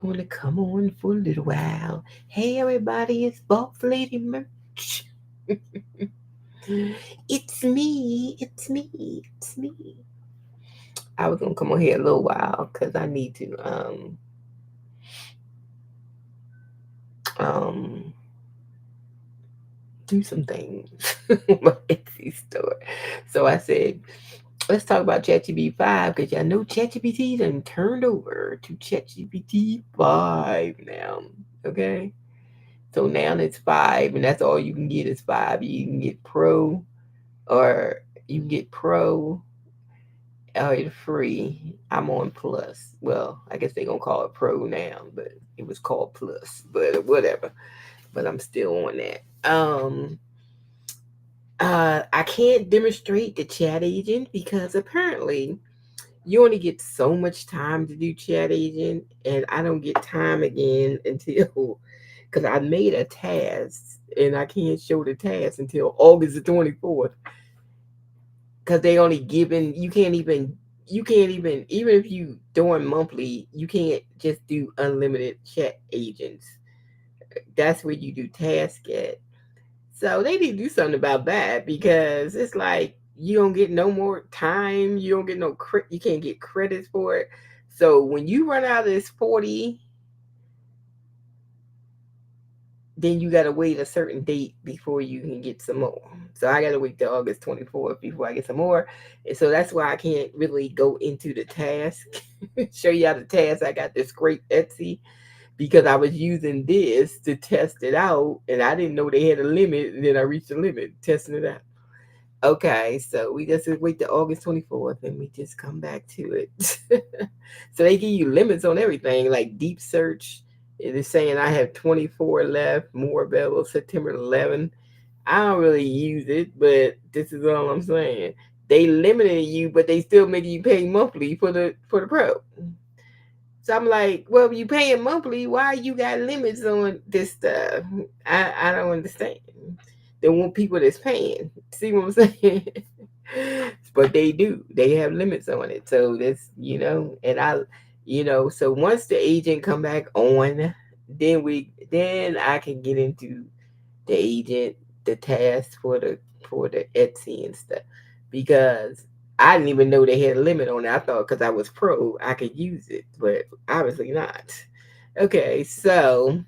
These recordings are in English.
I want to come on for a little while. Hey everybody, it's Boss Lady Merch. It's me, it's me, it's me. I was gonna come on here a little while because I need to um do some things with my Etsy store. So I said, let's talk about ChatGPT 5 because y'all know ChatGPT done turned over to ChatGPT 5 now. Okay? So now it's 5, and that's all you can get is 5. You can get Pro, or you can get Pro, or it's free. I'm on Plus. Well, I guess they're gonna call it Pro now, but it was called Plus. But whatever. But I'm still on that. I can't demonstrate the chat agent because apparently you only get so much time to do chat agent, and I don't get time again until because I made a task and I can't show the task until August the 24th because they only given you can't even even if you doing monthly you can't just do unlimited chat agents. That's where you do task at. So they need to do something about that because it's like you don't get no more time. You don't get you can't get credits for it. So when you run out of this 40, then you gotta wait a certain date before you can get some more. So I gotta wait till August 24th before I get some more. And so that's why I can't really go into the task, show you how the task. I got this great Etsy because I was using this to test it out and I didn't know they had a limit. And then I reached the limit testing it out. Okay, so we just wait till August 24th and we just come back to it. So they give you limits on everything, like deep search. It is saying I have 24 left, more available September 11. I don't really use it, but this is all I'm saying. They limited you, but they still make you pay monthly for the pro. So I'm like, well, you paying monthly, why you got limits on this stuff? I don't understand. They want people that's paying. See what I'm saying? But they do. They have limits on it. So that's and so once the agent come back on, then I can get into the agent, the task for the Etsy and stuff. Because I didn't even know they had a limit on it. I thought because I was pro, I could use it, but obviously not. Okay, so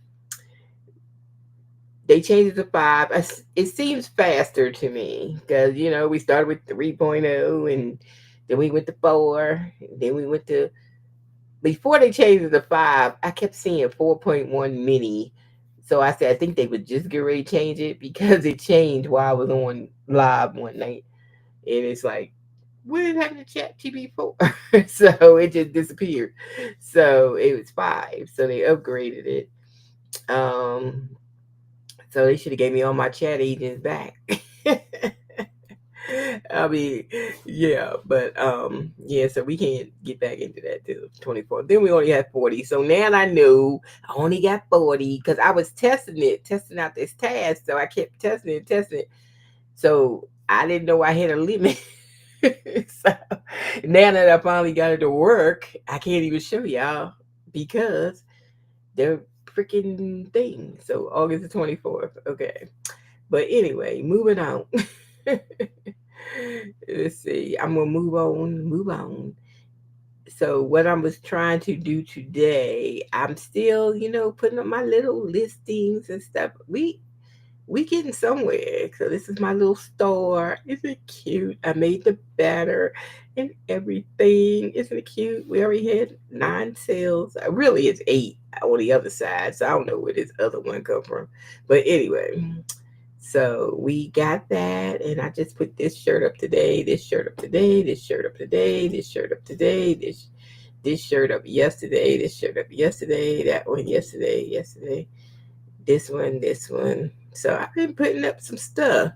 they changed it to 5. It seems faster to me because we started with 3.0 and then we went to 4, then we went to before they changed it to 5. I kept seeing 4.1 mini, so I said I think they would just get ready to change it because it changed while I was on live one night, and it's like what did happen to Chat GPT 4? So it just disappeared. So it was 5. So they upgraded it. Um, so they should have gave me all my chat agents back. I mean, yeah, but yeah, so we can't get back into that till 24. Then we only had 40. So now I know I only got 40 because I was testing out this task. So I kept testing it, testing it. So I didn't know I had a limit. So now that I finally got it to work, I can't even show y'all because they're freaking thing. So August the 24th. Okay. But anyway, moving on. Let's see. I'm gonna move on, move on. So what I was trying to do today, I'm still, putting up my little listings and stuff. We getting somewhere. So this is my little store. Isn't it cute? I made the banner and everything. Isn't it cute? We already had 9 sales. Really, it's 8 on the other side. So I don't know where this other one come from. But anyway, so we got that, and I just put this shirt up today, this shirt up today, this shirt up today, this shirt up today, this shirt up yesterday, this shirt up yesterday, that one yesterday, this one. So I've been putting up some stuff.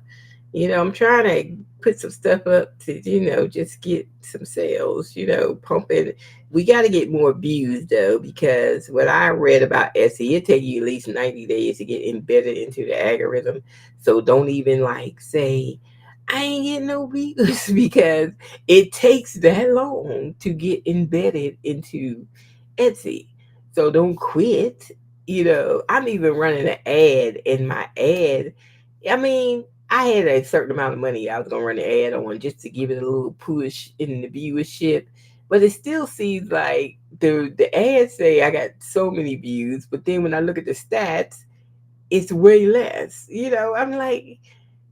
I'm trying to put some stuff up to, just get some sales, pumping. We got to get more views though, because what I read about Etsy, it take you at least 90 days to get embedded into the algorithm. So don't even like say, I ain't getting no views because it takes that long to get embedded into Etsy. So don't quit. I'm even running an ad in my ad. I mean, I had a certain amount of money I was gonna run an ad on just to give it a little push in the viewership. But it still seems like the ads say I got so many views, but then when I look at the stats, it's way less. I'm like,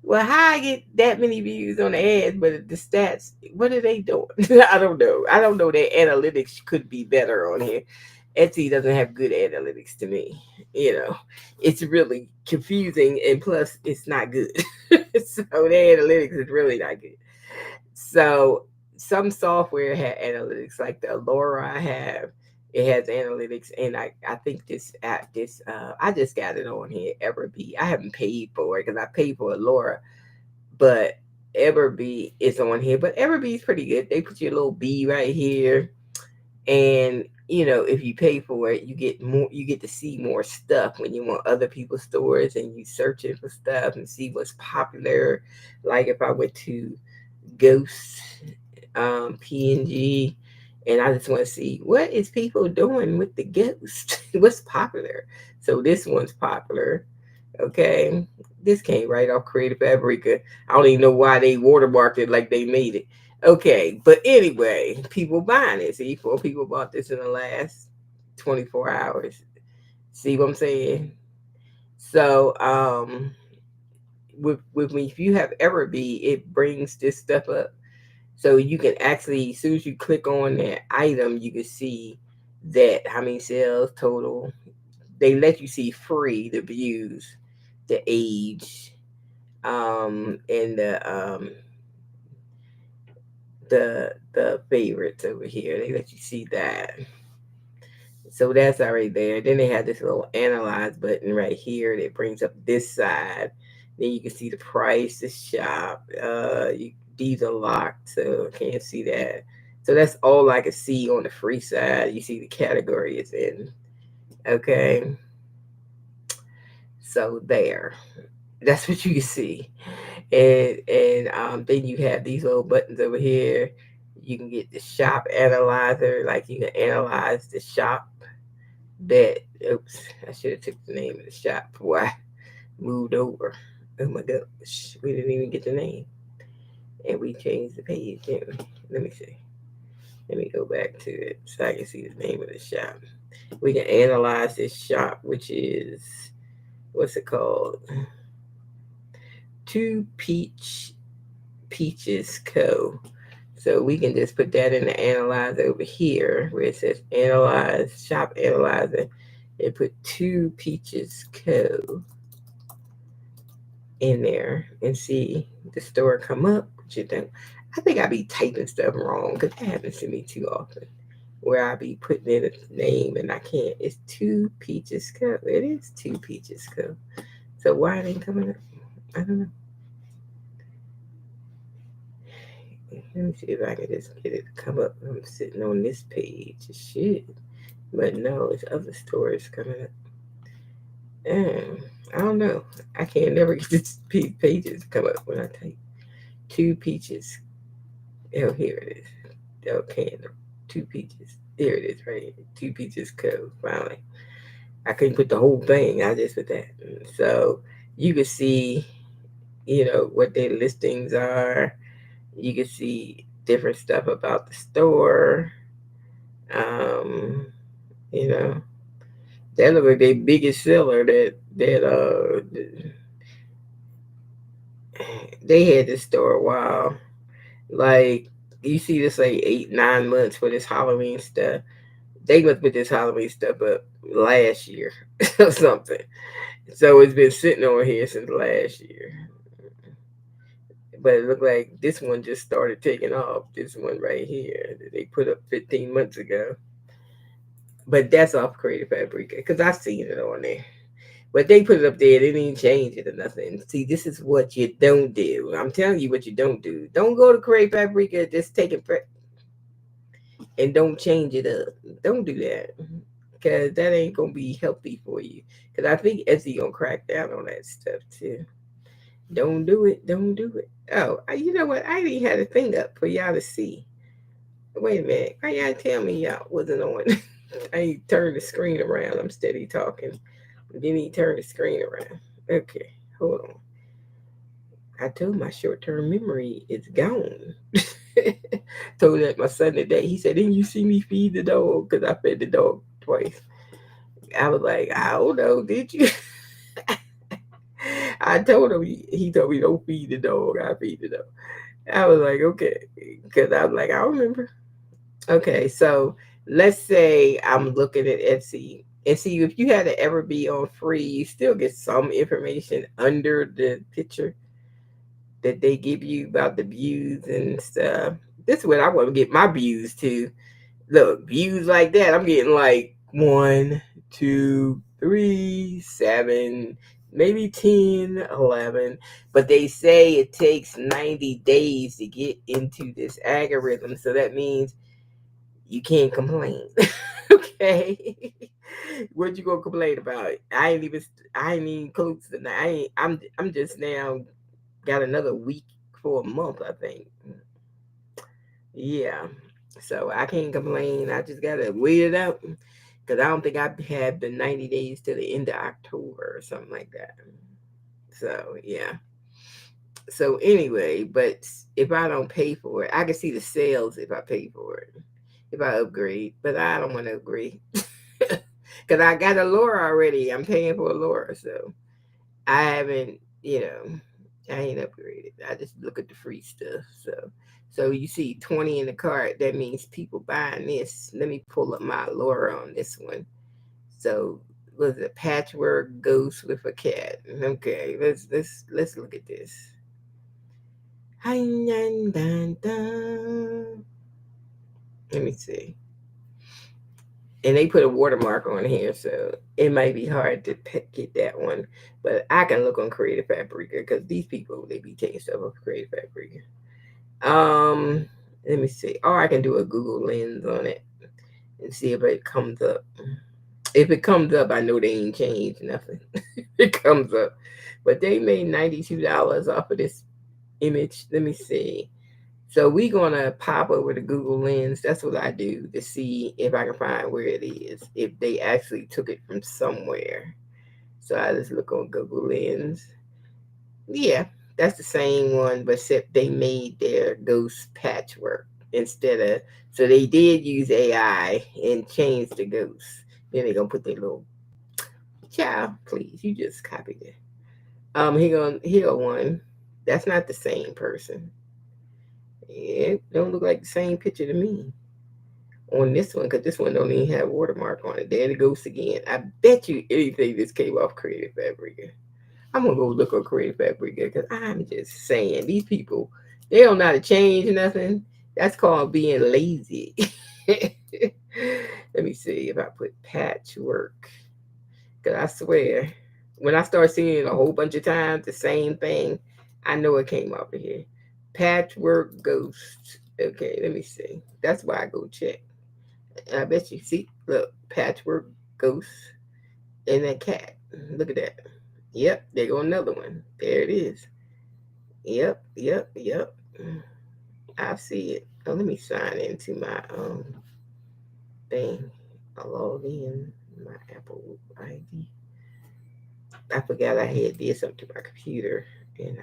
well, how I get that many views on the ads, but the stats, what are they doing? I don't know. I don't know. Their analytics could be better on here. Etsy doesn't have good analytics to me. You know, it's really confusing, and plus, it's not good. So the analytics is really not good. So some software had analytics, like the ALURA I have. It has analytics, and I think this app, I just got it on here. Everbee. I haven't paid for it because I paid for ALURA, but Everbee is on here. But Everbee is pretty good. They put your little bee right here, and if you pay for it, you get more. You get to see more stuff when you want other people's stores, and you searching for stuff and see what's popular. Like if I went to Ghost, PNG, and I just want to see what is people doing with the Ghost. What's popular? So this one's popular. Okay, this came right off Creative Fabrica. I don't even know why they watermarked it like they made it. Okay, but anyway, people buying it. See, 4 people bought this in the last 24 hours. See what I'm saying? So, with me, if you have Everbee, it brings this stuff up. So you can actually, as soon as you click on that item, you can see that how many sales total. They let you see free the views, the age, and the favorites over here. They let you see that. So that's already there. Then they have this little analyze button right here that brings up this side. Then you can see the price, the shop. These are locked, so I can't see that. So that's all I can see on the free side. You see the category it's in. Okay. So there. That's what you can see. And then you have these little buttons over here. You can get the shop analyzer, like you can analyze the shop that, oops, I should have took the name of the shop before I moved over. Oh my gosh, we didn't even get the name. And we changed the page, didn't we? Let me see. Let me go back to it so I can see the name of the shop. We can analyze this shop, which is, what's it called? Two Peaches Co. So we can just put that in the analyzer over here where it says analyze, shop analyzer, and put Two Peaches Co. in there and see the store come up. What you think? I think I be typing stuff wrong because that happens to me too often. Where I be putting in a name and I can't. It's Two Peaches Co. It is Two Peaches Co. So why it ain't coming up? I don't know. Let me see if I can just get it to come up. I'm sitting on this page. It should. But no, it's other stores coming up. I don't know. I can't never get this pages to come up when I type Two Peaches. Oh, here it is. Okay, Two Peaches. There it is, right here. Two Peaches Co. Finally. I couldn't put the whole thing. I just put that. So you can see, what their listings are. You can see different stuff about the store. Um, you know, that look like their biggest seller that they had this store a while. Like you see this like 8, 9 months for this Halloween stuff. They must put this Halloween stuff up last year or something. So it's been sitting on here since last year. But it looked like this one just started taking off. This one right here that they put up 15 months ago. But that's off Creative Fabrica because I seen it on there. But they put it up there. They didn't change it or nothing. See, this is what you don't do. I'm telling you what you don't do. Don't go to Creative Fabrica. Just take it and don't change it up. Don't do that because that ain't gonna be healthy for you. Because I think Etsy gonna crack down on that stuff too. Don't do it. Don't do it. Oh, you know what? I didn't have a thing up for y'all to see. Wait a minute. Why y'all tell me y'all wasn't on? I turn the screen around. I'm steady talking. Then he turned the screen around. Okay, hold on. I told my short-term memory is gone. Told that my son today. He said, "Didn't you see me feed the dog? Because I fed the dog twice." I was like, "I don't know. Did you?" I told him. He told me, "Don't feed the dog. I feed the dog." I was like, "Okay," because I'm like, "I remember." Okay, so let's say I'm looking at Etsy. And see, if you had to ever be on free, you still get some information under the picture that they give you about the views and stuff. This is what I want to get my views to. Look, views like that, I'm getting like 1, 2, 3, 7, maybe 10, 11. But they say it takes 90 days to get into this algorithm. So that means you can't complain. Okay. What you gonna complain about? I ain't even close to that. I'm just now got another week for a month, I think. Yeah. So I can't complain. I just gotta wait it out. Because I don't think I've had the 90 days to the end of October or something like that. So yeah. So anyway, but if I don't pay for it, I can see the sales if I pay for it. If I upgrade. But I don't want to upgrade. Because I got a Laura already. I'm paying for a Laura. So I haven't, I ain't upgraded. I just look at the free stuff. So you see 20 in the cart. That means people buying this. Let me pull up my Laura on this one. So was it patchwork ghost with a cat? Okay, let's look at this. Let me see. And they put a watermark on here, so it might be hard to get that one. But I can look on Creative Fabrica because these people they be taking stuff off Creative Fabrica. Um, Let me see. Or I can do a Google Lens on it and see if it comes up. If it comes up, I know they ain't changed nothing. It comes up, but they made $92 off of this image. Let me see. So we gonna pop over to Google Lens. That's what I do to see if I can find where it is. If they actually took it from somewhere. So I just look on Google Lens. Yeah, that's the same one, but except they made their ghost patchwork instead of. So they did use AI and changed the ghost. Then they gonna put their little child. Please, you just copied it. Here one. That's not the same person. It don't look like the same picture to me on this one because this one don't even have watermark on it. There it goes again. I bet you anything this came off Creative Fabrica. I'm gonna go look on Creative Fabrica because I'm just saying these people they don't know how to change nothing. That's called being lazy. Let me see if I put patchwork because I swear when I start seeing it a whole bunch of times the same thing, I know it came off of here. Patchwork ghost. Okay, let me see. That's why I go check. I bet you see, look, patchwork ghost and that cat. Look at that. Yep, there go another one. There it is. Yep, yep, yep. I see it. Oh, let me sign into my thing. I log in my Apple ID. I forgot I had did something to my computer and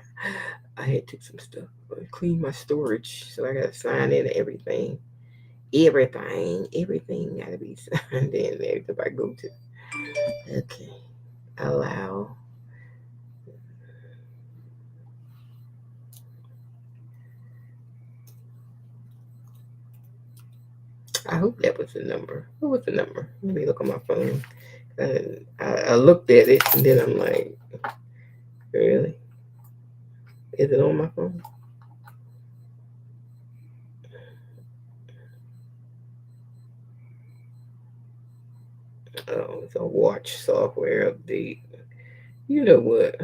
I had took some stuff, clean my storage, so I gotta sign in to everything. Everything gotta be signed in there if I go to. Okay, allow. I hope that was the number. What was the number? Let me look on my phone. And I looked at it and then I'm like, really? Is it on my phone? Oh, it's a watch software update. You know what?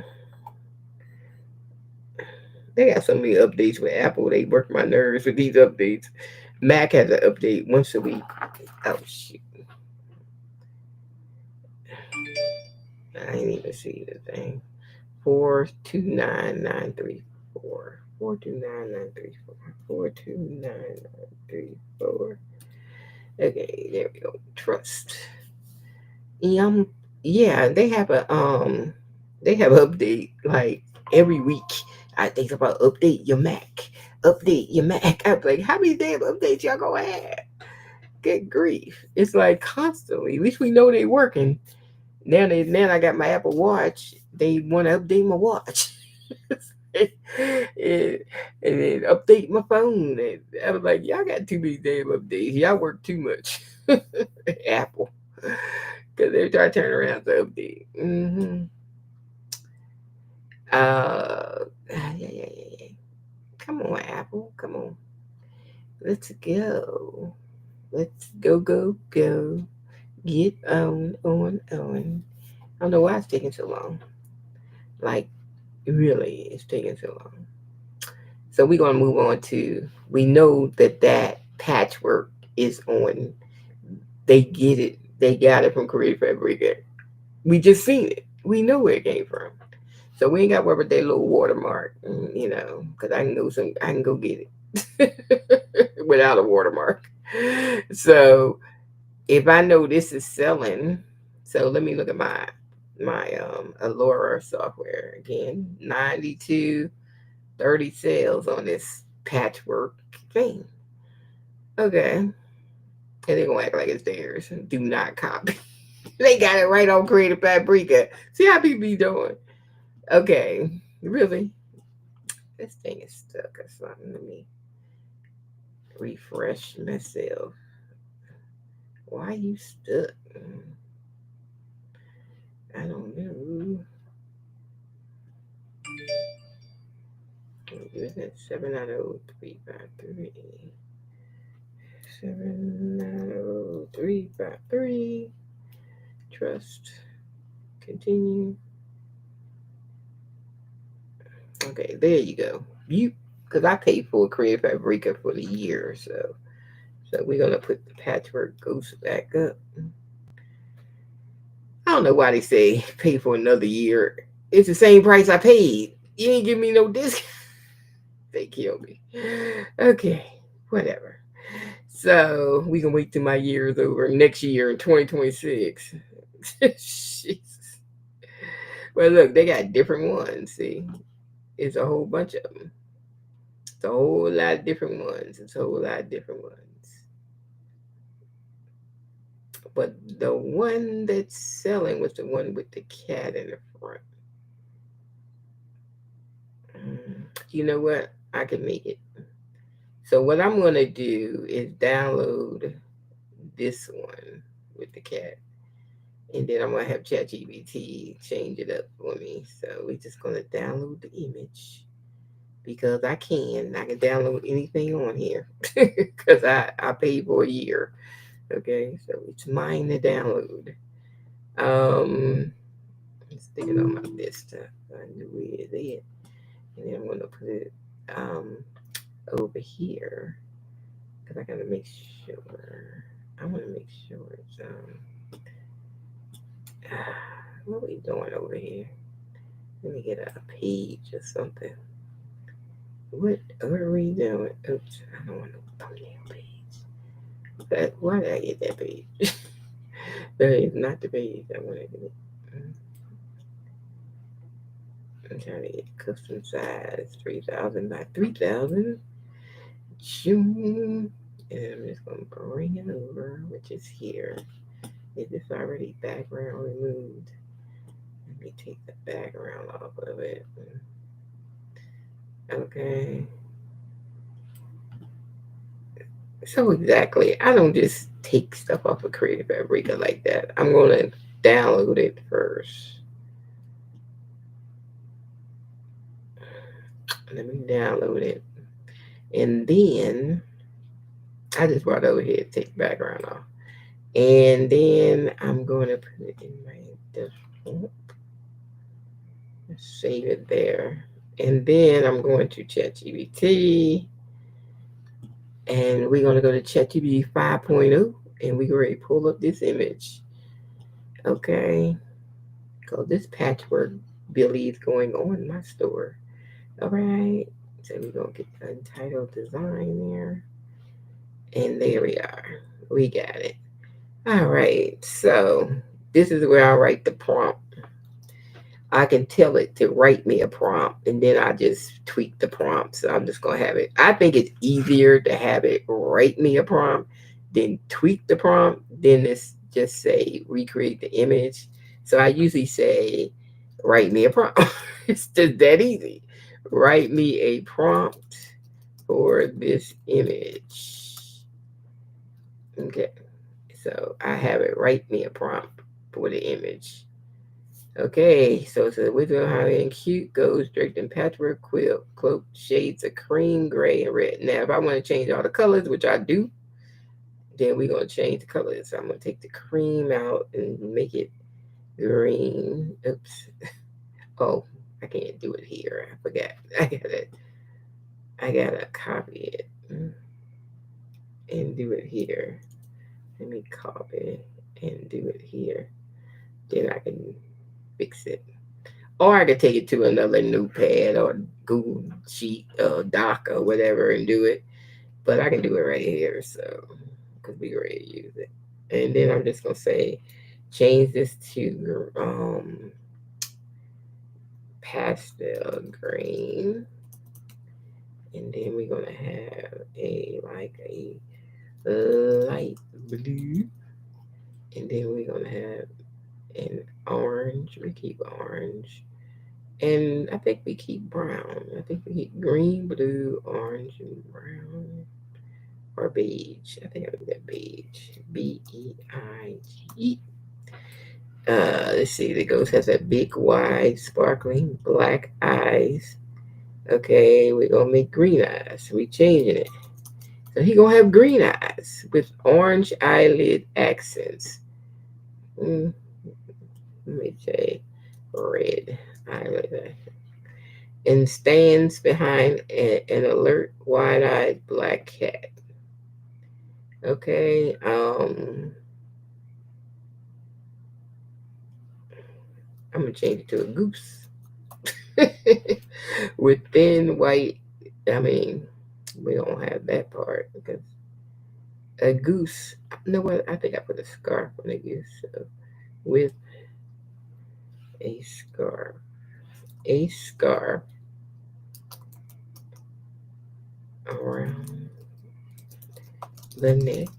They got so many updates with Apple. They work my nerves with these updates. Mac has an update once a week. Oh shit! I ain't even see the thing. 429-934. 429-934. 429-934. Okay, there we go. Trust. Yeah, they have update like every week. I think about update your Mac. Update your Mac. I'm like, how many damn updates y'all gonna have? Good grief. It's like constantly. At least we know they working. Now I got my Apple Watch. They want to update my watch. and, and then update my phone. And I was like, y'all got too many damn updates. Y'all work too much. Apple. Because they try to turn around to update. Yeah. Come on, Apple. Come on. Let's go. Let's go. Get on. I don't know why it's taking so long. Like, really, it's taking so long. So we're going to move on to, we know that patchwork is on. They get it. They got it from Creative Fabrica. We just seen it. We know where it came from. So we ain't got to worry about that little watermark, because I can go get it without a watermark. So if I know this is selling, so let me look at my ALURA software again. 92 30 sales on this patchwork thing. Okay. And they're gonna act like it's theirs. Do not copy. They got it right on Creative Fabrica. See how people be doing. Okay. Really? This thing is stuck or something. Let me refresh myself. Why you stuck? I don't know. Is it 790-353? 790-353. Trust. Continue. Okay, there you go. Because I paid for Creative Fabrica for the year, so we're gonna put the patchwork ghost back up. I don't know why they say pay for another year. It's the same price I paid. You ain't give me no discount. They kill me. Okay, whatever. So we can wait till my year is over next year in 2026. Jesus. Well, look, they got different ones. See, it's a whole bunch of them. It's a whole lot of different ones. It's a whole lot of different ones. But the one that's selling was the one with the cat in the front. You know what? I can make it. So what I'm going to do is download this one with the cat. And then I'm going to have ChatGPT change it up for me. So we're just going to download the image because I can. I can download anything on here because I paid for a year. Okay, so it's mine to download. I'm sticking on my desktop. I knew where it is. And then I'm going to put it over here because I got to make sure. I want to make sure it's what are we doing over here? Let me get a page or something. What are we doing? Oops, I don't want no thumbnail page. Why did I get that page? That is not the page I wanted to get. I'm trying to get custom size 3,000 by 3,000. June. And I'm just going to bring it over, which is here. Is this already background removed? Let me take the background off of it. Okay. So exactly, I don't just take stuff off of Creative Fabrica like that. I'm going to download it first. Let me download it. And then I just brought it over here to take the background off. And then I'm going to put it in my desktop. Save it there. And then I'm going to ChatGPT. And we're going to go to ChatGPT 5.0. And we're going to pull up this image. Okay. Because this patchwork Billy is going on in my store. All right. So we're going to get the entitled design there. And there we are. We got it. All right. So this is where I write the prompt. I can tell it to write me a prompt and then I just tweak the prompt. So I'm just going to have it. I think it's easier to have it write me a prompt than tweak the prompt. Then it's just say recreate the image. So I usually say write me a prompt. It's just that easy. Write me a prompt for this image. Okay. So I have it write me a prompt for the image. Okay, so it says Wizard Highly and Cute Goes draped in patchwork quilt cloak shades of cream, gray, and red. Now, if I want to change all the colors, which I do, then we're going to change the colors. So I'm going to take the cream out and make it green. Oops. Oh, I can't do it here. I forgot. I gotta copy it and do it here. Let me copy and do it here. Then I can fix it. Or I could take it to another notepad or Google Sheet or Doc or whatever and do it. But I can do it right here, so because we ready to use it. And then I'm just gonna say change this to pastel green. And then we're gonna have a light blue. And then we're gonna have an orange. We keep orange. And I think we keep brown. I think we keep green, blue, orange, and brown. Or beige. I think I do that beige. Beige. Let's see. The ghost has a big, wide, sparkling black eyes. Okay, we're gonna make green eyes. We changing it. So he gonna have green eyes with orange eyelid accents. Let me say red eyelid and stands behind an alert, wide-eyed black cat. Okay, I'm gonna change it to a goose with thin white. I mean, we don't have that part because a goose. You know what? I think I put a scarf on a goose. So with a scarf around the neck.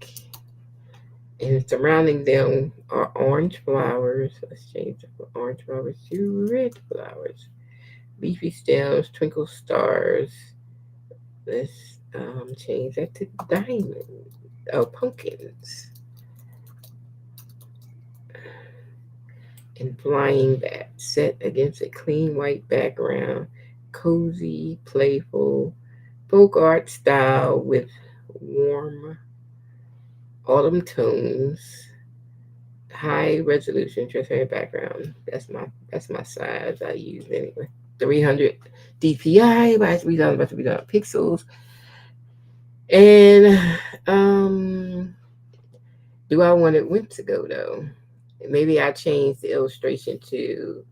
And surrounding them are orange flowers. Let's change the orange flowers to red flowers. Leafy stems, twinkle stars. Let's change that to diamonds. Oh, pumpkins. And flying bat set against a clean white background. Cozy, playful, folk art style with warm autumn tones. High resolution transparent background. That's my size I use anyway. 300 DPI by 3,000 pixels. And do I want it whimsical though? Maybe I change the illustration to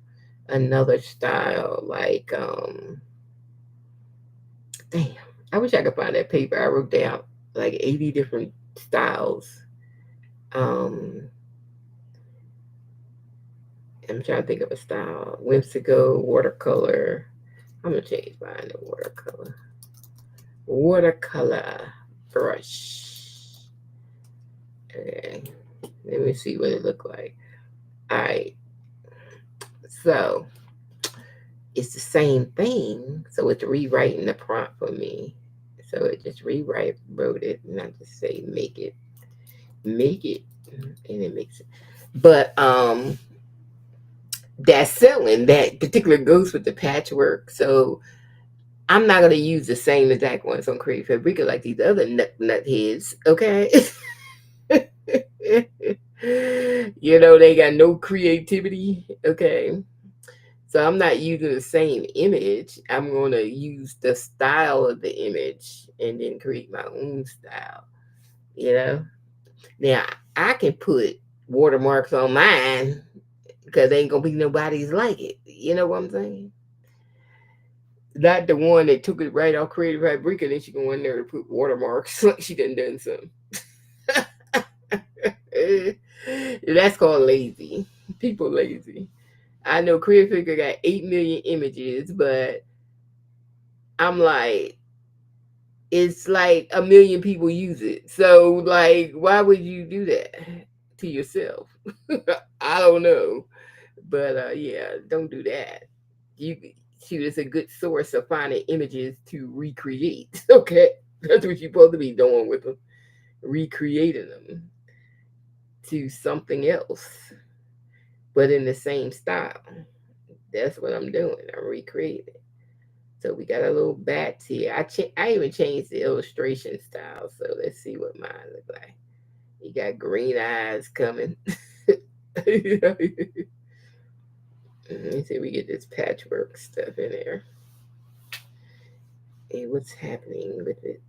another style like damn. I wish I could find that paper. I wrote down like 80 different styles. I'm trying to think of a style. Whimsical, watercolor. I'm gonna change mine to watercolor. Watercolor brush. Okay. Let me see what it look like. Alright. So it's the same thing. So it's rewriting the prompt for me. So it just wrote it and I just say make it. And it makes it. But that's selling. That particular goes with the patchwork. So I'm not gonna use the same exact ones on Create Fabrica like these other nut heads, okay? You know, they got no creativity, okay? So I'm not using the same image. I'm gonna use the style of the image and then create my own style, you know? Now I can put watermarks on mine because ain't gonna be nobody's like it. You know what I'm saying? Not the one that took it right off Creative Fabrica, then she go in there to put watermarks like she done something. That's called lazy. People lazy. I know Career Figure got 8 million images, but I'm like, it's like a million people use it. So, like, why would you do that to yourself? I don't know. But yeah, don't do that. You shoot, it's a good source of finding images to recreate. Okay. That's what you're supposed to be doing with them. Recreating them to something else, but in the same style. That's what I'm doing. I'm recreating. So we got a little bats here. I even changed the illustration style. So let's see what mine look like. You got green eyes coming. Let me see if we get this patchwork stuff in there. Hey, what's happening with it?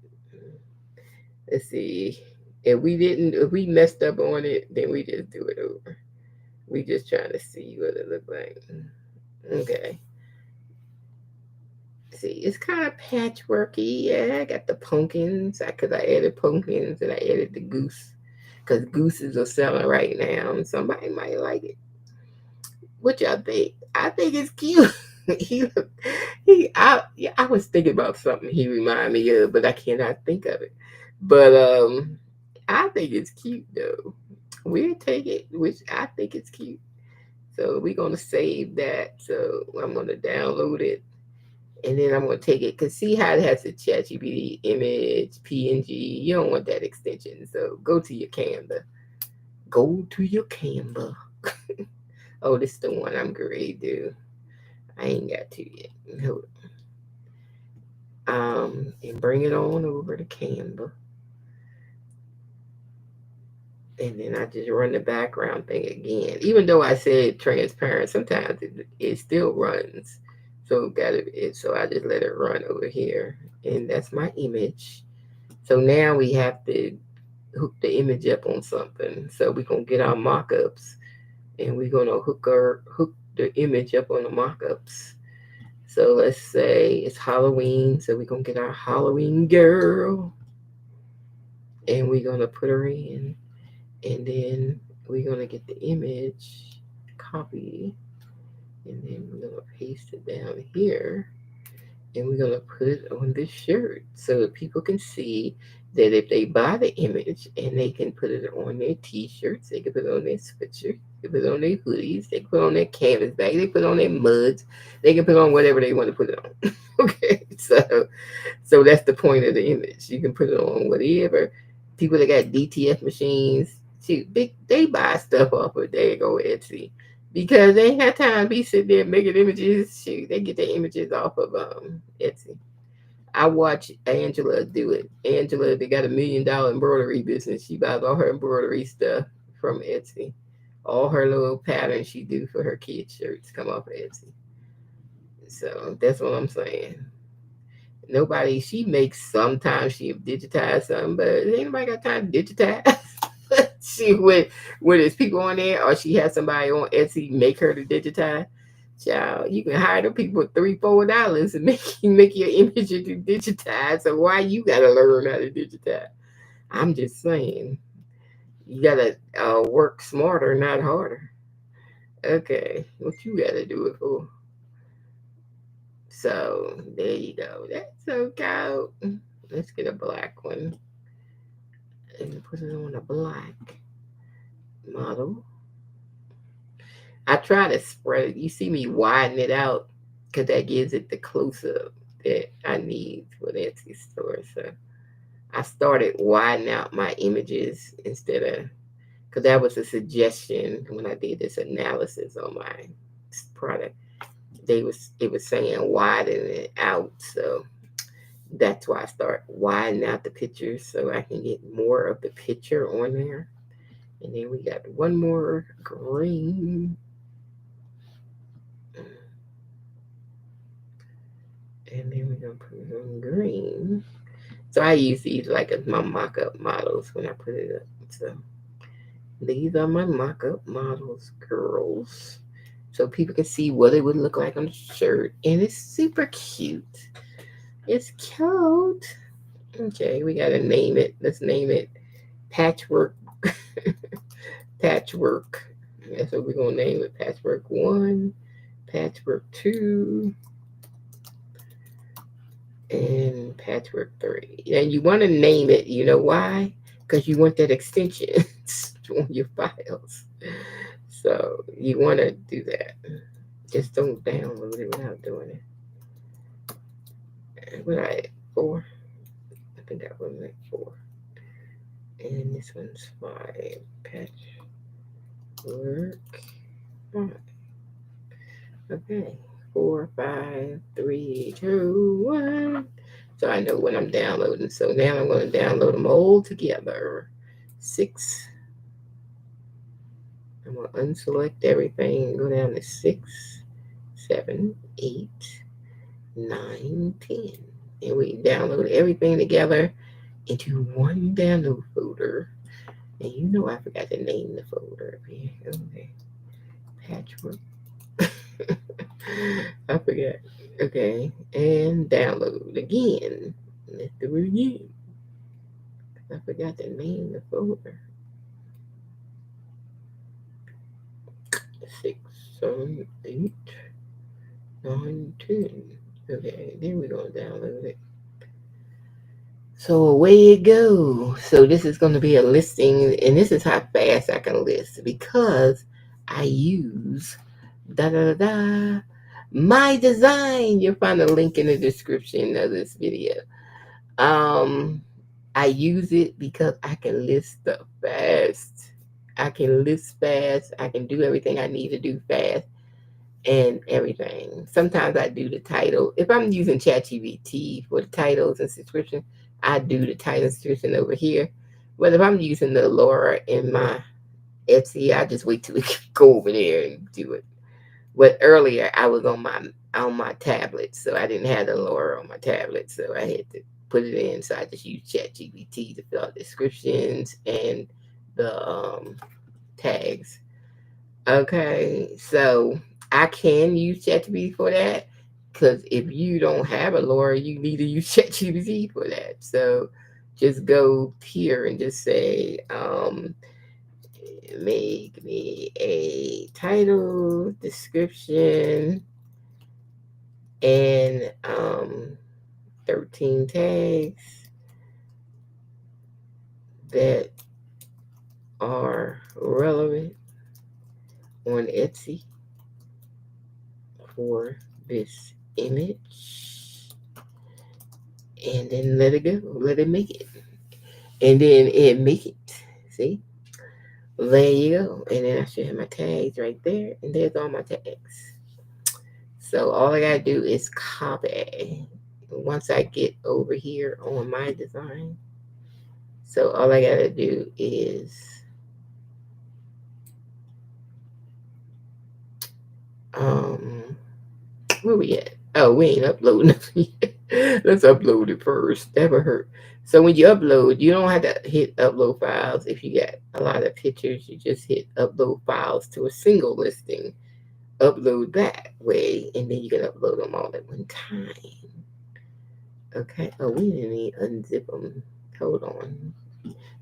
Let's see. If we messed up on it, then we just do it over. We just trying to see what it look like. Okay. See, it's kind of patchworky. Yeah, I got the pumpkins because I added pumpkins and I added the goose because gooses are selling right now and somebody might like it. What y'all think? I think it's cute. he, yeah, I was thinking about something he reminded me of, but I cannot think of it. But I think it's cute though. We'll take it, which I think it's cute. So we're gonna save that. So I'm gonna download it and then I'm gonna take it because see how it has a ChatGPT image, PNG. You don't want that extension. So go to your Canva. Go to your Canva. Oh, this is the one I'm ready to do. I ain't got to yet. Hold on. And bring it on over to Canva. And then I just run the background thing again. Even though I said transparent, sometimes it still runs. So so I just let it run over here. And that's my image. So now we have to hook the image up on something. So we're gonna get our mock-ups and we're gonna hook the image up on the mock-ups. So let's say it's Halloween, so we're gonna get our Halloween girl and we're gonna put her in, and then we're gonna get the image, copy, and then we're gonna paste it down here and we're gonna put it on this shirt so that people can see that if they buy the image and they can put it on their t-shirts, they can put it on their sweatshirts, they can put it on their hoodies, they can put it on their canvas bag, they can put it on their muds, they can put it on whatever they want to put it on. Okay, so that's the point of the image. You can put it on whatever. People that got DTF machines, shoot, they buy stuff off of there go Etsy because they ain't got time to be sitting there making images. Shoot, they get their images off of Etsy. I watch Angela do it. Angela, they got $1 million embroidery business. She buys all her embroidery stuff from Etsy. All her little patterns she do for her kids' shirts come off of Etsy. So that's what I'm saying. Nobody, she makes sometimes she digitize something, but ain't nobody got time to digitize. She when there's people on there or she has somebody on Etsy make her to digitize. Child, you can hire the people $3-4 and make your image into digitize. So why you gotta learn how to digitize? I'm just saying, you gotta work smarter, not harder. Okay, what you gotta do it for? So there you go. That's so cute. Let's get a black one and put it on a black model. I try to spread it. You see me widen it out because that gives it the close up that I need for the Etsy store. So I started widening out my images instead of because that was a suggestion when I did this analysis on my product. It was saying widen it out. So that's why I start widening out the pictures so I can get more of the picture on there. And then we got one more green. And then we're going to put it on green. So I use these like as my mock-up models when I put it up. So these are my mock-up models, girls. So people can see what it would look like on the shirt. And it's super cute. It's cute. Okay, we got to name it. Let's name it Patchwork. Patchwork. That's what we're going to name it. Patchwork 1, Patchwork 2, and Patchwork 3. And you want to name it, you know why? Because you want that extension on your files. So you want to do that. Just don't download it without doing it. What I 4? I think that was like 4. And this one's 5. Patchwork 5. Okay. 4, 5, 3, 2, 1. So I know what I'm downloading. So now I'm going to download them all together. 6. I'm going to unselect everything and go down to 6, 7, 8, 9, 10. And we download everything together into one download folder. And you know I forgot to name the folder up here. Okay. Patchwork. I forgot. Okay. And download again. Let's do it again. I forgot to name the folder. 6, 7, 8, 9, 10. Okay, then we're going to download it. So away it goes. So this is going to be a listing, and this is how fast I can list because I use MYDESIGN. You'll find a link in the description of this video. I use it because I can list stuff fast. I can list fast. I can do everything I need to do fast and everything. Sometimes I do the title. If I'm using ChatGPT for the titles and subscription, I do the title subscription over here. But if I'm using the ALURA in my Etsy, I just wait till we go over there and do it. But earlier I was on my tablet, so I didn't have the ALURA on my tablet, so I had to put it in. So I just used ChatGPT to fill out descriptions and the tags. Okay, so I can use ChatGPT for that because if you don't have a ALURA, you need to use ChatGPT for that. So just go here and just say, make me a title, description, and 13 tags that are relevant on Etsy for this image, and then let it go, let it make it, and then it make it. See, there you go. And then I should have my tags right there, and there's all my tags. So all I gotta do is copy. Once I get over here on MYDESIGN, so all I gotta do is where we at? Oh, we ain't uploading nothing yet. Let's upload it first. Never hurt. So when you upload, you don't have to hit upload files. If you got a lot of pictures, you just hit upload files to a single listing. Upload that way, and then you can upload them all at one time. Okay. Oh, we didn't even unzip them. Hold on.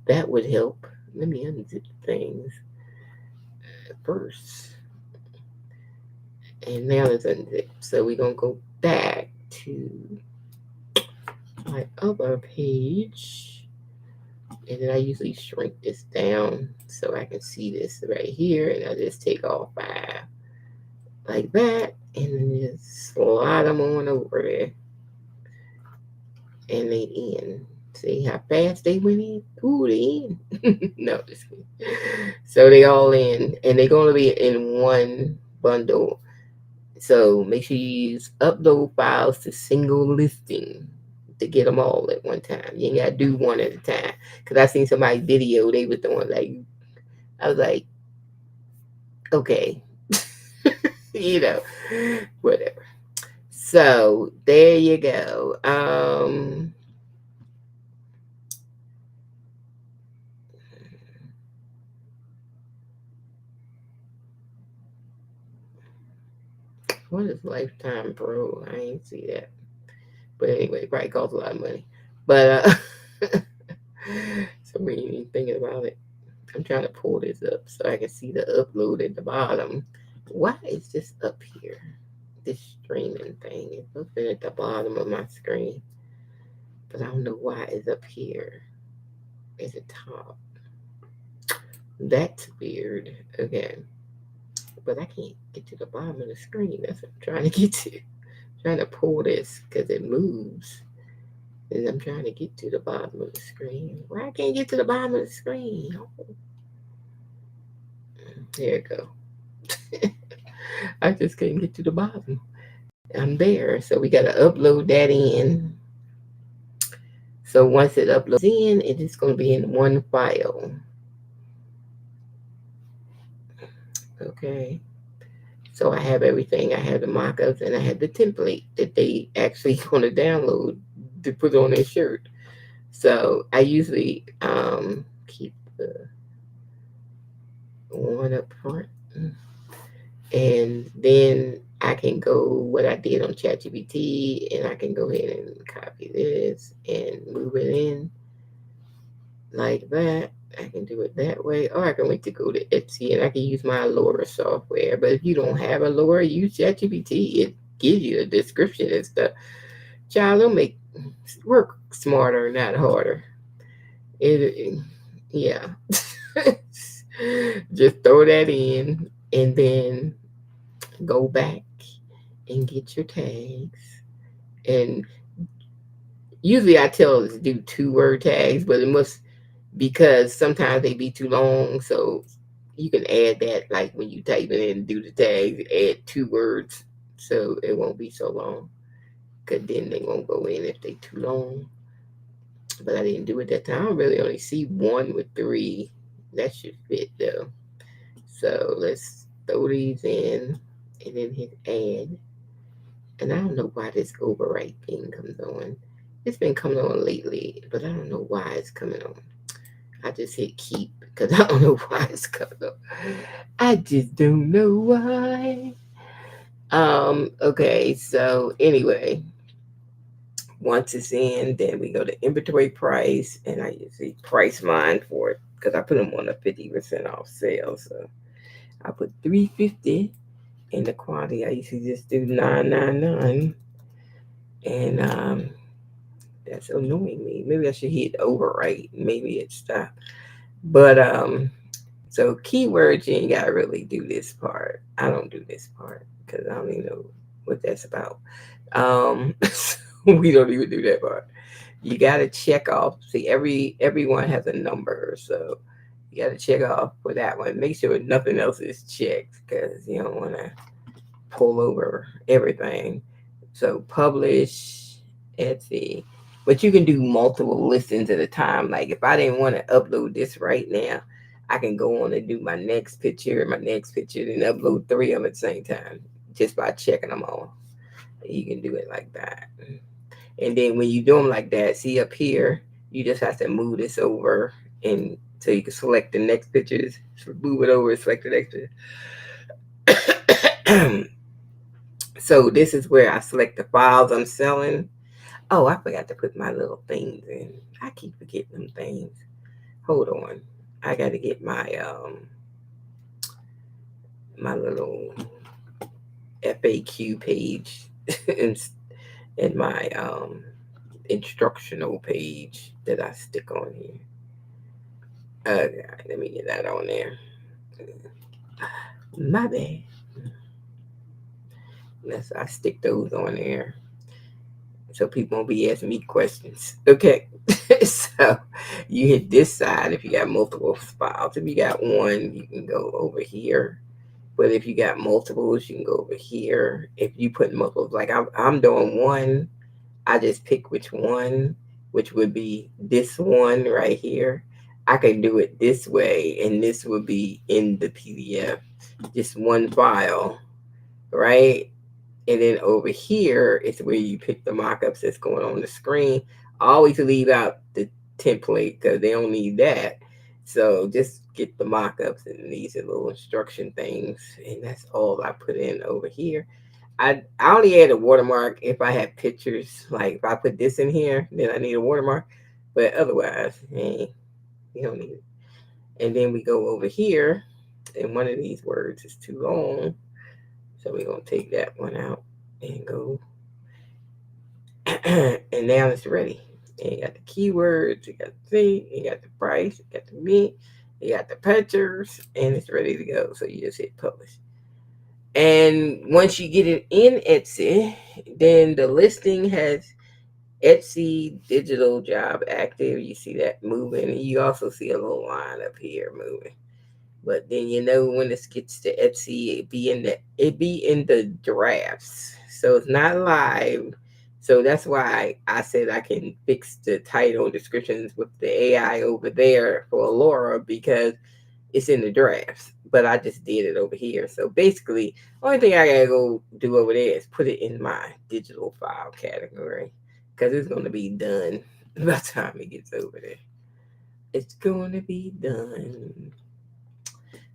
That would help. Let me unzip things first. And now it's unzipped. So we're going to go back to my other page. And then I usually shrink this down so I can see this right here. And I just take all 5 like that. And then just slide them on over there. And they end. See how fast they went in? Ooh, they in. No, just kidding. So they all in. And they're going to be in one bundle. So make sure you use upload files to single listing to get them all at one time. You ain't got to do one at a time. Because I seen somebody's video, they was doing like, I was like, okay. You know, whatever. So there you go. What is Lifetime Pro? I ain't see that. But anyway, it probably costs a lot of money. But so we ain't even thinking about it. I'm trying to pull this up so I can see the upload at the bottom. Why is this up here? This streaming thing is up there at the bottom of my screen, but I don't know why it's up here at the top. That's weird. Okay, but I can't get to the bottom of the screen. That's what I'm trying to get to. I'm trying to pull this because it moves. And I'm trying to get to the bottom of the screen. Why I can't get to the bottom of the screen? Oh, there it go. I just can't get to the bottom. I'm there. So we got to upload that in. So once it uploads in, it is going to be in one file. Okay. So I have everything. I have the mock-ups and I have the template that they actually going to download to put on their shirt. So I usually keep the one up front. And then I can go what I did on ChatGPT, and I can go ahead and copy this and move it in like that. I can do it that way, or I can wait to go to Etsy and I can use my ALURA software. But if you don't have ALURA, use ChatGPT. It gives you a description and stuff. Child, it'll make work smarter, not harder. Yeah. Just throw that in and then go back and get your tags. And usually I tell them to do 2-word tags, but it must, because sometimes they be too long. So you can add that, like when you type it in and do the tags, add 2 words so it won't be so long. Because then they won't go in if they too long. But I didn't do it that time. I really only see 1 with 3. That should fit though. So let's throw these in and then hit add. And I don't know why this overwrite thing comes on. It's been coming on lately, but I don't know why it's coming on. I just hit keep because I don't know why it's coming on. I just don't know why. Okay, so anyway, once it's in, then we go to inventory price, and I usually price mine for it because I put them on a 50% off sale. So I put $3.50 in the quantity. I usually just do $9.99, and that's annoying me. Maybe I should hit overwrite. Maybe it stopped. But so keywords, you ain't gotta really do this part. I don't do this part because I don't even know what that's about. So we don't even do that part. You gotta check off. See, everyone has a number, so you gotta check off for that one. Make sure nothing else is checked because you don't want to pull over everything. So publish, Etsy, but you can do multiple listings at a time. Like if I didn't want to upload this right now, I can go on and do my next picture, then upload 3 of them at the same time just by checking them all. You can do it like that. And then when you do them like that, see up here, you just have to move this over and so you can select the next pictures, move it over, select the next picture. So this is where I select the files I'm selling. Oh, I forgot to put my little things in. I keep forgetting them things. Hold on. I got to get my little FAQ page and my instructional page that I stick on here. Okay, let me get that on there. My bad. I stick those on there so people won't be asking me questions. Okay. So you hit this side if you got multiple files. If you got one, you can go over here. But if you got multiples, you can go over here. If you put multiples, like I'm doing one, I just pick which one, which would be this one right here. I can do it this way, and this would be in the PDF, just one file, right? And then over here is where you pick the mockups that's going on the screen. I always leave out the template because they don't need that. So just get the mockups, and these are little instruction things, and that's all I put in over here. I only add a watermark if I have pictures. Like if I put this in here, then I need a watermark. But otherwise, hey, you don't need it. And then we go over here, and one of these words is too long. So we're going to take that one out and go. And now it's ready. And you got the keywords, you got the thing, you got the price, you got the mint, you got the pictures, and it's ready to go. So you just hit publish. And once you get it in Etsy, then the listing has Etsy digital job active. You see that moving. And you also see a little line up here moving. But then when this gets to Etsy, it be in the drafts. So it's not live. So that's why I said I can fix the title descriptions with the AI over there for ALURA, because it's in the drafts. But I just did it over here. So basically, only thing I gotta go do over there is put it in my digital file category, because it's gonna be done by the time it gets over there. It's gonna be done.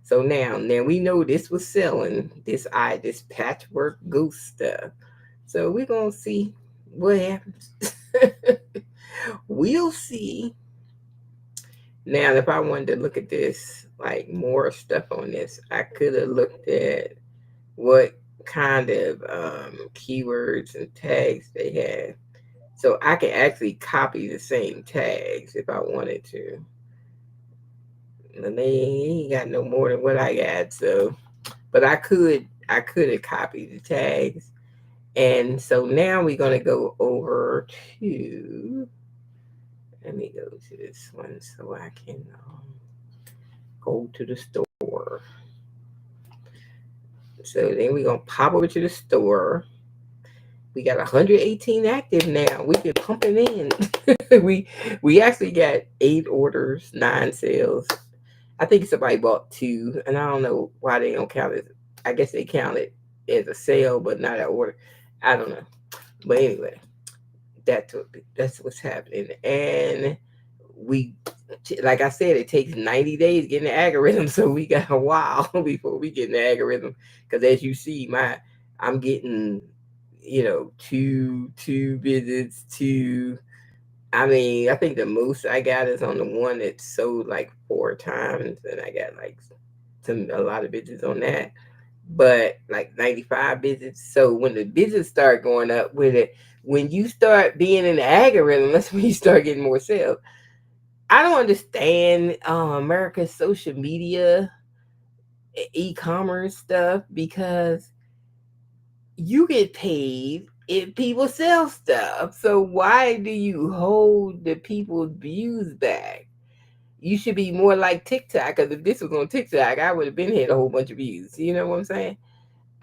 So now we know this was selling this patchwork goose stuff. So we're gonna see what happens. We'll see. Now, if I wanted to look at this, like more stuff on this, I could have looked at what kind of keywords and tags they had. So I can actually copy the same tags if I wanted to. And they ain't got no more than what I got, so but I could have copied the tags. And so now we're gonna go over to, let me go to this one so I can go to the store. So then we're gonna pop over to the store. We got 118 active now. We've been pumping in. we actually got 8 orders, 9 sales. I think somebody bought 2, and I don't know why they don't count it. I guess they count it as a sale, but not an order. I don't know. But anyway, that's what's happening. And we, like I said, it takes 90 days getting the algorithm, so we got a while before we get the algorithm. Because as you see, I'm getting, 2 visits, 2. I mean, I think the most I got is on the one that sold like 4 times, and I got like a lot of visits on that. But like 95 visits. So when the visits start going up with it, when you start being in the algorithm, that's when you start getting more sales. I don't understand America's social media, e-commerce stuff, because you get paid if people sell stuff. So why do you hold the people's views back? You should be more like TikTok, because if this was on TikTok, I would have been had a whole bunch of views. You know what I'm saying?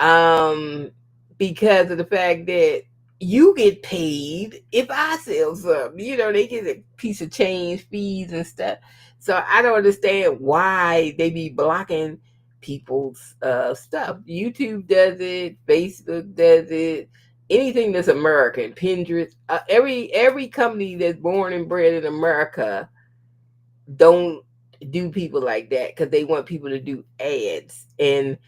um, because of the fact that you get paid if I sell something. They get a piece of change, fees and stuff. So I don't understand why they be blocking people's stuff. YouTube does it, Facebook does it, anything that's American, Pinterest, every company that's born and bred in America don't do people like that, because they want people to do ads. And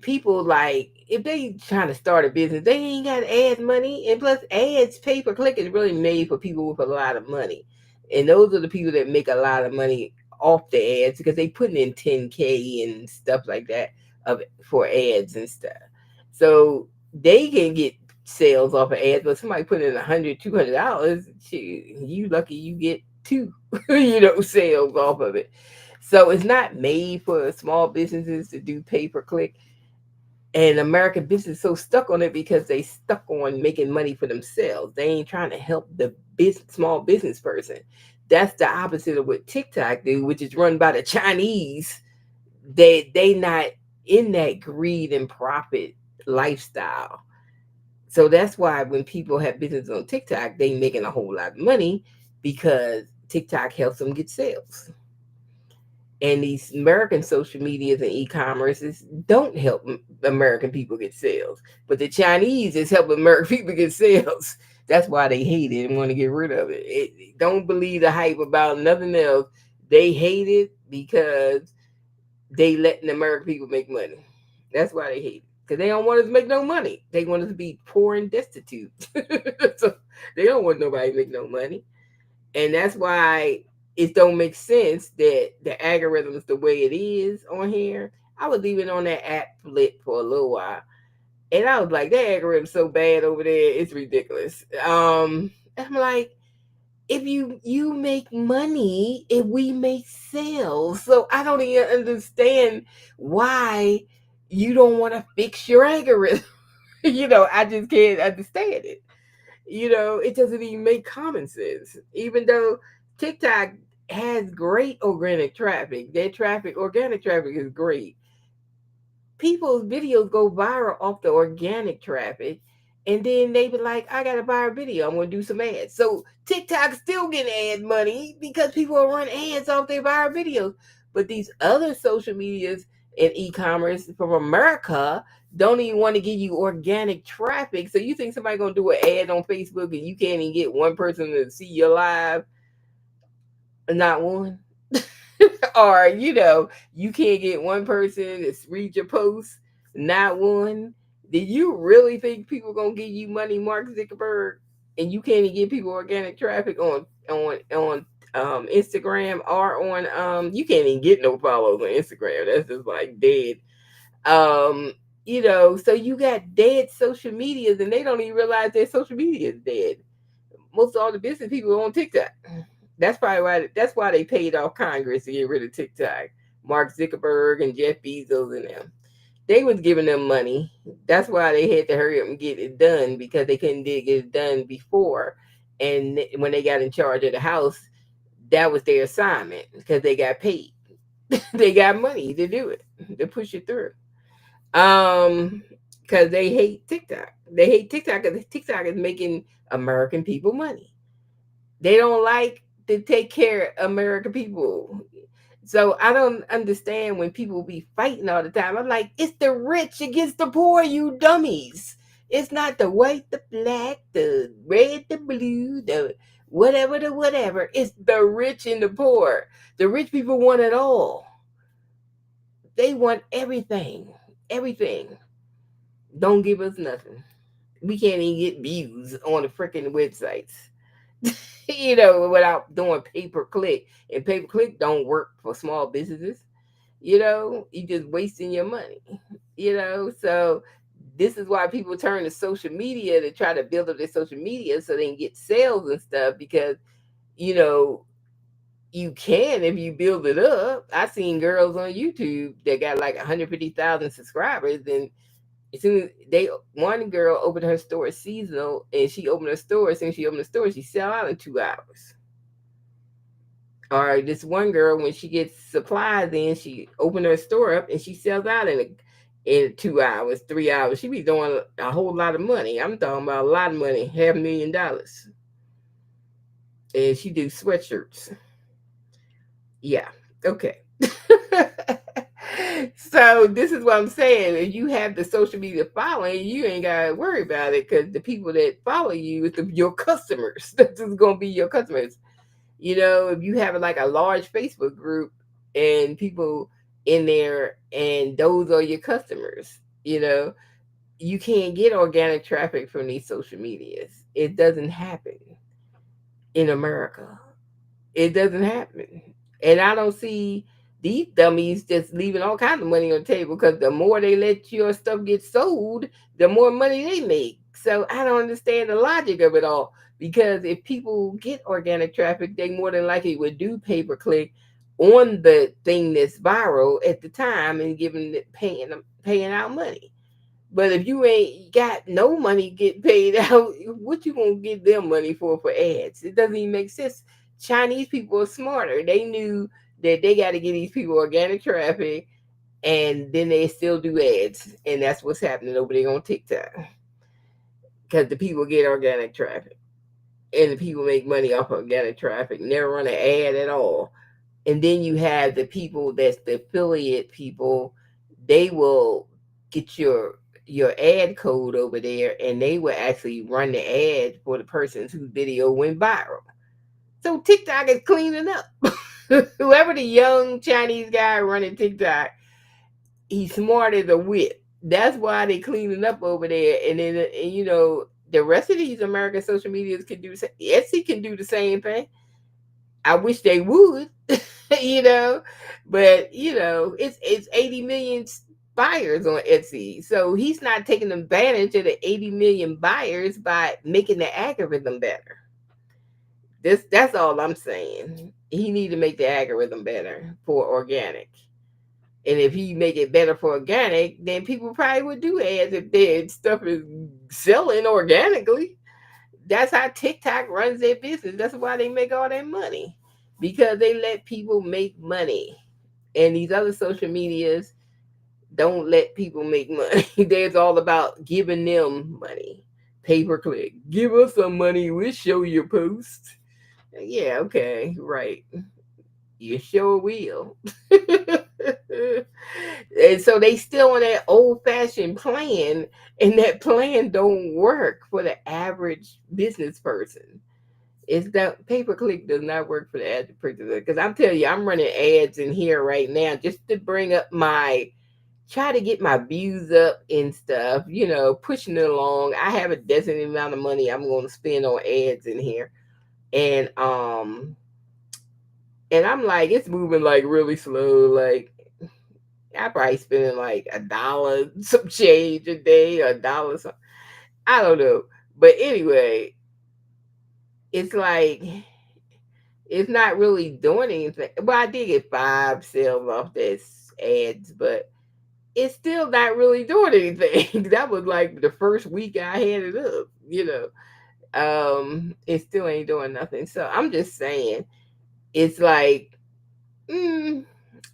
people, like, if they trying to start a business, they ain't got ad money. And plus, ads, pay per click, is really made for people with a lot of money. And those are the people that make a lot of money off the ads, because they putting in 10K and stuff like that for ads and stuff. So they can get sales off of ads, but somebody put in $100, $200, you lucky you get 2 sales off of it. So it's not made for small businesses to do pay per click. And American business is so stuck on it because they stuck on making money for themselves. They ain't trying to help the small business person. That's the opposite of what TikTok do, which is run by the Chinese. They not in that greed and profit lifestyle. So that's why when people have business on TikTok, they making a whole lot of money, because TikTok helps them get sales. And these American social medias and e-commerces don't help American people get sales. But the Chinese is helping American people get sales. That's why they hate it and want to get rid of it. Don't believe the hype about nothing else. They hate it because they letting American people make money. That's why they hate it. Because they don't want us to make no money. They want us to be poor and destitute. So they don't want nobody to make no money. And that's why it don't make sense that the algorithm is the way it is on here. I was even on that app Flip for a little while, and I was like, that algorithm's so bad over there, it's ridiculous. I'm like, if you make money if we make sales, so I don't even understand why you don't want to fix your algorithm. I just can't understand it. It doesn't even make common sense. Even though TikTok has great organic traffic, organic traffic is great. People's videos go viral off the organic traffic, and then they be like, I gotta buy a video, I'm gonna do some ads. So TikTok still getting ad money because people run ads off their viral videos. But these other social medias and e-commerce from America don't even want to give you organic traffic. So you think somebody gonna do an ad on Facebook and you can't even get one person to see your live? Not one. Or you can't get one person to read your post, not one. Do you really think people gonna give you money, Mark Zuckerberg, and you can't even give people organic traffic on Instagram, or on you can't even get no follows on Instagram? That's just like dead. um so you got dead social medias, and they don't even realize their social media is dead. Most of all the business people are on TikTok. That's why they paid off Congress to get rid of TikTok. Mark Zuckerberg and Jeff Bezos and them. They was giving them money. That's why they had to hurry up and get it done, because they couldn't get it done before. And when they got in charge of the House, that was their assignment, because they got paid. They got money to do it, to push it through. Um, because they hate TikTok. They hate TikTok because TikTok is making American people money. They don't like to take care of American people. So I don't understand when people be fighting all the time. I'm like, it's the rich against the poor, you dummies. It's not the white, the black, the red, the blue, the whatever. It's the rich and the poor. The rich people want it all. They want everything. Everything. Don't give us nothing. We can't even get views on the freaking websites. Without doing pay per click. And pay per click don't work for small businesses. You just wasting your money. So this is why people turn to social media to try to build up their social media so they can get sales and stuff, because you know you can if you build it up. I've seen girls on YouTube that got like 150,000 subscribers, and as soon as one girl opened her store seasonal, and she opened her store. As soon as she opened the store, she sell out in 2 hours. Or this one girl, when she gets supplies in, she opened her store up and she sells out in 2 hours, 3 hours. She be doing a whole lot of money. I'm talking about a lot of money, $500,000. And she do sweatshirts. Yeah. Okay. So this is what I'm saying. If you have the social media following, you ain't gotta worry about it, because the people that follow you is your customers. This is gonna be your customers. If you have like a large Facebook group and people in there, and those are your customers, you can't get organic traffic from these social medias. It doesn't happen in America. It doesn't happen. And I don't see these dummies just leaving all kinds of money on the table, because the more they let your stuff get sold, the more money they make. So I don't understand the logic of it all. Because if people get organic traffic, they more than likely would do pay per click on the thing that's viral at the time, and paying out money. But if you ain't got no money get paid out, what you gonna give them money for ads? It doesn't even make sense. Chinese people are smarter. They knew that they got to get these people organic traffic, and then they still do ads, and that's what's happening over there on TikTok, because the people get organic traffic, and the people make money off organic traffic. Never run an ad at all. And then you have the people that's the affiliate people. They will get your ad code over there, and they will actually run the ad for the person whose video went viral. So TikTok is cleaning up. Whoever the young Chinese guy running TikTok, he's smart as a whip. That's why they cleaning up over there. And then the rest of these American social medias can do the same. Etsy can do the same thing. I wish they would, you know, but it's 80 million buyers on Etsy. So he's not taking advantage of the 80 million buyers by making the algorithm better. That's all I'm saying. He need to make the algorithm better for organic. And if he make it better for organic, then people probably would do ads if their stuff is selling organically. That's how TikTok runs their business. That's why they make all their money, because they let people make money. And these other social medias don't let people make money. There's all about giving them money. Pay per click. Give us some money. We'll show your post. Yeah, okay, right. You sure will. And so they still on that old fashioned plan, and that plan don't work for the average business person. It's that pay per click does not work for the average person. Because I'm telling you, I'm running ads in here right now just to bring up my try to get my views up and stuff, pushing it along. I have a designated amount of money I'm going to spend on ads in here. And I'm like, it's moving like really slow. Like I probably spending like $1 some change a day, or $1 some. I don't know, but anyway, it's like it's not really doing anything. Well, I did get 5 sales off this ads, but it's still not really doing anything. That was like the first week I had it up. It still ain't doing nothing. So I'm just saying, it's like, mm,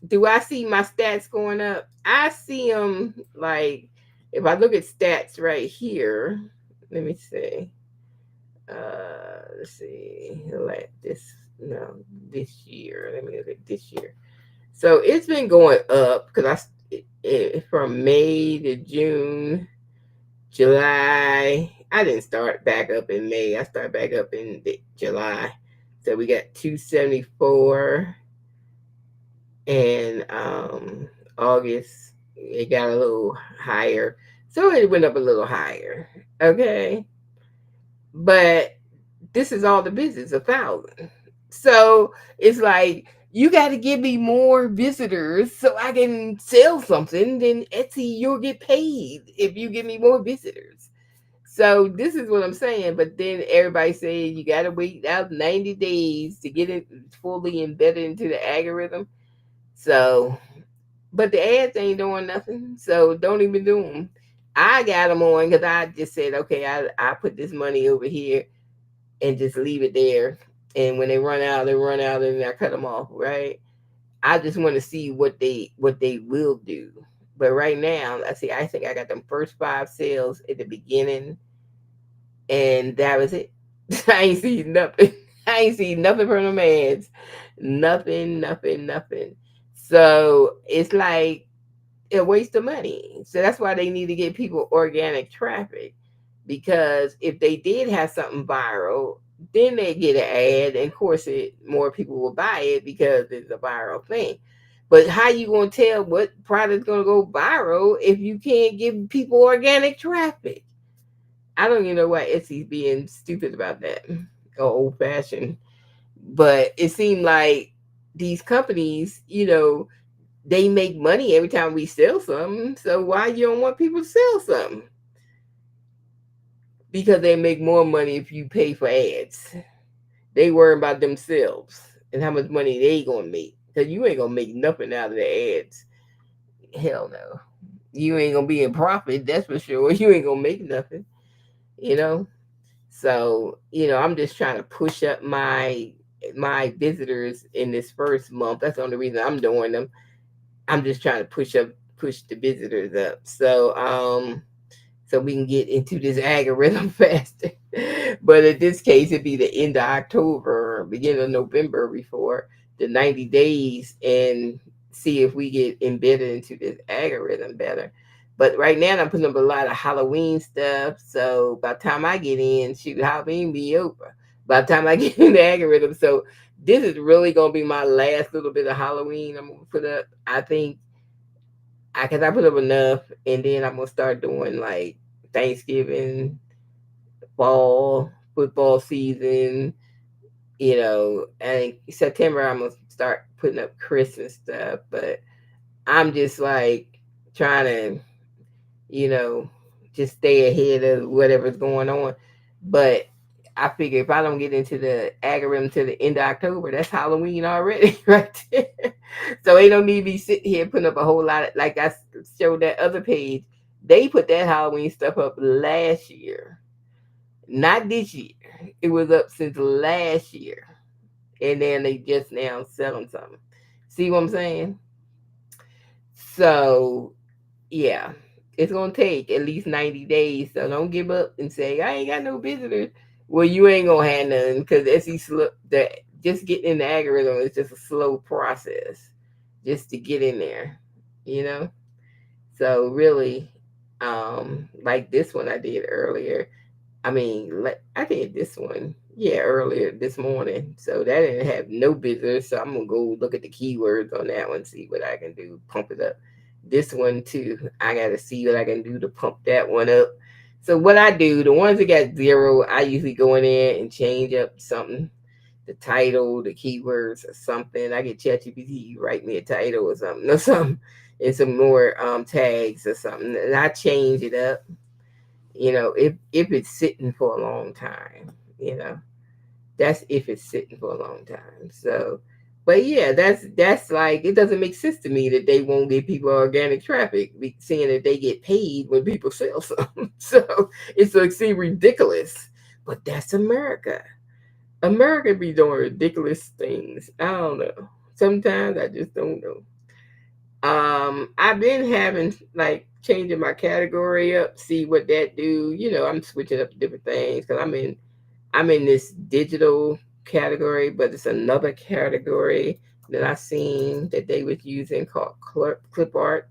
do I see my stats going up? I see them like if I look at stats right here. Let me see. Let's see. Like this, no, this year. Let me look at this year. So it's been going up because from May to June, July. I didn't start back up in May. I started back up in July. So we got 274, and August it got a little higher. So it went up a little higher. Okay. But this is all the business, 1,000. So it's like you got to give me more visitors so I can sell something. Then Etsy, you'll get paid if you give me more visitors. So this is what I'm saying. But then everybody saying you got to wait out 90 days to get it fully embedded into the algorithm. So, but the ads ain't doing nothing. So don't even do them. I got them on because I just said, okay, I put this money over here and just leave it there. And when they run out, they run out, and I cut them off. Right? I just want to see what they will do. But right now, I think I got them first 5 sales at the beginning, and that was it. I ain't seen nothing. I ain't seen nothing from them ads. Nothing, nothing, nothing. So it's like a waste of money. So that's why they need to get people organic traffic. Because if they did have something viral, then they get an ad, and of course, more people will buy it because it's a viral thing. But how you gonna tell what product's gonna go viral if you can't give people organic traffic? I don't even know why Etsy's being stupid about that or old fashioned. But it seemed like these companies, they make money every time we sell something. So why you don't want people to sell something? Because they make more money if you pay for ads. They worry about themselves and how much money they gonna make. Cause you ain't gonna make nothing out of the ads. Hell no. You ain't gonna be in profit, that's for sure. You ain't gonna make nothing, you know? So, I'm just trying to push up my visitors in this first month. That's the only reason I'm doing them. I'm just trying to push the visitors up. So we can get into this algorithm faster. But in this case, it'd be the end of October, beginning of November before the 90 days, and see if we get embedded into this algorithm better. But right now, I'm putting up a lot of Halloween stuff. So by the time I get in, shoot, Halloween be over. By the time I get in the algorithm. So this is really going to be my last little bit of Halloween I'm going to put up. I think because I put up enough, and then I'm gonna start doing like Thanksgiving, fall, football season, you know, and September I'm gonna start putting up Christmas stuff, but I'm just like trying to, you know, just stay ahead of whatever's going on. But I figure if I don't get into the algorithm to the end of October, that's Halloween already, right there. So ain't no need to be sitting here putting up a whole lot of, like I showed that other page. They put that Halloween stuff up last year, not this year. It was up since last year, and then they just now selling something. See what I'm saying? So yeah, it's gonna take at least 90 days. So don't give up and say I ain't got no visitors. Well, you ain't gonna have none because that just getting in the algorithm is just a slow process, just to get in there, you know. So really, like this one I did earlier. I mean, I did this one, yeah, earlier this morning. So that didn't have no visitors. So I'm gonna go look at the keywords on that one, see what I can do, pump it up. This one too, I gotta see what I can do to pump that one up. So what I do, the ones that got zero, I usually go in there and change up something, the title, the keywords, or something. I get ChatGPT write me a title or something, and some more tags or something, and I change it up, you know, if it's sitting for a long time, you know, that's if it's sitting for a long time. So but yeah, that's like, it doesn't make sense to me that they won't give people organic traffic, seeing that they get paid when people sell something. So it's like, see, ridiculous. But that's America. America be doing ridiculous things. I don't know, sometimes I just don't know. I've been having like changing my category up, see what that do. You know, I'm switching up different things because I'm in this digital category, but it's another category that I seen that they was using called clip art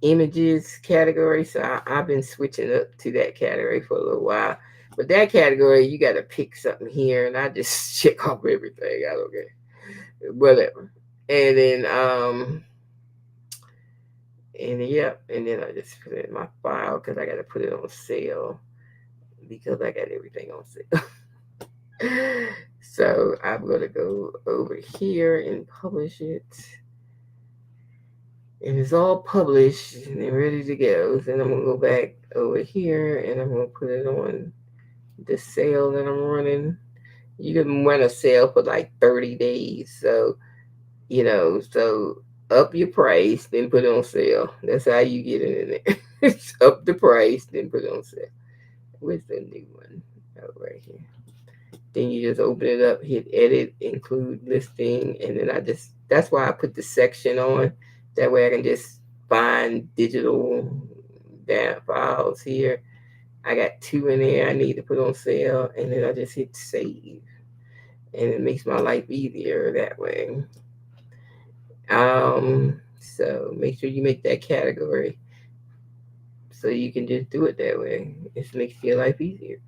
images category. So I've been switching up to that category for a little while. But that category, you got to pick something here, and I just check off everything. I don't care, whatever. And then and yep, and then I just put it in my file because I got to put it on sale because I got everything on sale. So I'm going to go over here and publish it. And it's all published and ready to go. Then I'm going to go back over here and I'm going to put it on the sale that I'm running. You can run a sale for like 30 days. So, you know, so up your price, then put it on sale. That's how you get it in there. Up the price, then put it on sale. Where's the new one? Oh, right here. Then you just open it up, hit edit, include listing, and then that's why I put the section on. That way I can just find digital data files here. I got two in there I need to put on sale, and then I just hit save. And it makes my life easier that way. So make sure you make that category so you can just do it that way. It makes your life easier.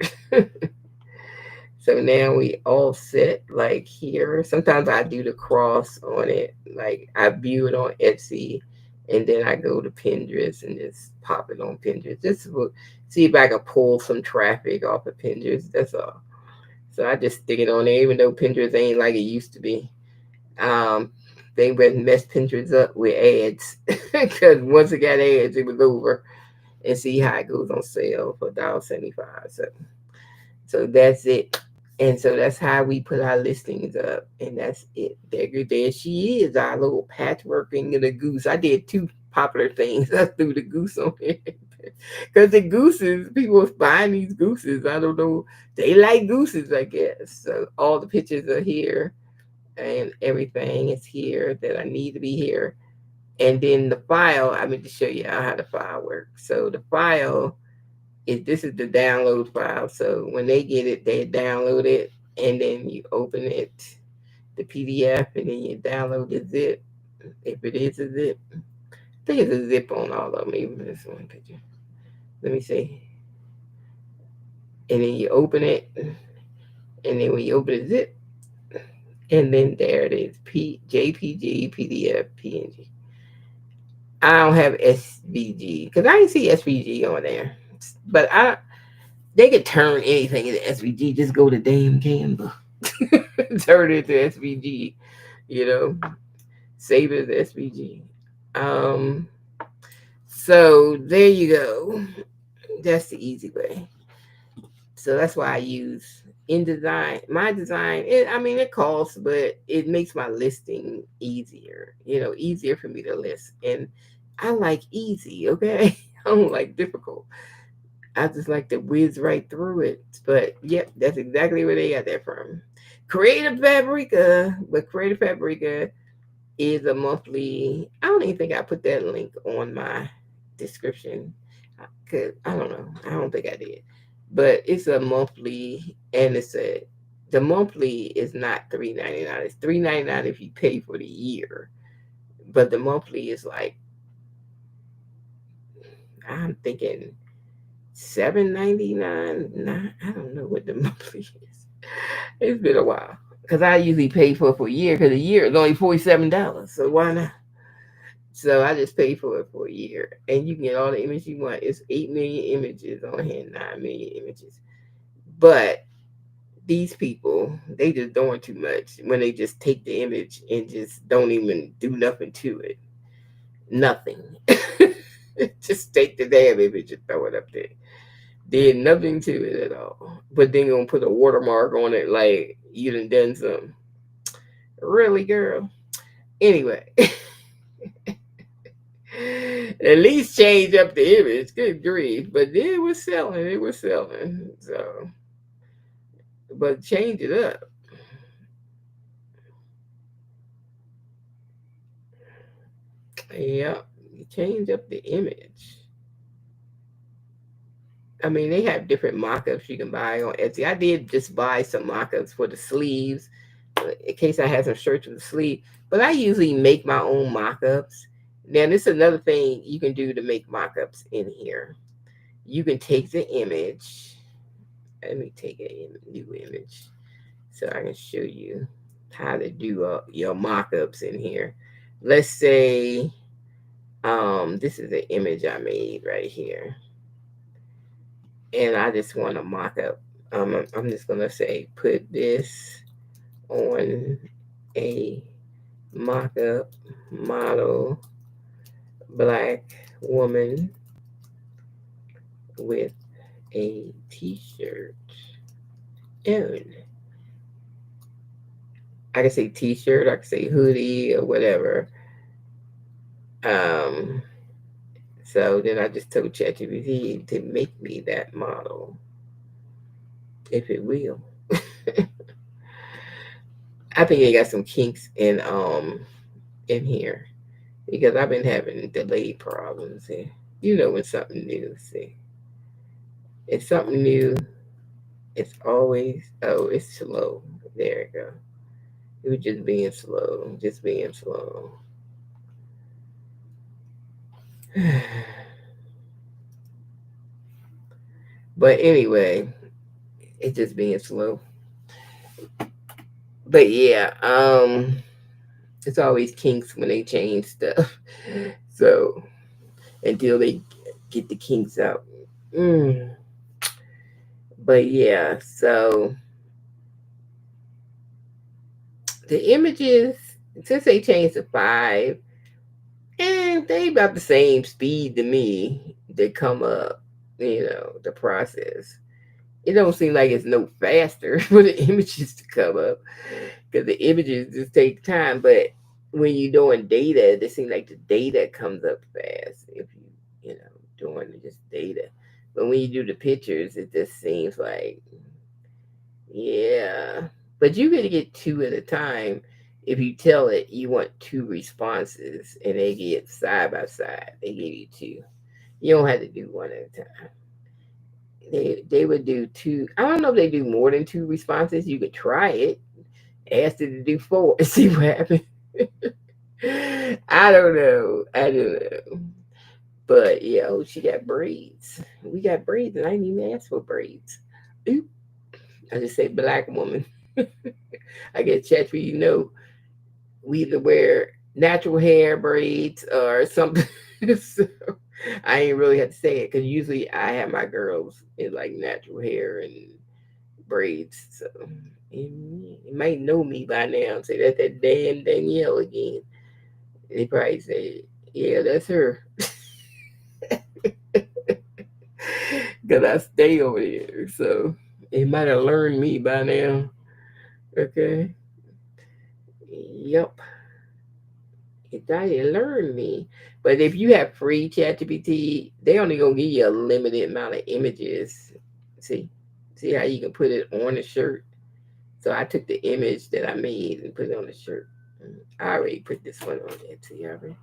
So now we all set like here. Sometimes I do the cross on it. Like I view it on Etsy and then I go to Pinterest and just pop it on Pinterest. Just to see if I can pull some traffic off of Pinterest. That's all. So I just stick it on there, even though Pinterest ain't like it used to be. Um, they went and messed Pinterest up with ads because once it got ads, it was over. And see how it goes on sale for $1.75. So that's it. And so that's how we put our listings up. And that's it. There she is, our little patchworking of the goose. I did two popular things. I threw the goose on there. Because the gooses, people buying these gooses. I don't know. They like gooses, I guess. So all the pictures are here and everything is here that I need to be here. And then the file, I meant to show you how the file works. So the file this is the download file. So when they get it, they download it, and then you open it, the PDF, and then you download the zip. If it is a zip, I think it's a zip on all of them. Even this one picture. Let me see. And then you open it, and then when you open the zip, and then there it is: JPG, PDF, PNG. I don't have SVG because I didn't see SVG on there, but they could turn anything into SVG. Just go to damn Canva. turn it to SVG, you know, save it as SVG. Um, so there you go. That's the easy way. So that's why I use InDesign. My design, I mean, it costs, but it makes my listing easier, easier for me to list. And I like easy, okay? I don't like difficult. I just like to whiz right through it. But yep, that's exactly where they got that from. Creative Fabrica, but Creative Fabrica is a monthly. I don't even think I put that link on my description. Cause I don't know. I don't think I did. But it's a monthly, and the monthly is not $3.99. It's $3.99 if you pay for the year. But the monthly is like, I'm thinking $7.99. Nah, I don't know what the monthly is. It's been a while because I usually pay for a year because a year is only $47. So why not? So I just pay for it for a year, and you can get all the images you want. It's 8 million images on here, 9 million images. But these people, they just doing too much when they just take the image and just don't even do nothing to it. Nothing. Just take the damn image and throw it up there. Did nothing to it at all. But then gonna put a watermark on it like you done something. Really, girl? Anyway. At least change up the image. Good grief. But it was selling. It was selling. So, but change it up. Yeah. Change up the image. I mean, they have different mock-ups you can buy on Etsy. I did just buy some mock-ups for the sleeves in case I had some shirts with the sleeve. But I usually make my own mock-ups. Now, this is another thing you can do to make mock-ups in here. You can take the image. Let me take a new image so I can show you how to do your mock-ups in here. Let's say this is an image I made right here, and I just want to mock up. I'm just gonna say put this on a mock-up model black woman with a t-shirt. And I can say t-shirt, I can say hoodie or whatever. Um, so then I just told ChatGPT to make me that model, if it will. I think they got some kinks in here because I've been having delay problems. And you know when something new, see, it's something new. It's always it's slow. There you go. It was just being slow, just being slow. But anyway, it's just being slow. But yeah, it's always kinks when they change stuff. So until they get the kinks out. Mm. But yeah, so the images, since they changed to 5, and they about the same speed to me, they come up, the process. It don't seem like it's no faster for the images to come up because the images just take time. But when you're doing data, it seems like the data comes up fast if doing just data. But when you do the pictures, it just seems like, yeah. But you can get 2 at a time if you tell it you want 2 responses and they get side by side. They give you 2. You don't have to do 1 at a time. They would do 2. I don't know if they do more than 2 responses. You could try it. Ask it to do 4 and see what happens. I don't know. I don't know. But she got braids. We got braids, and I didn't even ask for braids. Oop. I just say black woman. I get chat for we either wear natural hair braids or something. So I ain't really have to say it because usually I have my girls in like natural hair and braids. So you might know me by now. Say that's that damn Danielle again. They probably say, yeah, that's her. Because I stay over there. So they might have learned me by now. Okay. Yep. It might have learned me. But if you have free ChatGPT, they only gonna give you a limited amount of images. See? See how you can put it on a shirt? So I took the image that I made and put it on the shirt. I already put this one on there too, already.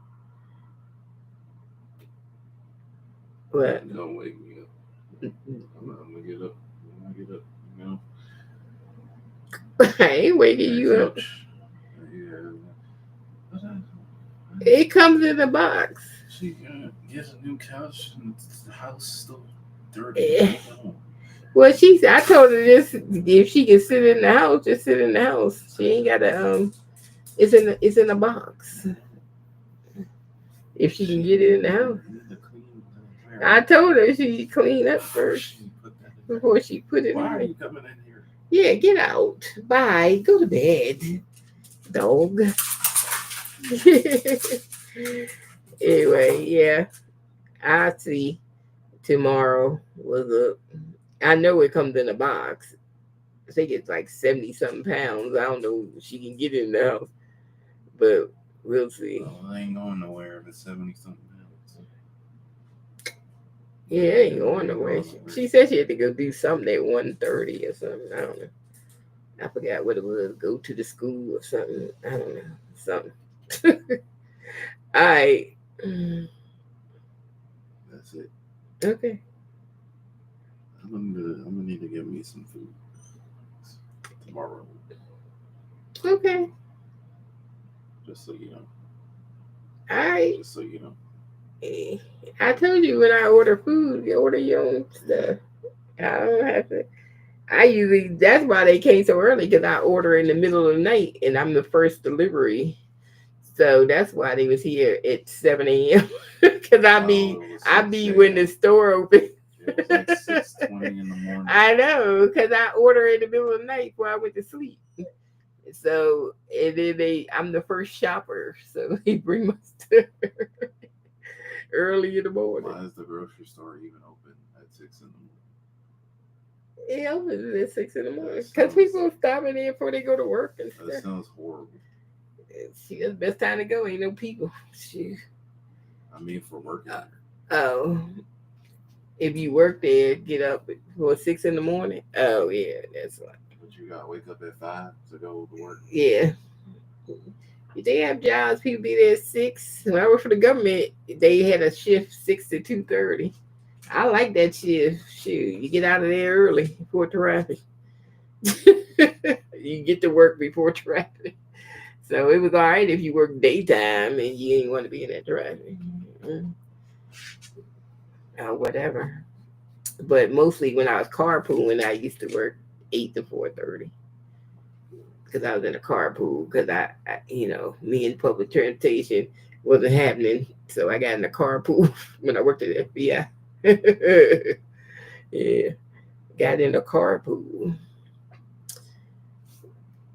But don't wake me up. I'm gonna get up. When I get up, you know. I ain't waking you up. Yeah. It comes in a box. She gets a new couch and the house still dirty. Well, I told her this. If she can sit in the house, just sit in the house. She ain't gotta. It's in a box. If she can get it in the house. I told her she clean up first before she put it in. Why are you coming in here? Yeah, get out. Bye. Go to bed, dog. Anyway, yeah. I'll see tomorrow what's up. I know it comes in a box. I think it's like 70 something pounds. I don't know if she can get it in the house, but we'll see. Well, I ain't going nowhere if it's 70 something pounds. Yeah, it ain't going nowhere. She said she had to go do something at 1:30 or something. I don't know. I forgot what it was. Go to the school or something. I don't know. Something. All right. That's it. Okay. I'm gonna need to get me some food tomorrow. Okay. Just so you know. All right. Just so you know. I told you when I order food, you order your own stuff. I don't have to. That's why they came so early, because I order in the middle of the night and I'm the first delivery. So that's why they was here at 7 a.m. Because I be when the store open. It was like 6:20 in the morning. I know, because I order in the middle of the night before I went to sleep. So and then I'm the first shopper, so they bring my stuff early in the morning. Why is the grocery store even open at 6 in the morning? Yeah, open at 6 in the morning because people stop in there before they go to work and stuff. That sounds horrible. It's the best time to go. Ain't no people. Shoot. I mean, for working. Oh, if you work there, get up for 6 in the morning. Oh yeah, that's right. But you gotta wake up at 5 to go to work. Yeah. If they have jobs, people be there at 6. When I worked for the government, they had a shift 6 to 2:30. I like that shift. Shoot, you get out of there early before traffic. You get to work before traffic. So it was all right if you work daytime and you ain't want to be in that traffic. Whatever. But mostly when I was carpooling, I used to work 8 to 4:30. Because I was in a carpool. Because me and public transportation wasn't happening. So I got in a carpool when I worked at FBI. Yeah. Got in a carpool.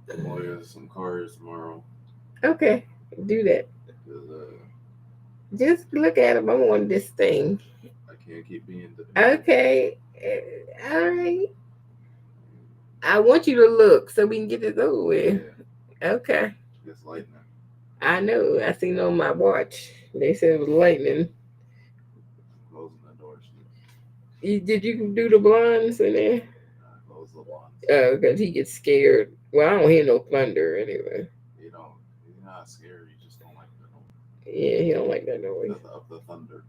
I'm going to get some cars tomorrow. Okay. Do that. Just look at them. I'm on this thing. I can't keep being okay. All right. I want you to look so we can get this over with. Yeah. Okay. It's lightning. I know. I seen it on my watch. They said it was lightning. I'm closing the doors. Did you do the blinds in there? I closed the blinds. Oh, because he gets scared. Well, I don't hear no thunder anyway. He's not scared. He just don't like the noise. Yeah, he don't like that noise. Of the thunder.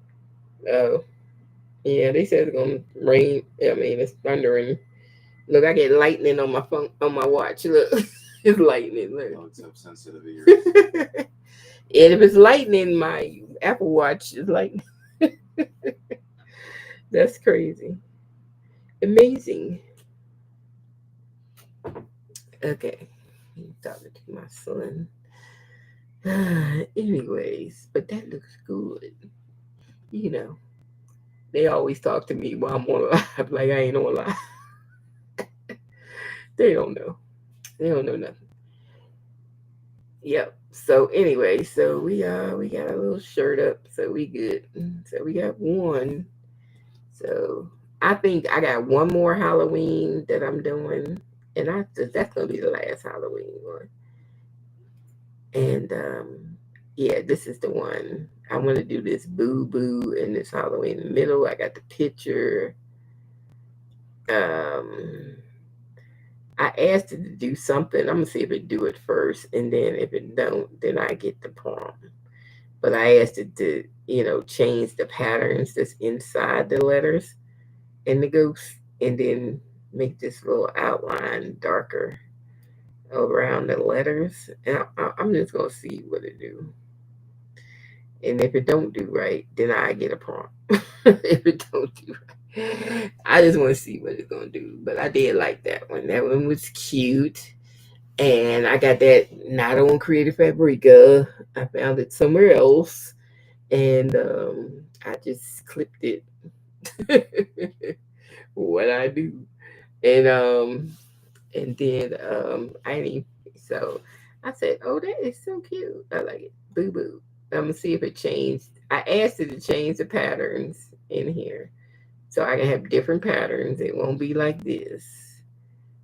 Oh. Yeah, they said it's gonna rain. I mean, it's thundering. Look, I get lightning on my phone, on my watch. Look, it's lightning. Look. Oh, it's have sensitive ears. And if it's lightning, my Apple Watch is lightning. That's crazy. Amazing. Okay, I'm talking to my son. Anyways, but that looks good. You know, they always talk to me while I'm on live, like I ain't on live. They don't know. They don't know nothing. Yep. So anyway, so we got a little shirt up, so we good. So we got one. So I think I got one more Halloween that I'm doing, and that's gonna be the last Halloween one. And yeah, this is the one. I want to do this boo boo and this Halloween in the middle. I got the picture. Um, I asked it to do something. I'm gonna see if it do it first, and then if it don't, then I get the prompt. But I asked it to, change the patterns that's inside the letters and the ghost, and then make this little outline darker around the letters. And I'm just gonna see what it do. And if it don't do right, then I get a prompt. If it don't do right, I just want to see what it's gonna do. But I did like that one. That one was cute. And I got that not on Creative Fabrica. I found it somewhere else. And I just clipped it. What I do. And then I didn't so I said, "Oh, that is so cute. I like it. Boo boo." I'm gonna see if it changed. I asked it to change the patterns in here, so I can have different patterns. It won't be like this.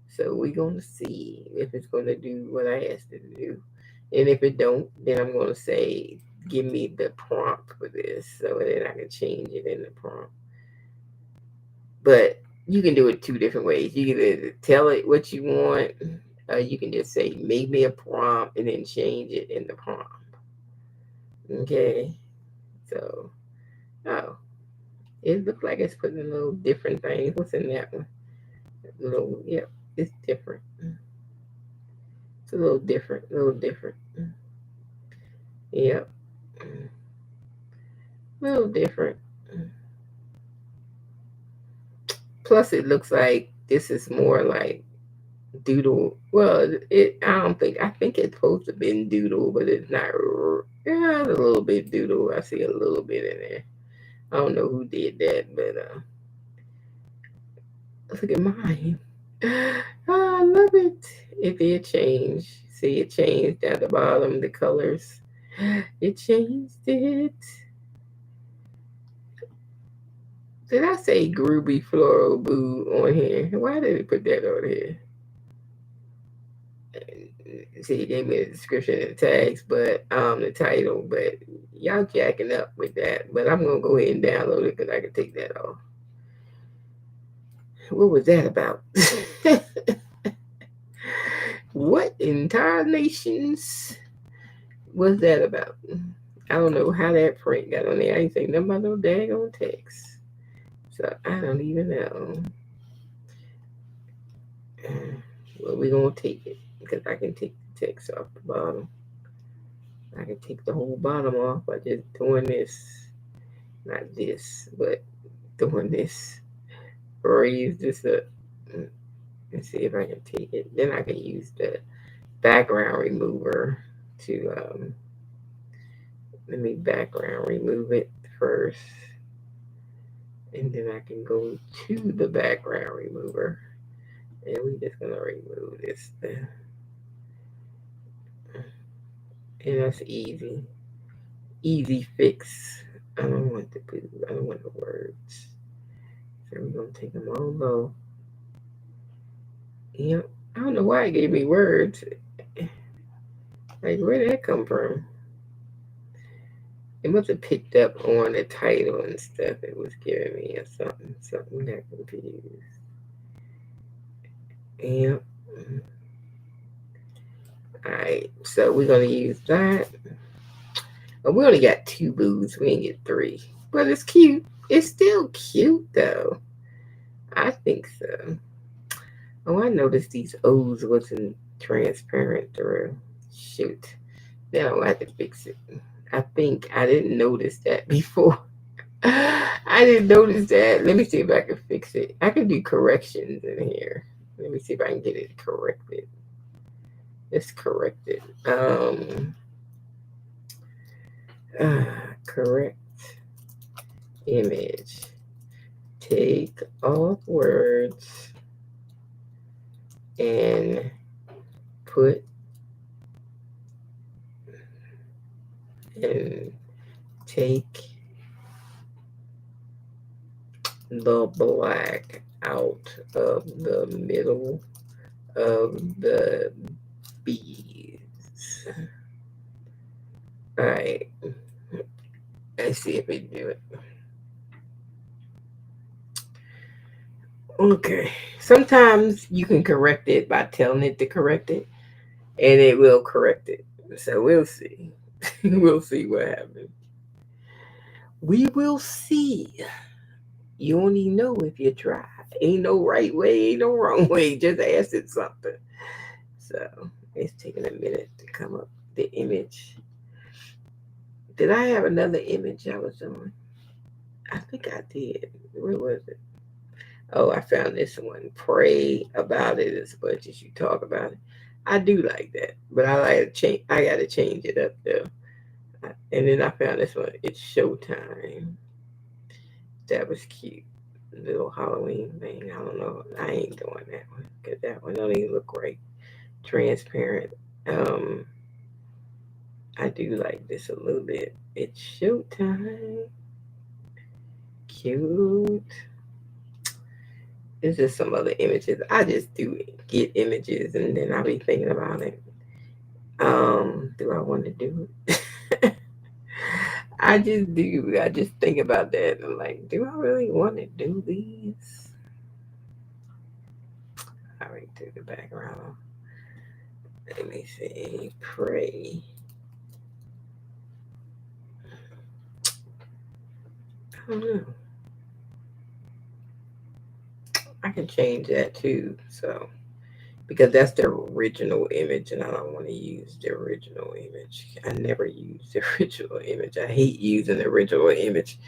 So we're gonna see if it's gonna do what I asked it to do, and if it don't, then I'm gonna say, "Give me the prompt for this," so then I can change it in the prompt. But you can do it two different ways. You can either tell it what you want, you can just say, "Make me a prompt," and then change it in the prompt. Okay. So, oh, it looks like it's putting a little different things. What's in that one? A little, yeah, it's different. It's a little different, a little different. Yep, a little different. Plus, it looks like this is more like doodle. Well, I don't think. I think it's supposed to be doodle, but it's not. Yeah, it's a little bit doodle. I see a little bit in there. I don't know who did that, but look at mine. I love it. It did change. See, it changed at the bottom, the colors. It changed it. Did I say Groovy Floral Boo on here? Why did it put that on here? See, it gave me the description and the tags, but the title, but y'all jacking up with that. But I'm gonna go ahead and download it because I can take that off. What was that about? What entire nations was that about? I don't know how that print got on there. I ain't say nothing about no daggone text. So I don't even know. Well, we're gonna take it because I can take the text off the bottom. I can take the whole bottom off by just doing this. Not this, but doing this. Raise this up. Let's see if I can take it. Then I can use the background remover to let me background remove it first, and then I can go to the background remover, and we're just gonna remove this thing. And that's easy fix. I don't want the blue, I don't want the words, so we're gonna take them all low. Yep. I don't know why it gave me words. Like, where did that come from? It must have picked up on the title and stuff it was giving me or something that confused. Yep. Alright, so we're gonna use that. But we only got two boos, we didn't get three. But it's cute. It's still cute though. I think so. Oh, I noticed these O's wasn't transparent through. Shoot. Now I have to fix it. I think I didn't notice that before. I didn't notice that. Let me see if I can fix it. I can do corrections in here. Let me see if I can get it corrected. Let's correct it. Correct image. Take off words. and put and take the black out of the middle of the beads. All right, let's see if we do it. Okay, sometimes you can correct it by telling it to correct it, and it will correct it. So we'll see. We'll see what happens. We will see. You only know if you try. Ain't no right way, ain't no wrong way. Just ask it something. So it's taking a minute to come up the image. Did I have another image I was on? I think I did. Where was it? Oh, I found this one. Pray about it as much as you talk about it. I do like that, but I like to change. I got to change it up though. And then I found this one. It's Showtime. That was cute. Little Halloween thing. I don't know. I ain't doing that one because that one don't even look right. Transparent. Um, I do like this a little bit. It's Showtime. Cute. There's just some other images. I just do get images and then I'll be thinking about it. Do I want to do it? I just do. I just think about that. I'm like, do I really want to do these? All right, do the background. Let me see. Pray. I don't know. I can change that too. So because that's the original image, and I don't want to use the original image. I never use the original image. I hate using the original image.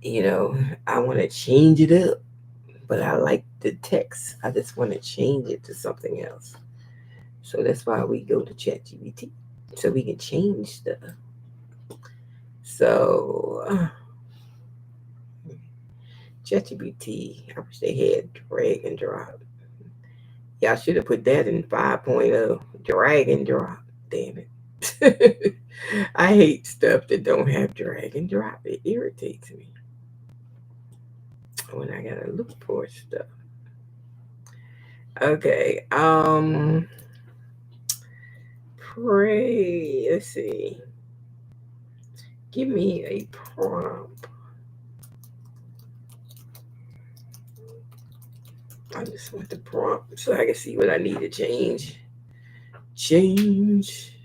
You know, I want to change it up, but I like the text. I just want to change it to something else. So that's why we go to ChatGPT, so we can change stuff. So ChatGPT, I wish they had drag and drop. Y'all should have put that in 5.0. Drag and drop. Damn it. I hate stuff that don't have drag and drop. It irritates me when I gotta look for stuff. Okay. Pray. Let's see. Give me a prompt. I just want the prompt so I can see what I need to change. Change.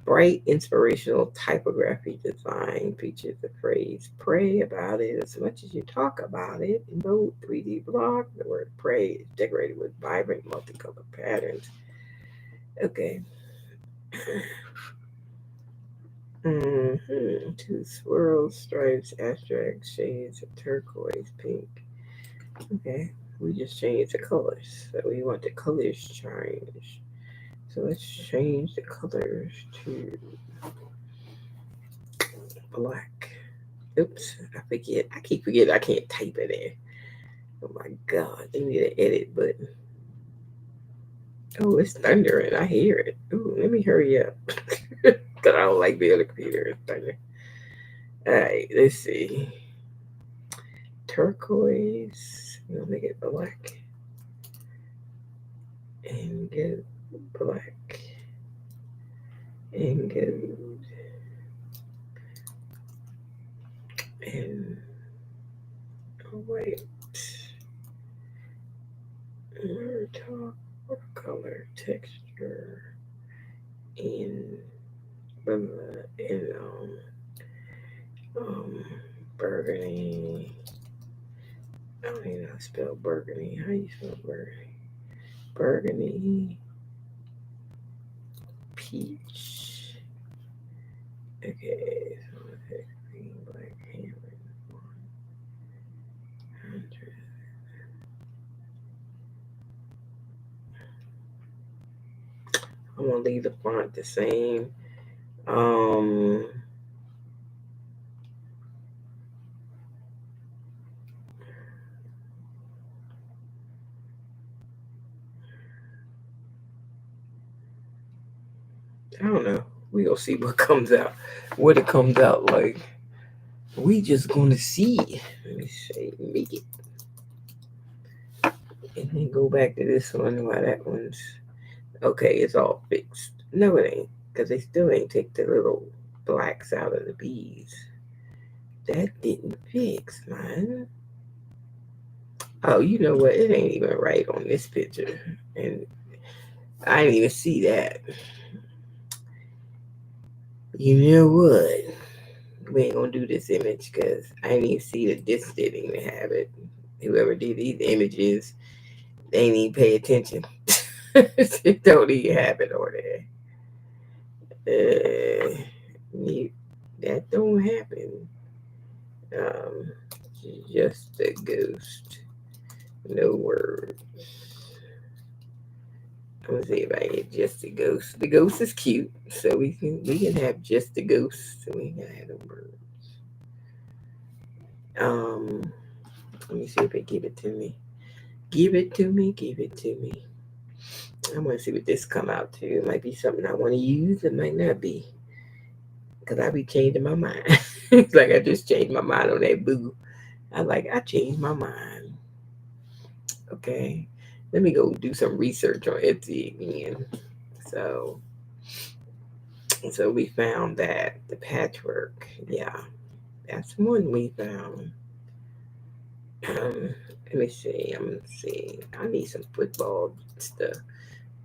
Bright, inspirational typography design features the phrase pray about it as much as you talk about it. In bold 3D block, the word pray is decorated with vibrant multicolored patterns. Okay. Two swirls, stripes, abstract shades of turquoise, pink. Okay. We just changed the colors. So we want the colors changed. So let's change the colors to black. Oops, I forget. I keep forgetting I can't type it in. Oh my god, they need an edit button. Oh, it's thundering. I hear it. Ooh, let me hurry up. Because I don't like being on the computer. It's thunder. Alright, let's see. Turquoise. We'll make it black. And get black. And gold. And white. Talk color texture in in um burgundy. I don't even know how to spell burgundy. How you spell burgundy? Burgundy, peach. Okay, so green, black, hammer, 100. I'm gonna leave the font the same. Um, I don't know. We gonna see what comes out. What it comes out like. We just gonna see. Let me say make it. And then go back to this one while that one's okay, it's all fixed. No it ain't. Because they still ain't take the little blacks out of the bees. That didn't fix, man. Oh, you know what? It ain't even right on this picture. And I didn't even see that. You know what? We ain't gonna do this image because I didn't even see that this didn't even have it. Whoever did these images, they ain't even pay attention. They don't even have it on there. That don't happen. Um, just a ghost. No word. I'm gonna see if I get just a ghost. The ghost is cute, so we can have just a ghost. So we can have the word. Um, let me see if they give it to me. Give it to me. Give it to me. I want to see what this come out to. It might be something I want to use. It might not be, cause I be changing my mind. It's like I just changed my mind on that boo. I changed my mind. Okay, let me go do some research on Etsy again. So, so we found that the patchwork. Yeah, that's one we found. Let me see. I'm gonna see. I need some football stuff.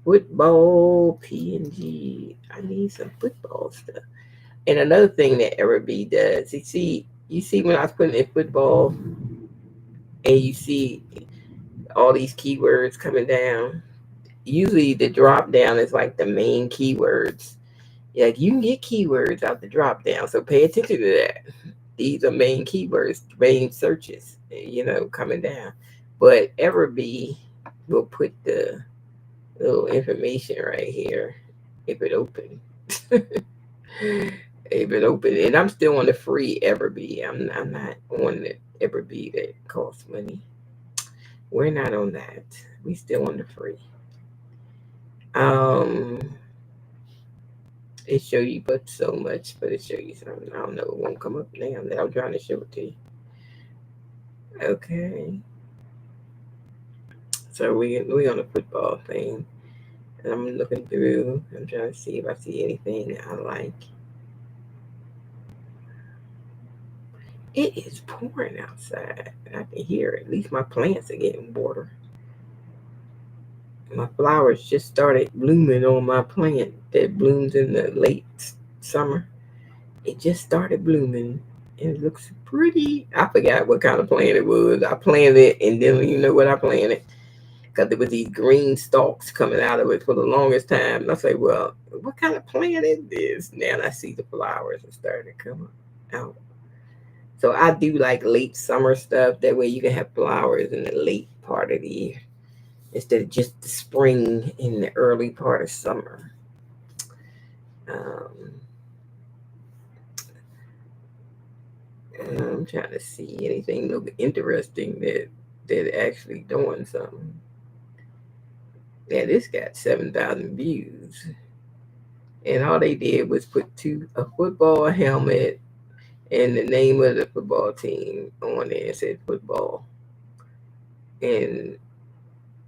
Football PNG. I need some football stuff. And another thing that Arabi does, you see when I was putting in football, and you see all these keywords coming down. Usually the drop down is like the main keywords. Like you can get keywords out the drop down, so pay attention to that. These are main keywords, main searches, coming down. But Everbee will put the little information right here if it open. If it open, and I'm still on the free Everbee. I'm not on the Everbee that costs money. We're not on that. We still on the free. Um, it show you but so much, but it show you something. I don't know. It won't come up now that I'm trying to show it to you. Okay, so we on a football thing, and I'm looking through. I'm trying to see if I see anything I like. It is pouring outside. I can hear it. At least my plants are getting water. My flowers just started blooming on my plant that blooms in the late summer. It just started blooming. And it looks pretty. I forgot what kind of plant it was. I planted it, and then you know what I planted? Because there was these green stalks coming out of it for the longest time. And I say, well, what kind of plant is this? Now I see the flowers are starting to come out. So I do like late summer stuff. That way you can have flowers in the late part of the year instead of just the spring and the early part of summer. Um, I'm trying to see anything look interesting that actually doing something. Yeah, this got 7,000 views, and all they did was put a football helmet and the name of the football team on it and said football. And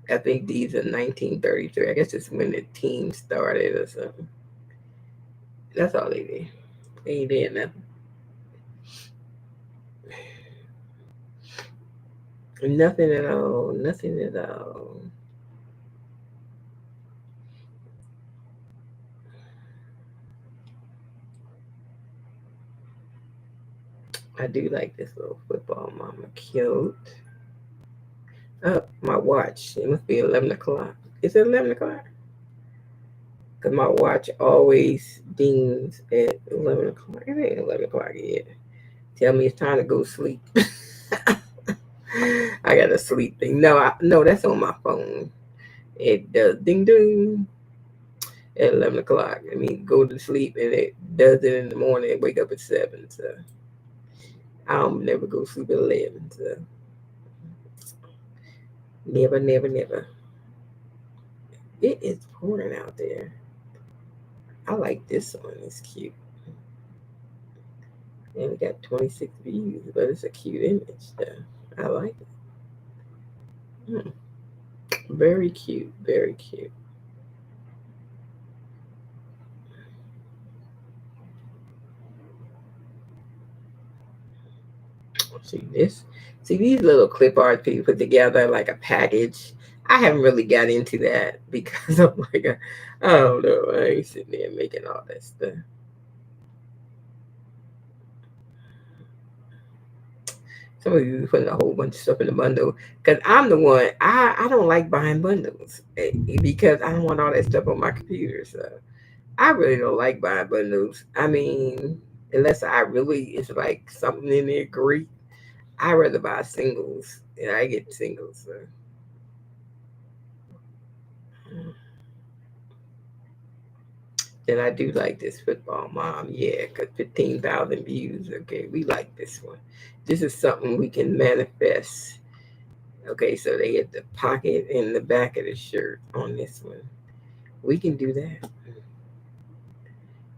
I think these are 1933. I guess it's when the team started or something. That's all they did. They ain't did nothing. Nothing at all. Nothing at all. I do like this little football mama. Cute. Oh, my watch. It must be 11 o'clock. Is it 11 o'clock? Because my watch always dings at 11 o'clock. It ain't 11 o'clock yet. Tell me it's time to go sleep. I got a sleep thing. No, that's on my phone. It does ding ding at 11 o'clock. I mean, go to sleep and it does it in the morning and wake up at 7. So I don't never go to sleep at 11. So never, never, never. It is pouring out there. I like this one. It's cute. And we got 26 views, but it's a cute image though. I like it. Very cute. Very cute. See this? See these little clip art people put together like a package. I haven't really got into that because I'm like, I don't know. I ain't sitting there making all that stuff. Some of you putting a whole bunch of stuff in a bundle because I'm the one. I don't like buying bundles because I don't want all that stuff on my computer. So I really don't like buying bundles. I mean, unless I really it's like something in there great. I rather buy singles, and I get singles. So. Then I do like this football mom, yeah, because 15,000 views. Okay, we like this one. This is something we can manifest. Okay, so they get the pocket and the back of the shirt on this one. We can do that.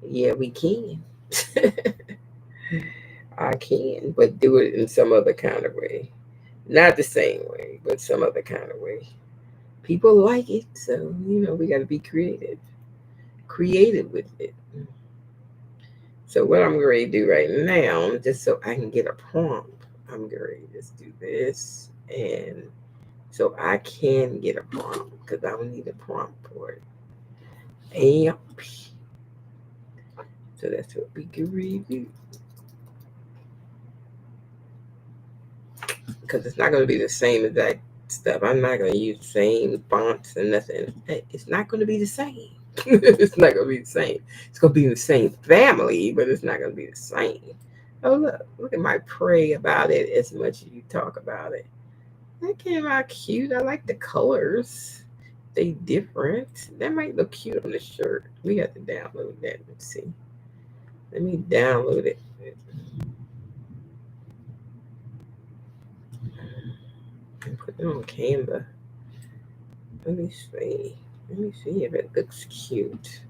Yeah, we can. I can, but do it in some other kind of way. Not the same way, but some other kind of way. People like it, so we got to be creative. Creative with it. So what I'm going to do right now, just so I can get a prompt, I'm going to just do this, and so I can get a prompt because I will need a prompt for it. And so that's what we can redo. Because it's not going to be the same exact stuff. I'm not going to use the same fonts and nothing. It's not going to be the same. It's not going to be the same. It's going to be the same family, but it's not going to be the same. Oh, look at my pray about it as much as you talk about it. That came out cute. I like the colors. They different. That might look cute on the shirt. We have to download that. Let's see. Let me download it. And put it on Canva. Let me see. Let me see if it looks cute.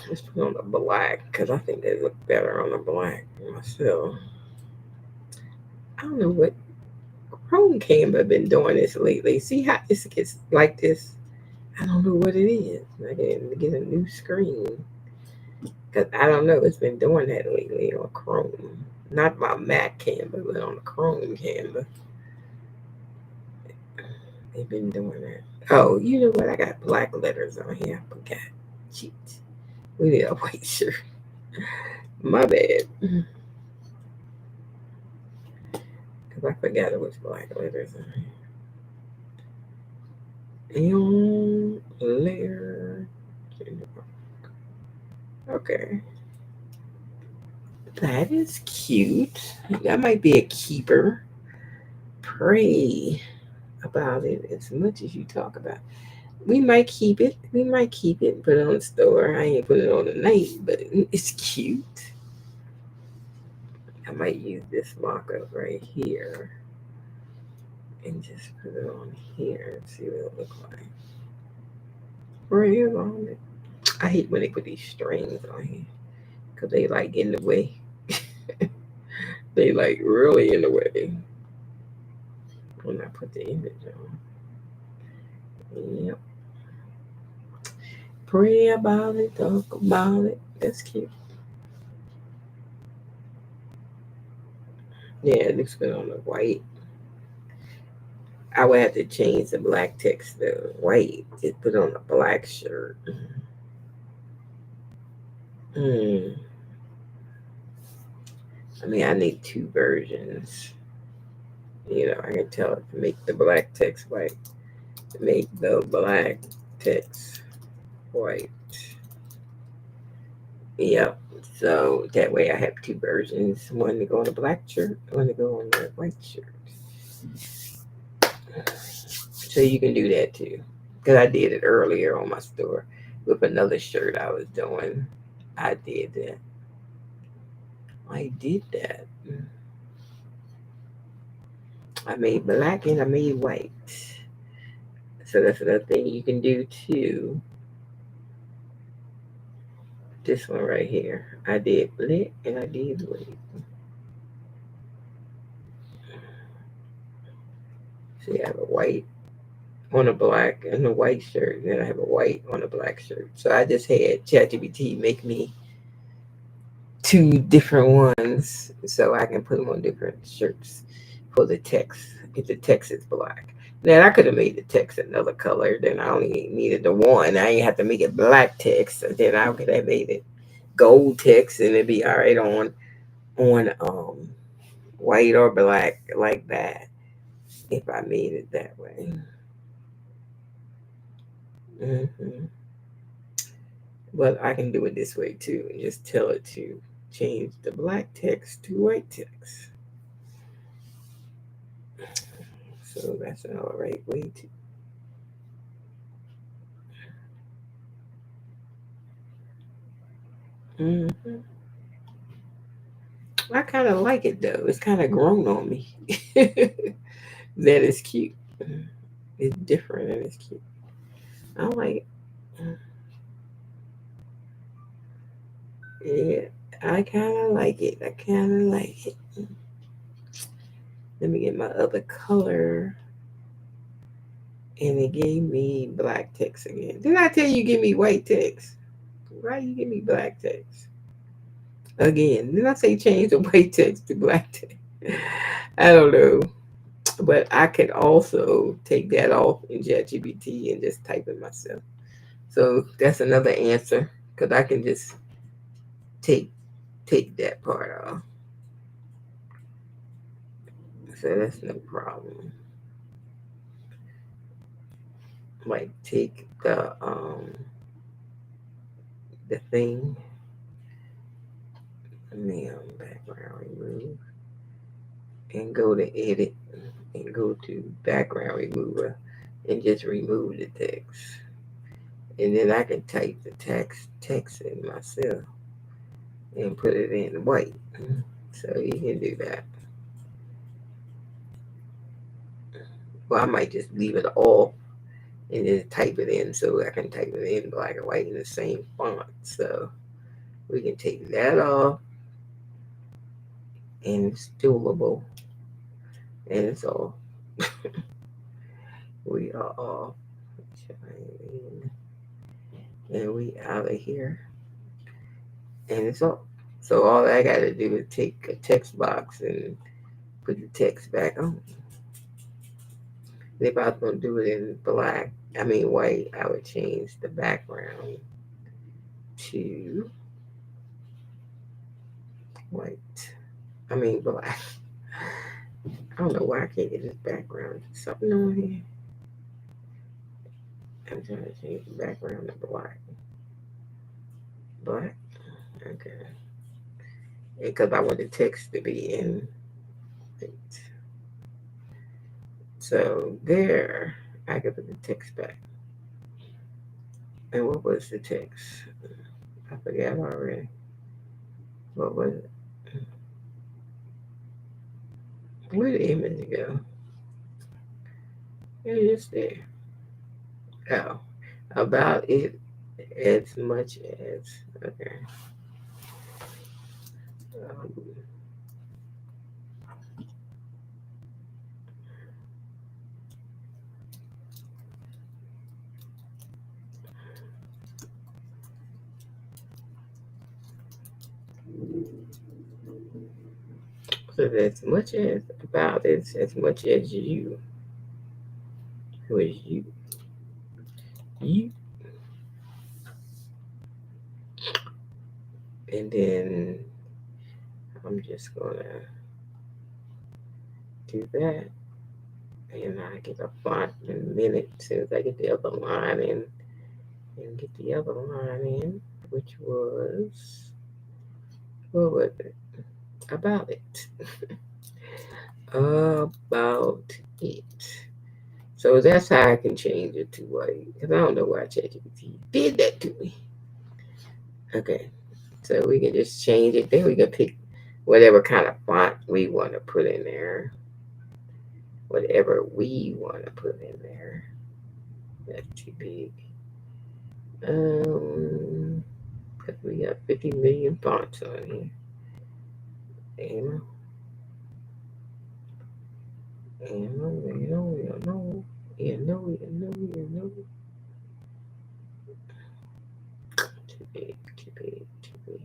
Let's put it on the black because I think they look better on the black myself. I don't know what Chrome Canva been doing this lately. See how this gets like this? I don't know what it is. I didn't get a new screen because I don't know. It's been doing that lately on Chrome. Not my Mac Canva, but on the Chrome Canva. They've been doing that. Oh, you know what? I got black letters on here. I forgot. Cheat. We need a white shirt. My bad. Because I forgot it was black letters on here. And layer. Okay. That is cute. That might be a keeper. Pray about it as much as you talk about. We might keep it. We might keep it and put it on the store. I ain't put it on tonight, but it's cute. I might use this markup right here and just put it on here and see what it look like. Right on it. I hate when they put these strings on here because they like in the way. They like really in the way when I put the image on. Yep. Pray about it, talk about it. That's cute. Yeah, it looks good on the white. I would have to change the black text to white. Just put on a black shirt. Mm. I mean, I need two versions. I can tell it to make the black text white, to make the black text white. Yep. So that way I have two versions. One to go on the black shirt, one to go on the white shirt. So you can do that too. Because I did it earlier on my store with another shirt I was doing. I did that. I did that. I made black and I made white. So that's another thing you can do too. This one right here. I did lit and I did white. See, I have a white on a black and a white shirt, and then I have a white on a black shirt. So I just had ChatGPT make me two different ones so I can put them on different shirts for the text if the text is black. Then I could have made the text another color. Then I only needed the one. I ain't have to make it black text. So then I could have made it gold text, and it'd be all right on white or black like that if I made it that way. hmm But I can do it this way too, and just tell it to change the black text to white text. So that's an all right way to. hmm I kind of like it though. It's kind of grown on me. That is cute. It's different and it's cute. I like it. Yeah, I kind of like it. I kind of like it. Let me get my other color. And it gave me black text again. Didn't I tell you give me white text? Why you give me black text? Again, didn't I say change the white text to black text? I don't know. But I could also take that off in ChatGPT and just type it myself. So that's another answer because I can just take take that part off. So that's no problem. Like take the thing, background remove, and go to edit and go to background remover and just remove the text. And then I can type the text in myself and put it in white. So you can do that. Well, I might just leave it off and then type it in so I can type it in black and white in the same font. So we can take that off and it's doable. And it's all. We are off. And we out of here. And it's all. So all I got to do is take a text box and put the text back on. If I was going to do it in white, I would change the background to white. Black. I don't know why I can't get this background. Something on here. I'm trying to change the background to black. Black? Okay. Because I want the text to be in it. So there, I can put the text back. And what was the text? I forgot already. What was it? Where did the image go? It is there. Oh, about it as much as. Okay. Um, so as much as about it's as much as you. Who is you? You. And then I'm just gonna do that. And I get a font in a minute as soon as I get the other line in and get the other line in, which was what was it? About it. About it. So that's how I can change it to white. Because I don't know why ChatGPT did that to me. Okay. So we can just change it. Then we can pick whatever kind of font we want to put in there. Whatever we want to put in there. That's too big. Cause we got 50 million fonts on here. Ammo, ammo, ammo. Yeah, no, yeah, no, yeah, no. Too big, too big, too big.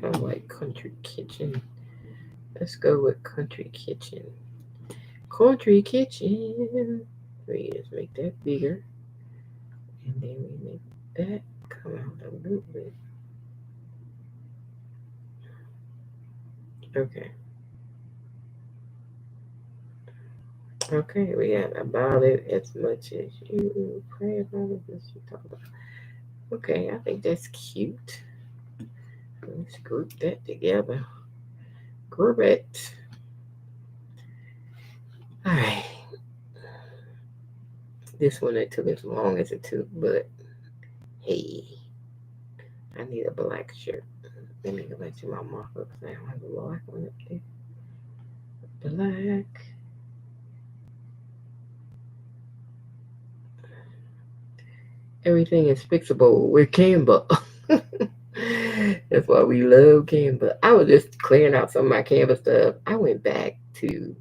I like country kitchen. Let's go with country kitchen. Country kitchen. We just make that bigger. And then we make that come out a little bit. Okay. Okay, we got about it as much as you pray about it as you talk about. Okay, I think that's cute. Let's group that together. Group it. Alright. This one it took as long as it took, but hey, I need a black shirt. Let me go back to my markups. I don't have a black one up there. Black. Everything is fixable with Canva. That's why we love Canva. I was just clearing out some of my Canva stuff. I went back to,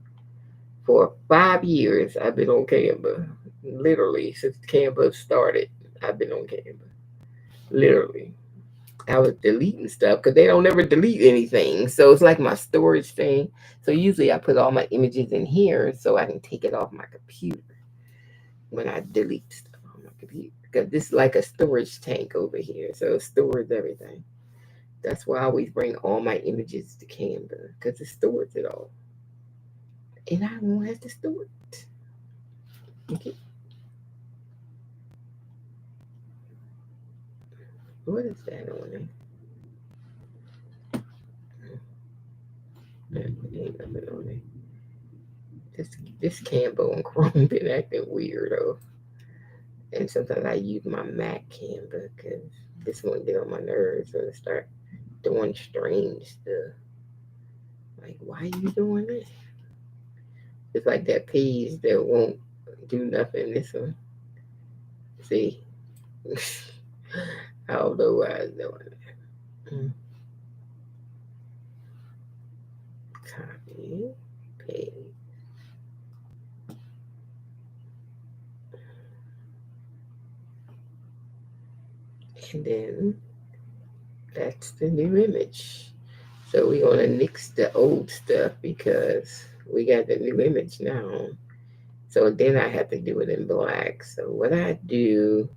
for 5 years, I've been on Canva. Literally, since Canva started, I've been on Canva. Literally. I was deleting stuff because they don't ever delete anything. So it's like my storage thing. So usually I put all my images in here so I can take it off my computer when I delete stuff on my computer. Because this is like a storage tank over here. So it stores everything. That's why I always bring all my images to Canva because it stores it all. And I won't have to store it. Okay. What is that on there? Ain't nothing on there. This Canva and Chrome been acting weird though. And sometimes I use my Mac Canva because this one get on my nerves when it start doing strange stuff. Like, why are you doing this? It's like that page that won't do nothing. This one, see, I don't know why it's doing it. Copy, paste, and then that's the new image. So we're gonna nix the old stuff because we got the new image now. So then I have to do it in black. So what I do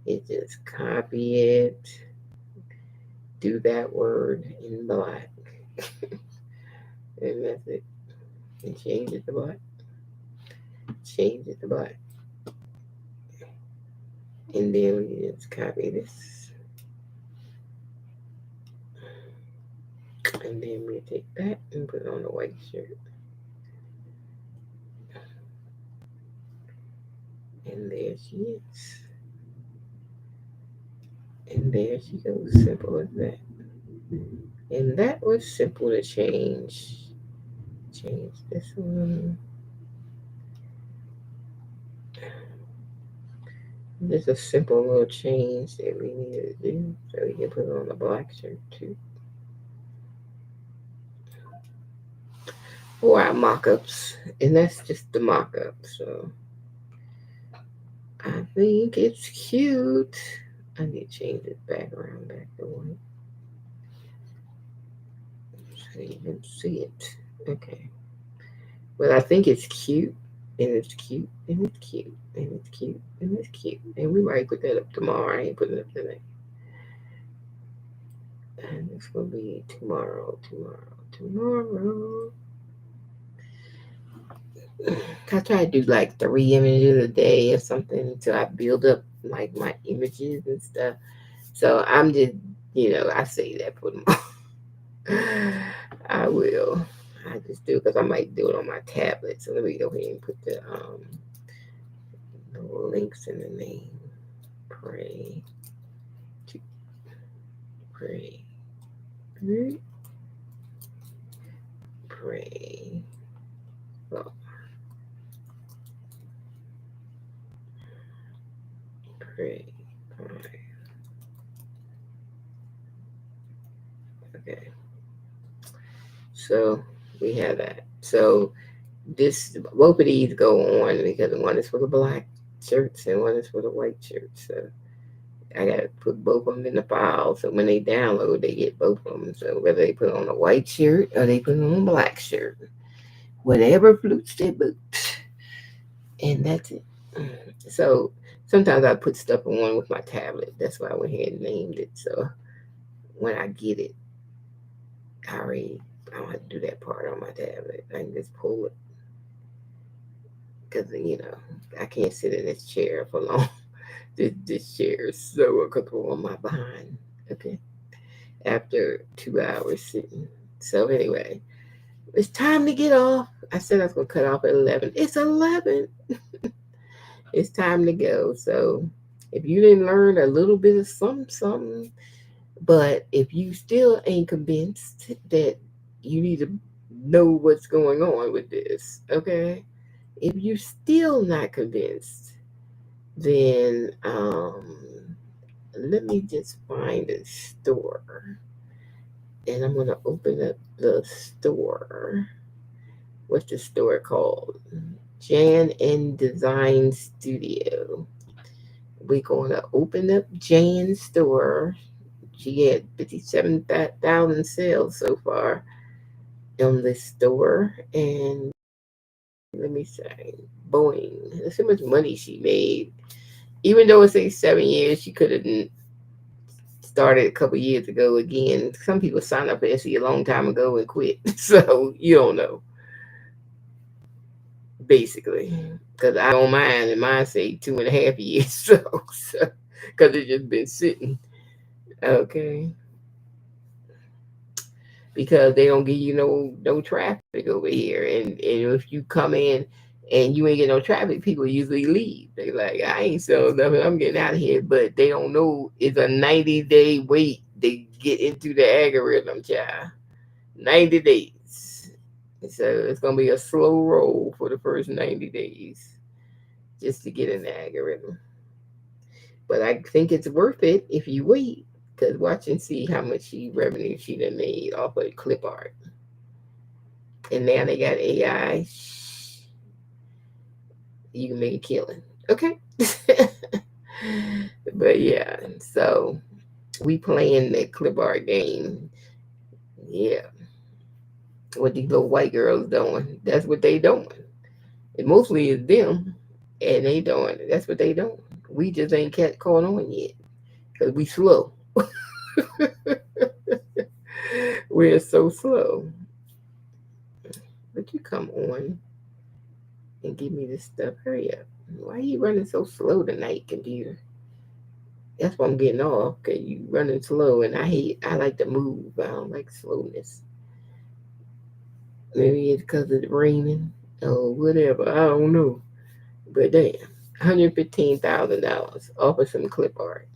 is just copy it, do that word in black, and that's it. And change it to black. Change it to black. And then we just copy this. And then we take that and put it on the white shirt. And there she is. And there she goes. Simple as that. And that was simple to change. Change this one. Just a simple little change that we needed to do. So we can put it on the black shirt too. For our mock-ups. And that's just the mock-up. So I think it's cute. I need to change this background back to white. So you can see it. Okay. But I think it's cute. And it's cute. And it's cute. And it's cute. And it's cute. And we might put that up tomorrow. I ain't putting it up tonight. And it's gonna be tomorrow. I try to do like 3 images a day or something until I build up like my images and stuff. So I'm just, I say that for tomorrow. I will. I just do it because I might do it on my tablet. So let me go ahead and put the links in the name. Pray to pray. Pray. Oh, pray. Okay. So we have that. So this both of these go on because one is for the black shirts and one is for the white shirts. So I gotta put both of them in the file. So when they download, they get both of them. So whether they put on a white shirt or they put on a black shirt, whatever flutes their boot, and that's it. So sometimes I put stuff on with my tablet. That's why I went ahead and named it. So when I get it, I don't have to do that part on my tablet. I can just pull it because I can't sit in this chair for long. This chair is so uncomfortable on my behind. Okay, after 2 hours sitting. So anyway, it's time to get off. I said I was gonna cut off at 11. It's 11. It's time to go. So if you didn't learn a little bit of something, but if you still ain't convinced that you need to know what's going on with this, okay? If you're still not convinced, then let me just find a store. And I'm gonna open up the store. What's the store called? Jan and Design Studio. We're gonna open up Jan's store. She had 57,000 sales so far on this store, and let me say, boing. That's how much money she made. Even though it says 7 years, she could have started a couple years ago again. Some people signed up for Etsy a long time ago and quit, so you don't know, basically. Because I don't mind, and mine say 2.5 years, so because it's just been sitting. Okay, because they don't give you no traffic over here, and if you come in and you ain't get no traffic, people usually leave. They like, I ain't selling nothing, I'm getting out of here. But they don't know it's a 90-day wait to get into the algorithm, child. 90 days. So it's gonna be a slow roll for the first 90 days just to get in the algorithm. But I think it's worth it if you wait. Because watch and see how much revenue she done made off of clip art. And now they got AI. You can make a killing. Okay. But yeah, so we playing the clip art game. Yeah. What these little white girls doing. That's what they doing. It mostly is them. And they doing it. That's what they doing. We just ain't caught on yet. Because we slow. We're so slow. But you come on and give me this stuff. Hurry up. Why are you running so slow tonight, computer? That's why I'm getting off, because you running slow, and I like to move. I don't like slowness. Maybe it's because it's raining or whatever. I don't know. But damn, $115,000 off of some clip art.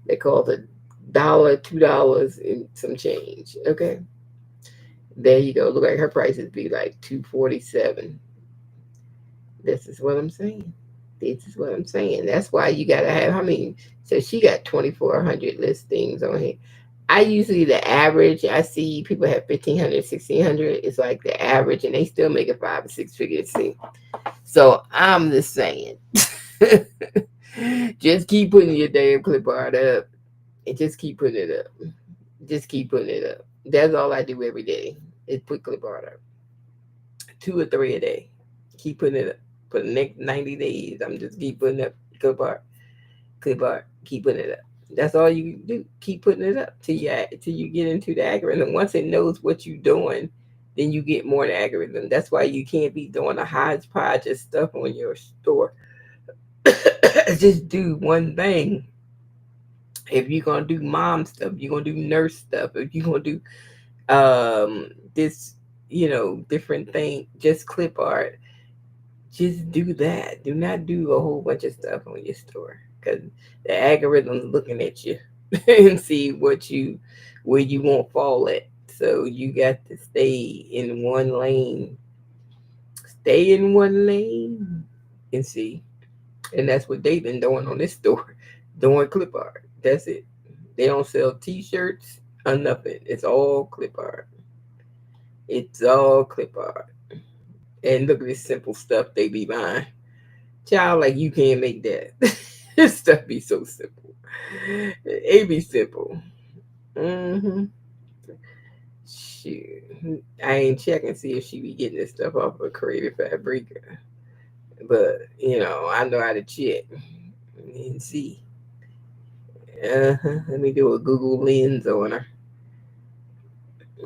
They call it $1, $2 and some change. Okay. There you go. Look like her prices be like 247. This is what I'm saying. This is what I'm saying. That's why you gotta have how many? So she got 2,400 listings on here. I usually the average I see people have 1,500, 1,600. It's like the average, and they still make a 5 or 6 figures. See, so I'm just saying, just keep putting your damn clip art up, and just keep putting it up. Just keep putting it up. That's all I do every day is put clip art up, 2 or 3 a day. Keep putting it up. For the next 90 days, I'm just keep putting up clip art, keep putting it up. That's all you do. Keep putting it up till you get into the algorithm. Once it knows what you're doing, then you get more in the algorithm. That's why you can't be doing a hodgepodge of stuff on your store. Just do one thing. If you're gonna do mom stuff, you're gonna do nurse stuff. If you're gonna do this, different thing, just clip art. Just do that. Do not do a whole bunch of stuff on your store because the algorithm's looking at you and see where you won't fall at. So you got to stay in one lane. Stay in one lane and see. And that's what they've been doing on this store, doing clip art. That's it. They don't sell T-shirts or nothing. It's all clip art. It's all clip art. And look at this simple stuff they be buying. Child, like you can't make that. This stuff be so simple. It be simple. Mm-hmm. Shoot. I ain't checking see if she be getting this stuff off of Creative Fabrica. But, I know how to check and see. Let me do a Google lens on her.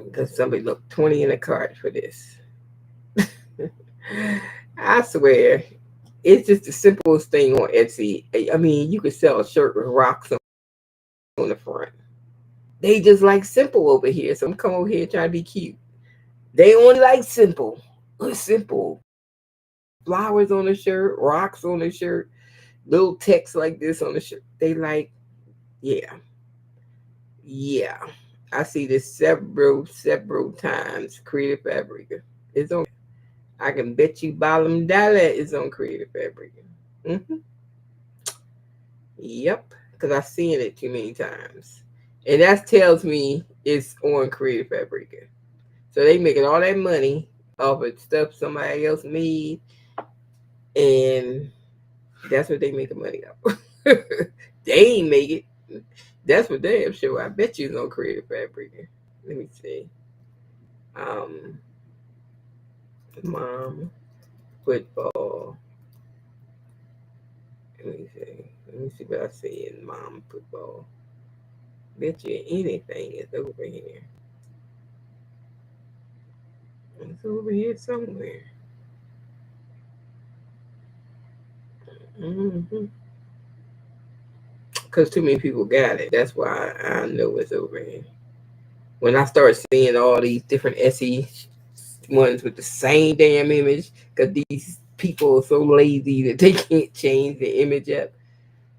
Because somebody looked 20 in a cart for this. I swear, it's just the simplest thing on Etsy. I mean, you could sell a shirt with rocks on the front. They just like simple over here. So I'm come over here trying to be cute. They only like simple. Simple. Flowers on the shirt, rocks on the shirt, little text like this on the shirt. They like, yeah. Yeah. I see this several times. Creative Fabrica. It's on. I can bet you bottom dollar it's on Creative Fabrica. Mm-hmm. Yep. Because I've seen it too many times. And that tells me it's on Creative Fabrica. So they making all that money off of stuff somebody else made, and that's what they making money off. They ain't make it. That's what damn sure. I bet you it's on Creative Fabrica. Let me see. Um, Mom football. Let me see. Let me see what I see in mom football. Bet you anything is over here. It's over here somewhere. Mm-hmm. Because too many people got it. That's why I know it's over here. When I start seeing all these different SE ones with the same damn image, because these people are so lazy that they can't change the image up.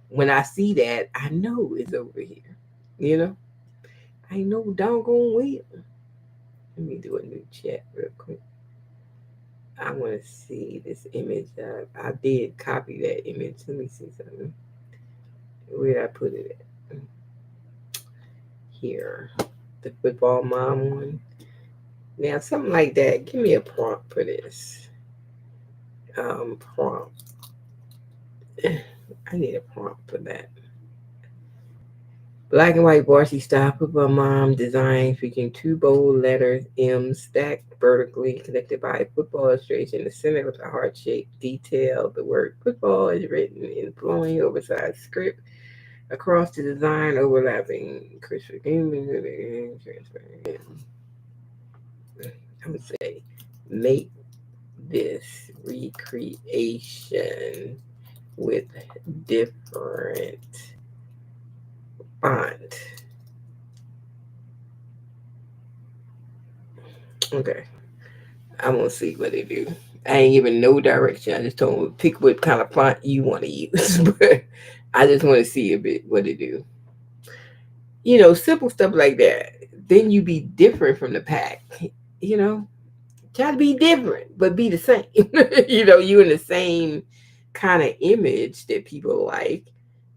When I see that, I know it's over here. You know, I know doggone well. Let me do a new chat real quick. I want to see this image. I did copy that image. Let me see something. Where did I put it at? Here. The football mom one. Now, something like that. Give me a prompt for this. Prompt. I need a prompt for that. Black and white varsity style football mom design featuring two bold letters M stacked vertically connected by a football illustration in the center with a heart shaped detail. The word football is written in flowing oversized script across the design overlapping Christopher gaming. I would say make this recreation with different font. Okay, I'm gonna see what they do. I ain't giving no direction. I just told them pick what kind of font you want to use, but I just want to see a bit what they do. Simple stuff like that. Then you be different from the pack. You know, try to be different, but be the same. You in the same kind of image that people like,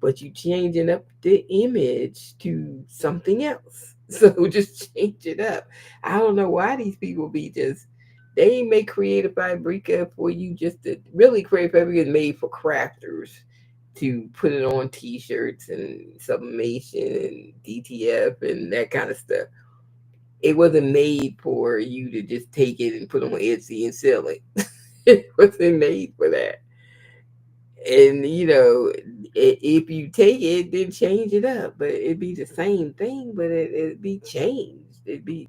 but you changing up the image to something else. So just change it up. I don't know why these people be just they make Creative Fabrica for you just to really Creative Fabrica is made for crafters to put it on t-shirts and sublimation and DTF and that kind of stuff. It wasn't made for you to just take it and put on Etsy and sell it. It wasn't made for that. And if you take it, then change it up. But it'd be the same thing, but it'd be changed. It'd be,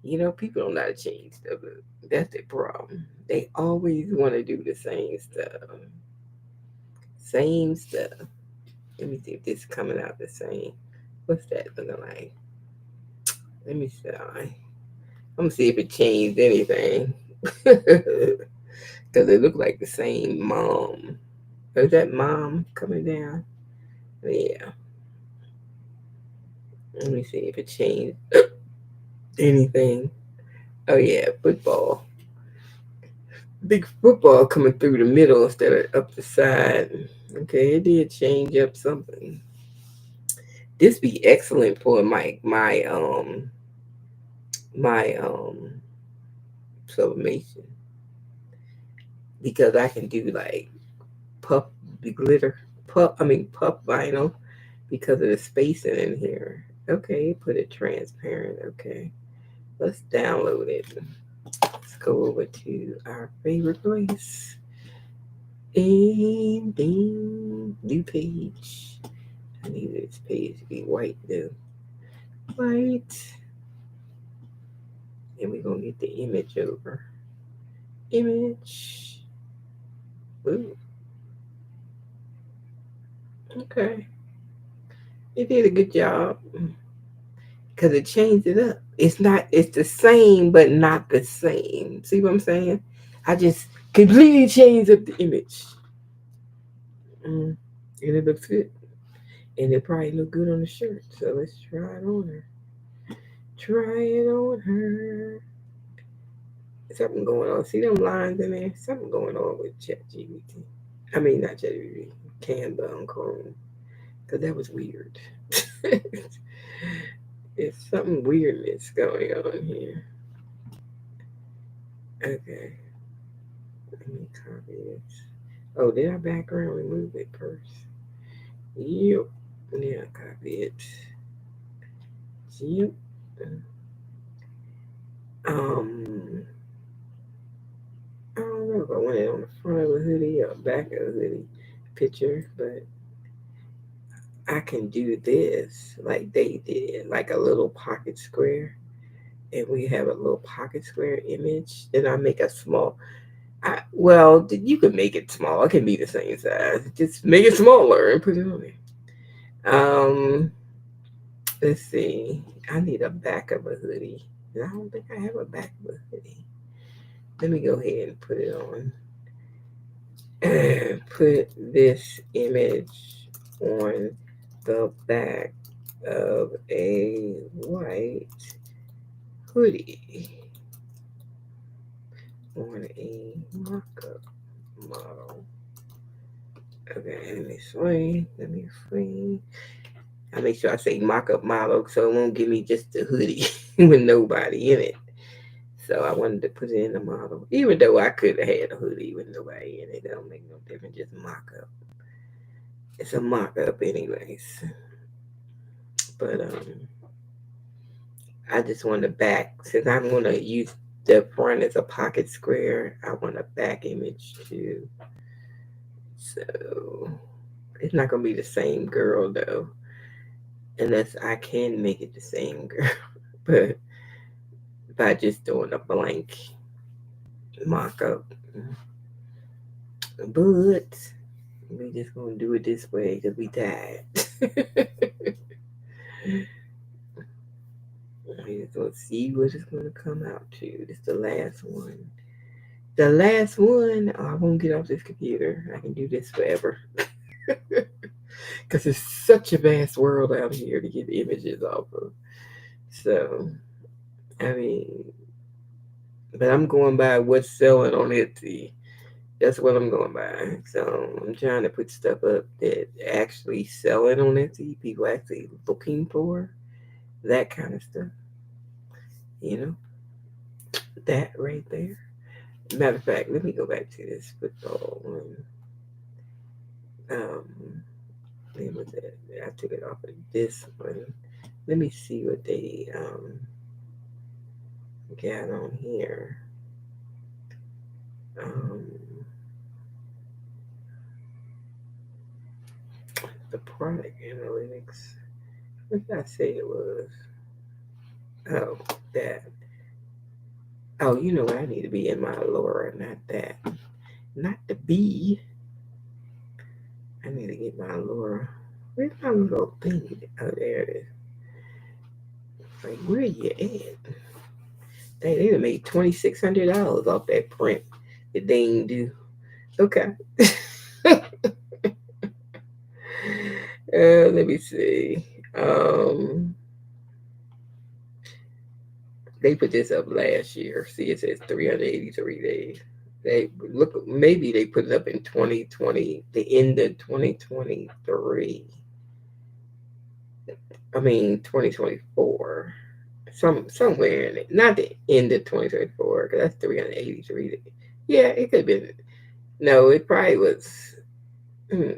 people don't know how to change stuff. That's the problem. They always want to do the same stuff. Same stuff. Let me see if this is coming out the same. What's that looking like? Let me see. I'm gonna see if it changed anything. Because it looked like the same mom. Is that mom coming down? Yeah. Let me see if it changed anything. Oh yeah, football. Big football coming through the middle instead of up the side. Okay, it did change up something. This be excellent for my sublimation because I can do like puff the glitter puff vinyl because of the spacing in here. Okay, put it transparent. Okay, let's download it. Let's go over to our favorite place. And ding, new page. I need this page to be white though. White. And we're gonna get the image over. Image. Ooh, okay. It did a good job because it changed it up. It's the same, but not the same. See what I'm saying? I just completely changed up the image. Mm. And it looks good. And it probably look good on the shirt. So let's try it on her. Try it on her. Something going on. See them lines in there? Something going on with ChatGPT. I mean, not ChatGPT. Canva on Chrome. Because that was weird. It's something weirdness going on here. Okay. Let me copy this. Oh, did our background remove it first? Yep. Yeah, copy it. Yep. Um, I don't know if I want it on the front of a hoodie or back of a hoodie picture, but I can do this like they did, like a little pocket square. And we have a little pocket square image. Then I make a small. Well, you can make it small. It can be the same size. Just make it smaller and put it on there. Let's see. I need a back of a hoodie. I don't think I have a back of a hoodie. Let me go ahead and put it on. Put this image on the back of a white hoodie on a mock-up model. Okay, let me swing. Let me swing. I make sure I say mock-up model so it won't give me just a hoodie with nobody in it. So I wanted to put it in the model, even though I could have had a hoodie with nobody in it. It don't make no difference. Just mock-up. It's a mock-up, anyways. But I just want the back since I'm gonna use the front as a pocket square. I want a back image too. So it's not gonna be the same girl though, unless I can make it the same girl. But by just doing a blank mock up. But we just gonna do it this way because we tired. We just gonna see what it's gonna come out to. This is the last one. The last one. Oh, I won't get off this computer. I can do this forever. Because it's such a vast world out here to get images off of. So, I mean, but I'm going by what's selling on Etsy. That's what I'm going by. So I'm trying to put stuff up that actually selling on Etsy. People actually looking for that kind of stuff. You know, that right there. Matter of fact, let me go back to this football one. When was it? I took it off of this one. Let me see what they got on here. Um, the product analytics. What did I say it was? Oh, that. Oh, you know what? I need to be in my ALURA, not that. Not the B. I need to get my ALURA. Where's my little thing? Oh, there it is. Like, where you at? They done made $2,600 off that print that they ain't do. Okay. Let me see. Um, they put this up last year. See, it says 383 days. They look. Maybe they put it up in 2020, the end of 2023. I mean 2024. Somewhere in it. Not the end of 2024, because that's 383 days. Yeah, it could have been. No, it probably was. Hmm,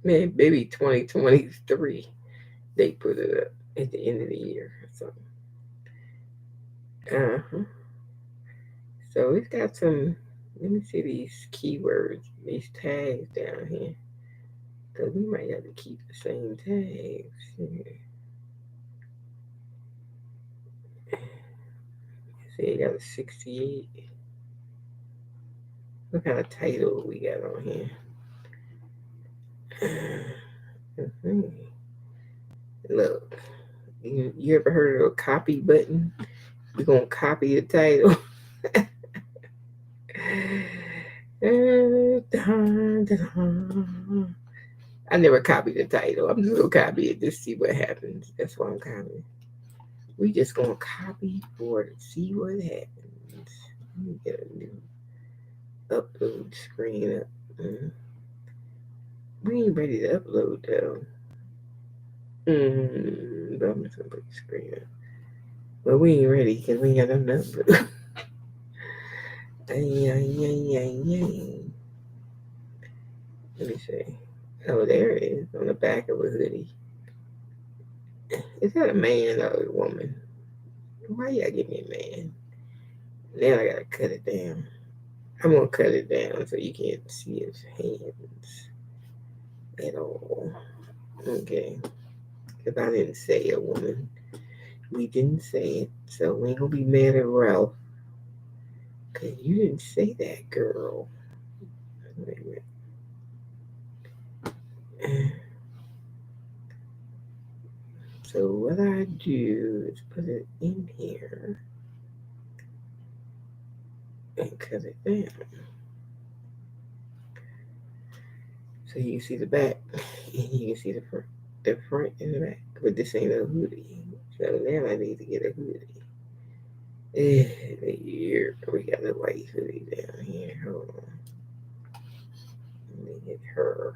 man, maybe 2023. They put it up at the end of the year. So, uh-huh. So it's got some. Let me see these keywords, these tags down here. Because we might have to keep the same tags. See, it got a 68. What kind of title we got on here? Mhm. Look, you ever heard of a copy button? We're going to copy the title. I never copied the title. I'm just gonna copy it to see what happens. That's why I'm copying. We just gonna copy for it and see what happens. Let me get a new upload screen up. We ain't ready to upload though. But I'm just gonna put the screen up. But we ain't ready because we ain't got no number. Let me see. Oh, there it is on the back of a hoodie. Is that a man or a woman? Why y'all give me a man? Then I gotta cut it down. I'm gonna cut it down so you can't see his hands at all. Okay. Because I didn't say a woman. We didn't say it. So we ain't gonna be mad at Ralph. Because you didn't say that, girl. Wait a minute. So what I do is put it in here and cut it down. So you can see the back and you can see the front and the back. But this ain't a hoodie. So now I need to get a hoodie. Here we got a white hoodie down here. Hold on. Let me get her.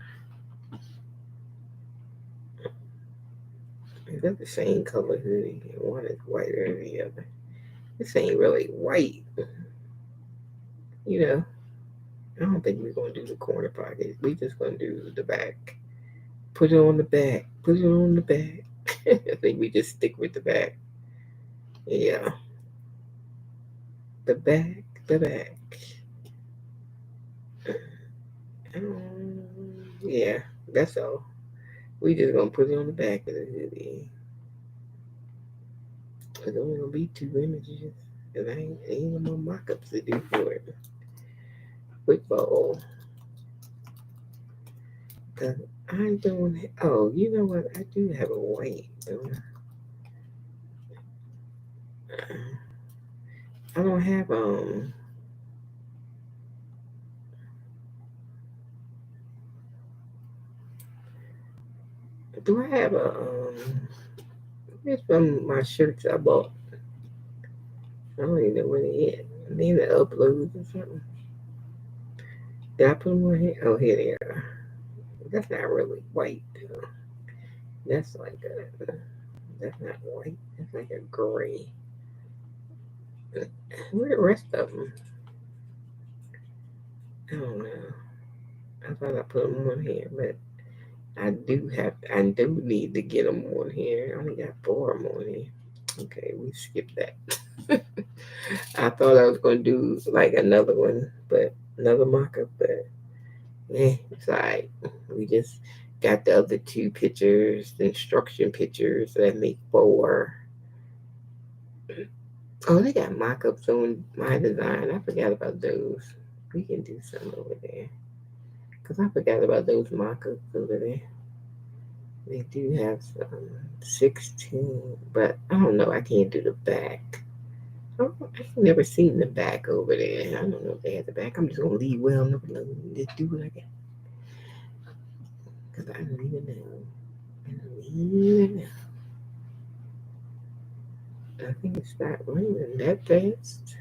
Is that the same color hoodie? One is whiter than the other. This ain't really white. You know, I don't think we're gonna do the corner pocket. We just gonna do the back. Put it on the back. Put it on the back. I think we just stick with the back. Yeah. The back. The back. Yeah, that's all. We just gonna put it on the back of the hoodie. There's only gonna be two images. Cause I ain't no more mock-ups to do for it. Football. Cause I don't. Oh, you know what? I do have a white. I don't have Do I have a It's from my shirts I bought. I don't even know where they at. Maybe the uploads or something. Did I put them on here? Oh, here they are. That's not really white though. That's like a. That's not white. That's like a gray. Where the rest of them? I don't know. I thought I put them on here, but I do need to get them on here. I only got four of them on here. Okay, we skipped that. I thought I was gonna do like another one, but another mock-up, but it's alright. We just got the other two pictures, the instruction pictures that make four. Oh, they got mock-ups on MYDESIGN. I forgot about those. We can do some over there. Because I forgot about those mock-ups over there. They do have some 16, but I don't know. I can't do the back. Oh, I've never seen the back over there. I don't know if they had the back. I'm just gonna leave well enough alone and just do what I got. Cause I don't even know. I don't even know. I think it's not raining that fast.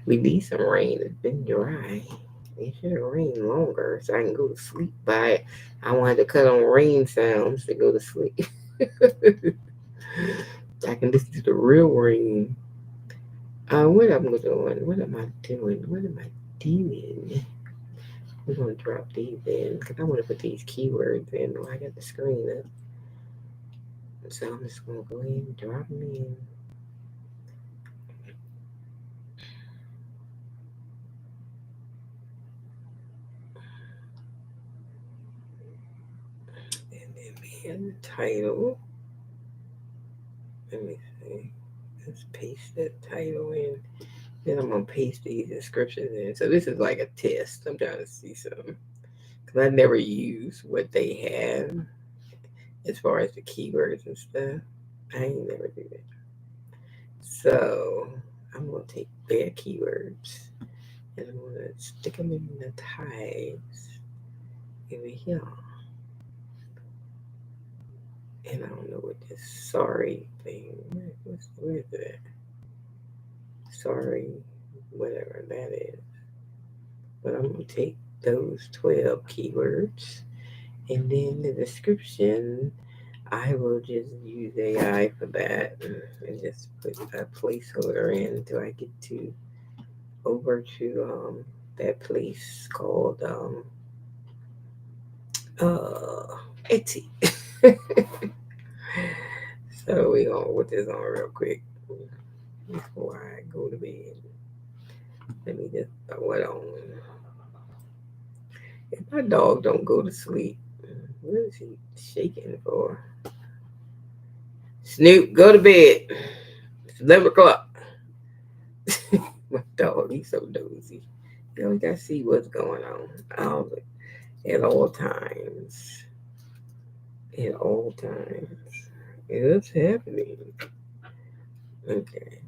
We need some rain. It's been dry. It should have rained longer so I can go to sleep by it. I wanted to cut on rain sounds to go to sleep. I can listen to the real rain. What am I doing? What am I doing? What am I doing? We're gonna drop these in because I want to put these keywords in. Oh, I got the screen up, so I'm just gonna go ahead and drop them in. And then the title. Let me see. Let's paste that title in. Then I'm gonna paste these descriptions in. So this is like a test. I'm trying to see something because I never use what they have as far as the keywords and stuff. I ain't never do that. So I'm gonna take their keywords and I'm gonna stick them in the tags over here. And I don't know what this sorry thing. Where is it? Sorry, whatever that is. But I'm gonna take those 12 keywords and then the description. I will just use AI for that and just put a placeholder in until I get to over to that place called Etsy. So we gonna put this on real quick before I go to bed. Let me just throw it on. If my dog don't go to sleep, what is he shaking for? Snoop, go to bed. It's 11 o'clock. My dog, he's so dozy. You always gotta see what's going on. At all times. At all times. It's happening. Okay.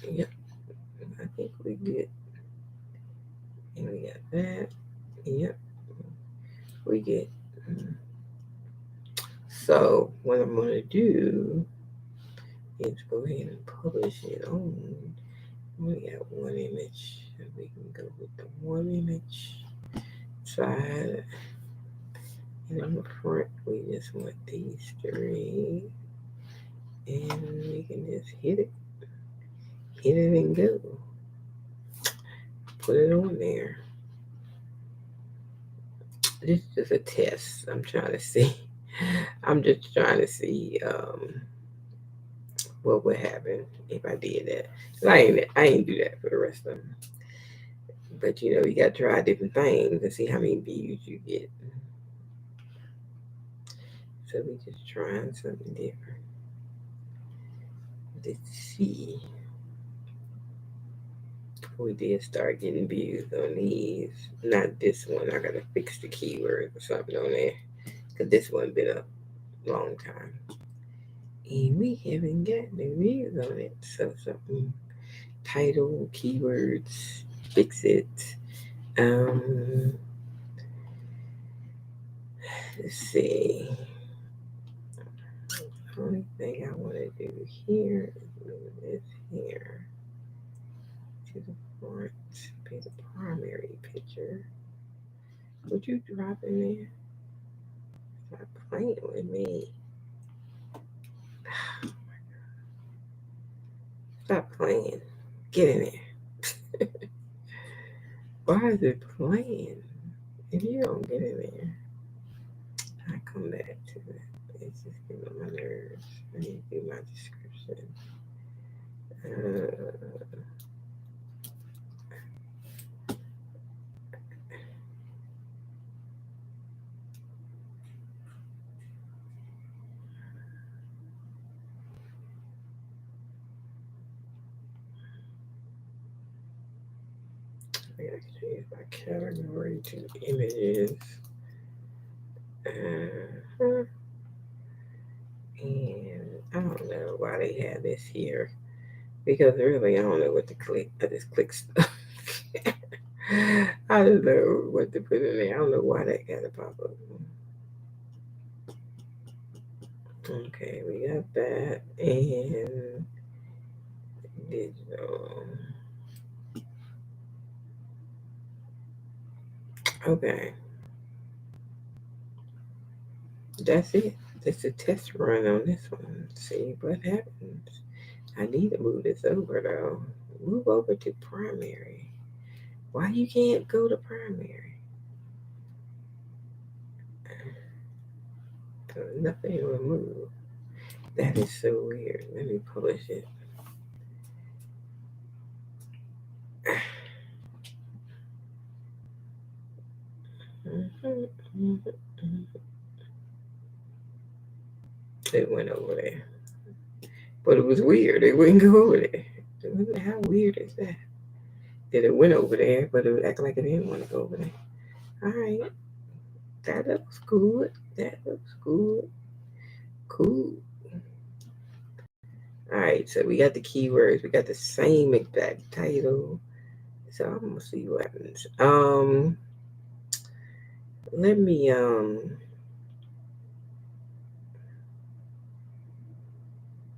Yep. I think we get. And we got that. Yep. We get. So what I'm gonna do is go ahead and publish it on. We got one image. We can go with the one image side. And on the front, we just want these three. And we can just hit it and go. Put it on there. This is just a test. I'm trying to see. I'm just trying to see what would happen if I did that. I ain't do that for the rest of them. But you got to try different things and see how many views you get. So we just trying something different. Let's see. We did start getting views on these. Not this one. I gotta fix the keywords or something on there. Cause this one been a long time. And we haven't got no views on it. So something title, keywords, fix it. Um let's see. The only thing I want to do here is move this here to the front, be the primary picture. Would you drop in there? Stop playing with me. Stop playing. Get in there. Why is it playing? If you don't get in there, I come back to it. It's just getting on my nerves. I need to do my description. I gotta change my category to images. And I don't know why why they have this here. Because really, I don't know what to click. I just click stuff. I don't know what to put in there. I don't know why that got to pop up. Okay, we got that. And digital. Okay. That's it. That's a test run on this one. See what happens. I need to move this over though. Move over to primary. Why you can't go to primary? Nothing will move. That is so weird. Let me publish it. It went over there. But it was weird. It wouldn't go over there. How weird is that? That it went over there, but it would act like it didn't want to go over there. Alright. That looks good. That looks good. Cool. Alright, so we got the keywords. We got the same exact title. So I'm gonna see what happens. Let me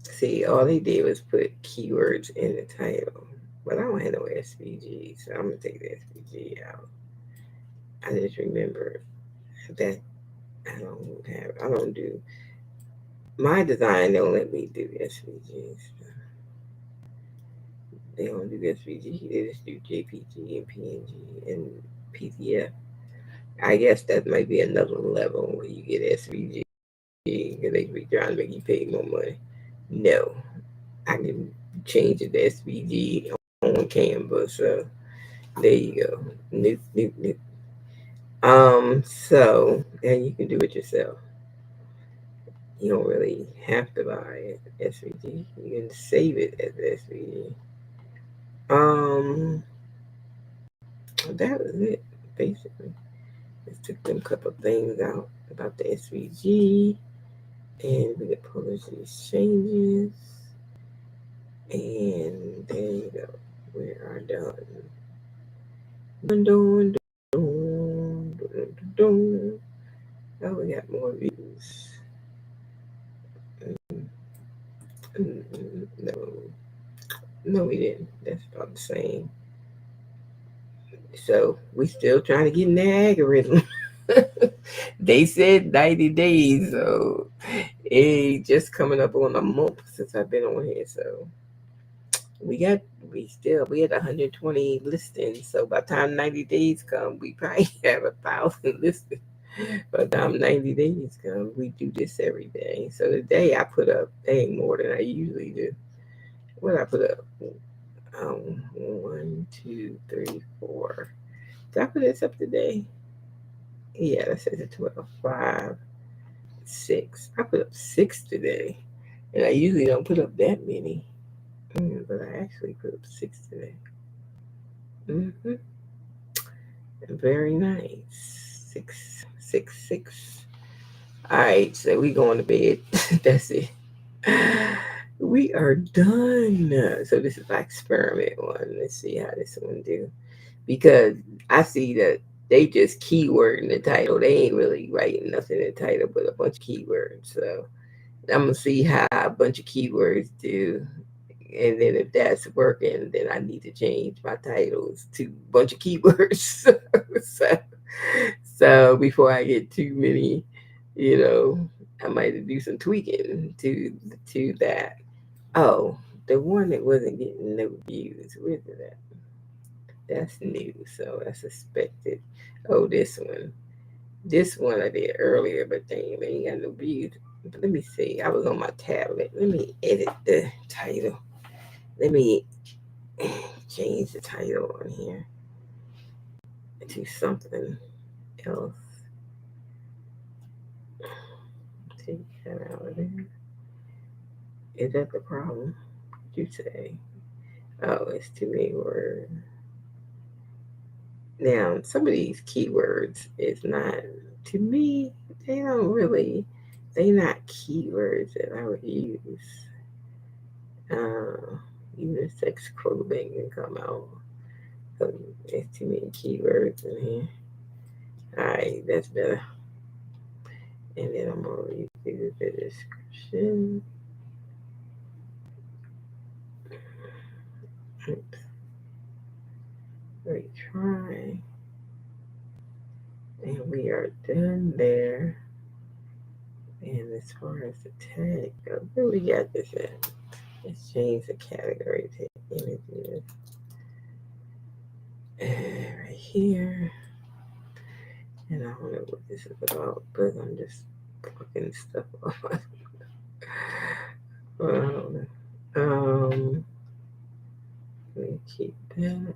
see. All they did was put keywords in the title. But I don't have no SVG, so I'm gonna take the SVG out. I just remember that I don't do MYDESIGN don't let me do SVGs. They don't do SVG. They just do JPG and PNG and PDF. I guess that might be another level where you get SVG because they be trying to make you pay more money. No, I can change it to SVG on Canva. So there you go. New. So and you can do it yourself. You don't really have to buy it SVG. You can save it as SVG. Um, that was it basically. Just took them couple things out about the SVG, and we could publish these changes. And there you go. We are done. Dun, dun. Oh, we got more views. No, no, we didn't. That's about the same. So we still trying to get in the algorithm. They said 90 days, so it just coming up on a month since I've been on here. So we had 120 listings. So by the time 90 days come, we probably have 1,000 listings. By the time 90 days come, we do this every day. So today I put up more than I usually do. What did I put up? 1, 2, 3, 4. Did I put this up today? Yeah, that says it 12, 5, 6. I put up 6 today. And I usually don't put up that many. But I actually put up 6 today. Mm-hmm. Very nice. 6, 6, 6. All right, so we going to bed. That's it. We are done. So this is my experiment one. Let's see how this one do. Because I see that they just keyword in the title. They ain't really writing nothing in the title but a bunch of keywords. So I'm gonna see how a bunch of keywords do. And then if that's working, then I need to change my titles to a bunch of keywords. So before I get too many, I might do some tweaking to that. Oh, the one that wasn't getting no views. Where's it at? That's new, so I suspected. Oh, this one. This one I did earlier, but they ain't got no views. But let me see. I was on my tablet. Let me edit the title. Let me change the title on here to something else. Take that out of there. Is that the problem? What you say? Oh, it's too many words. Now, some of these keywords is not, to me, they not keywords that I would use. unisex clothing can come out. There's too many keywords in here. Alright, that's better. And then I'm gonna read through the description. Oops. Retry. And we are done there. And as far as the tag goes, where we got this at? Let's change the category to images. And right here. And I don't know what this is about, but I'm just plucking stuff off. Well, I don't know. Let me keep that.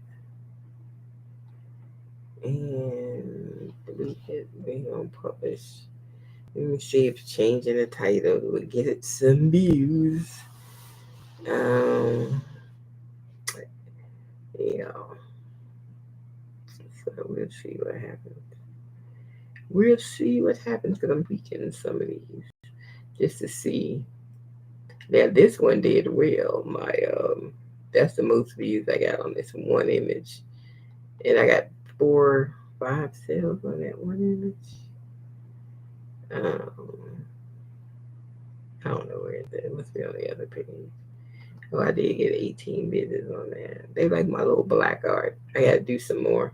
And we gonna publish. Let me see if changing the title would get it some views. Yeah. So we'll see what happens. We'll see what happens because I'm tweaking some of these just to see. Now this one did well. That's the most views I got on this one image, and I got 4-5 sales on that one image. I don't know where it's at. It must be on the other page. Oh, I did get 18 visits on that. They like my little black art. I got to do some more.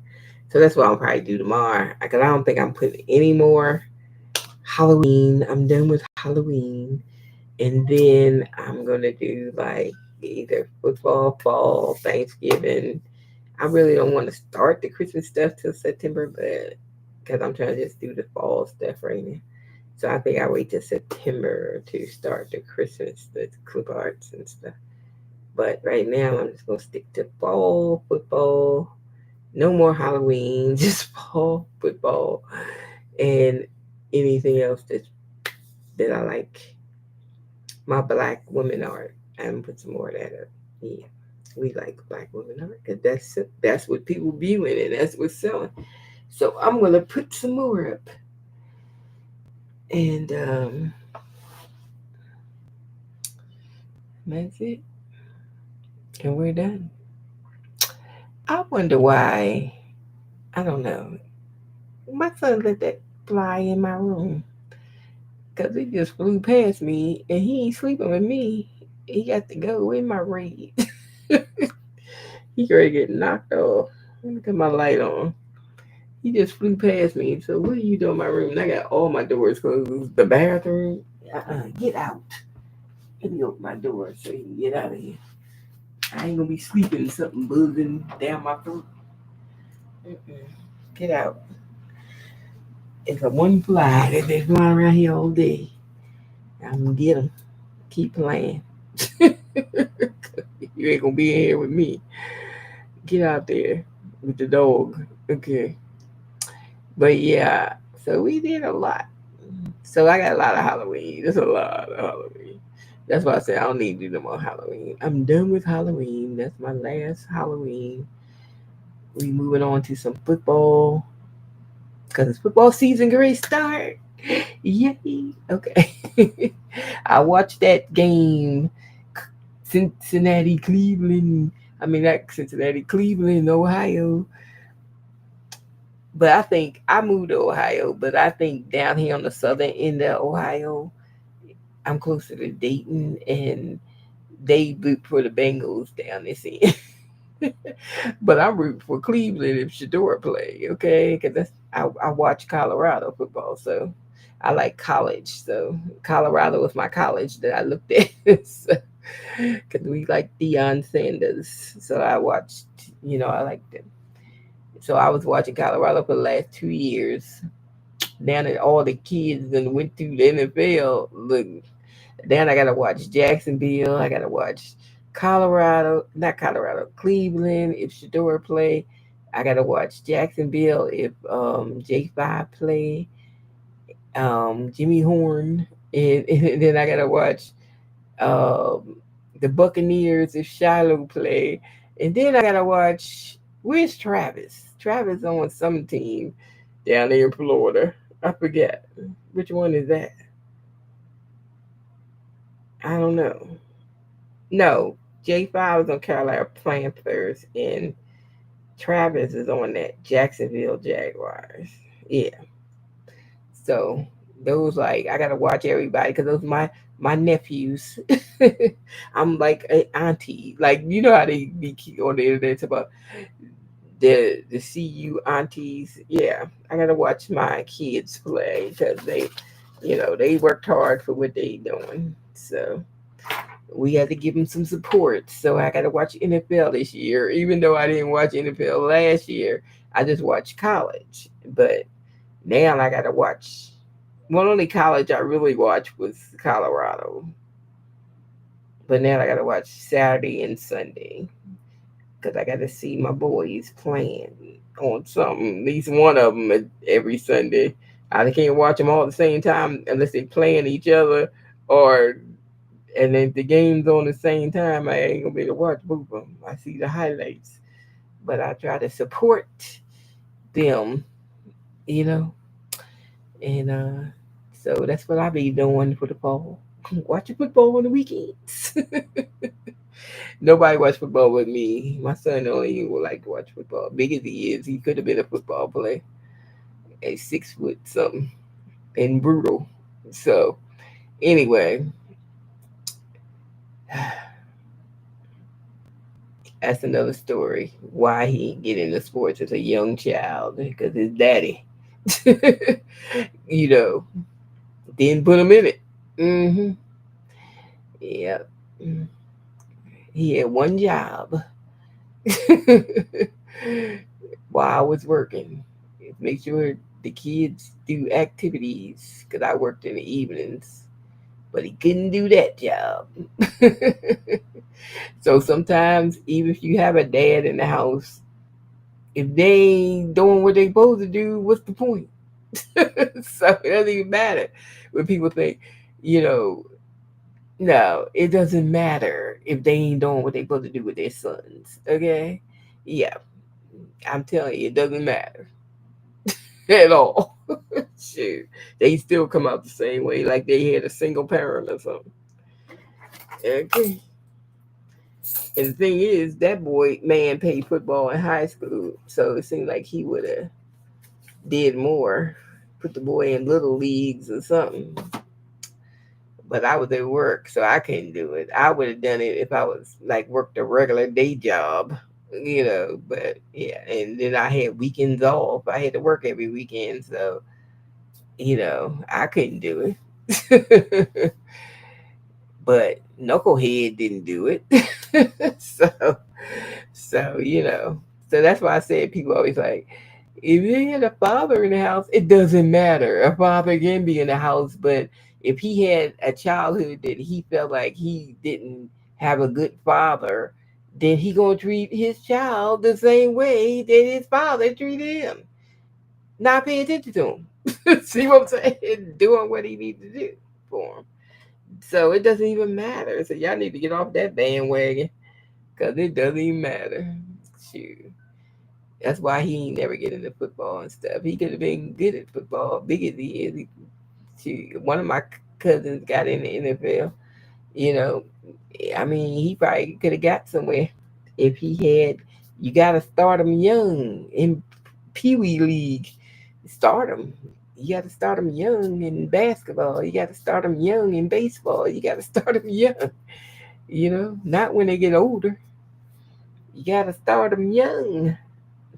So that's what I'll probably do tomorrow. Because I don't think I'm putting any more Halloween. I'm done with Halloween. And then I'm going to do like either football, fall, Thanksgiving. I really don't want to start the Christmas stuff till September, but because I'm trying to just do the fall stuff right now. So I think I wait till September to start the Christmas, the clip arts and stuff. But right now, I'm just gonna stick to fall football. No more Halloween, just fall football, and anything else that I like. My black women art. I'm gonna put some more of that up. Yeah, we like black women art because that's what people viewing and that's what's selling. So I'm gonna put some more up, and that's it. And we're done. I wonder why. I don't know. My son let that fly in my room because it just flew past me and he ain't sleeping with me. He got to go in my raid. He ready to get knocked off. Let me turn my light on. He just flew past me. So what are you doing in my room? And I got all my doors closed. The bathroom. Get out. Let me open my door so you can get out of here. I ain't gonna be sleeping something buzzing down my throat. Mm-mm. Get out. It's a one fly that's been flying around here all day. I'm gonna get him. Keep playing. You ain't gonna be in here with me. Get out there with the dog. Okay. But yeah, so we did a lot. So I got a lot of Halloween. There's a lot of Halloween. That's why I say I don't need to do no more Halloween. I'm done with Halloween. That's my last Halloween. We moving on to some football because it's football season. Great start. Yay. Okay. I watched that game, Cincinnati, Cleveland. I mean, not Cincinnati, Cleveland, Ohio. But I think I moved to Ohio, but I think down here on the southern end of Ohio, I'm closer to Dayton, and they root for the Bengals down this end. But I'm rooting for Cleveland if Shador play, okay? Because I watch Colorado football, so I like college. So Colorado was my college that I looked at. Because we like Deion Sanders, so I watched. I like them. So I was watching Colorado for the last 2 years. Now that all the kids then went through the NFL, look, then I gotta watch Jacksonville. I gotta watch Colorado, not Colorado, Cleveland. If Shador play, I gotta watch Jacksonville. If J5 play, Jimmy Horn, and then I gotta watch um, the Buccaneers if Shiloh play, and then I gotta watch. Where's Travis? Travis on some team down there in Florida. I forget which one is that. I don't know. No. J5 is on Carolina Panthers, and Travis is on that Jacksonville Jaguars. Yeah. So those, like, I gotta watch everybody because those my nephews. I'm like an auntie. Like, you know how they be on the internet about the CU aunties. Yeah, I gotta watch my kids play because they worked hard for what they doing. So we had to give them some support. So I got to watch NFL this year, even though I didn't watch NFL last year. I just watched college, but now I got to watch. One only college I really watched was Colorado, but now I got to watch Saturday and Sunday because I got to see my boys playing on something. At least one of them every Sunday. I can't watch them all at the same time unless they playing each other, or and if the game's on the same time, I ain't gonna be able to watch both of them. I see the highlights, but I try to support them, you know, and so that's what I be doing for the fall. Watching football on the weekends. Nobody watch football with me. My son only would like to watch football. Big as he is, he could have been a football player at 6 foot something and brutal. So anyway, that's another story. Why he get into sports as a young child? Because his daddy, you know, didn't put him in it. Hmm. Yeah, he had one job while I was working. Make sure the kids do activities because I worked in the evenings, but he couldn't do that job. So sometimes, even if you have a dad in the house, if they ain't doing what they supposed to do, what's the point? So it doesn't even matter when people think, you know, no, it doesn't matter if they ain't doing what they supposed to do with their sons. Okay? Yeah, I'm telling you, it doesn't matter at all. Shoot, they still come out the same way, like they had a single parent or something. Okay. And the thing is, that boy man played football in high school, so it seemed like he would have did more, put the boy in little leagues or something. But I was at work, so I couldn't do it. I would have done it if I was like worked a regular day job, you know. But yeah, and then I had weekends off. I had to work every weekend, so I couldn't do it. But Knucklehead didn't do it. so so that's why I said people always like, if you had a father in the house, it doesn't matter. A father can be in the house, but if he had a childhood that he felt like he didn't have a good father, then he gonna treat his child the same way that his father treated him. Not paying attention to him. See what I'm saying? Doing what he needs to do for him. So it doesn't even matter. So y'all need to get off that bandwagon because it doesn't even matter. Shoot. That's why he ain't never get into football and stuff. He could have been good at football, big as he is. One of my cousins got in the NFL. You know, I mean, he probably could have got somewhere if he had. You got to start him young in Pee Wee League. Start him. You got to start them young in basketball. You got to start them young in baseball. You got to start them young. Not when they get older. You got to start them young.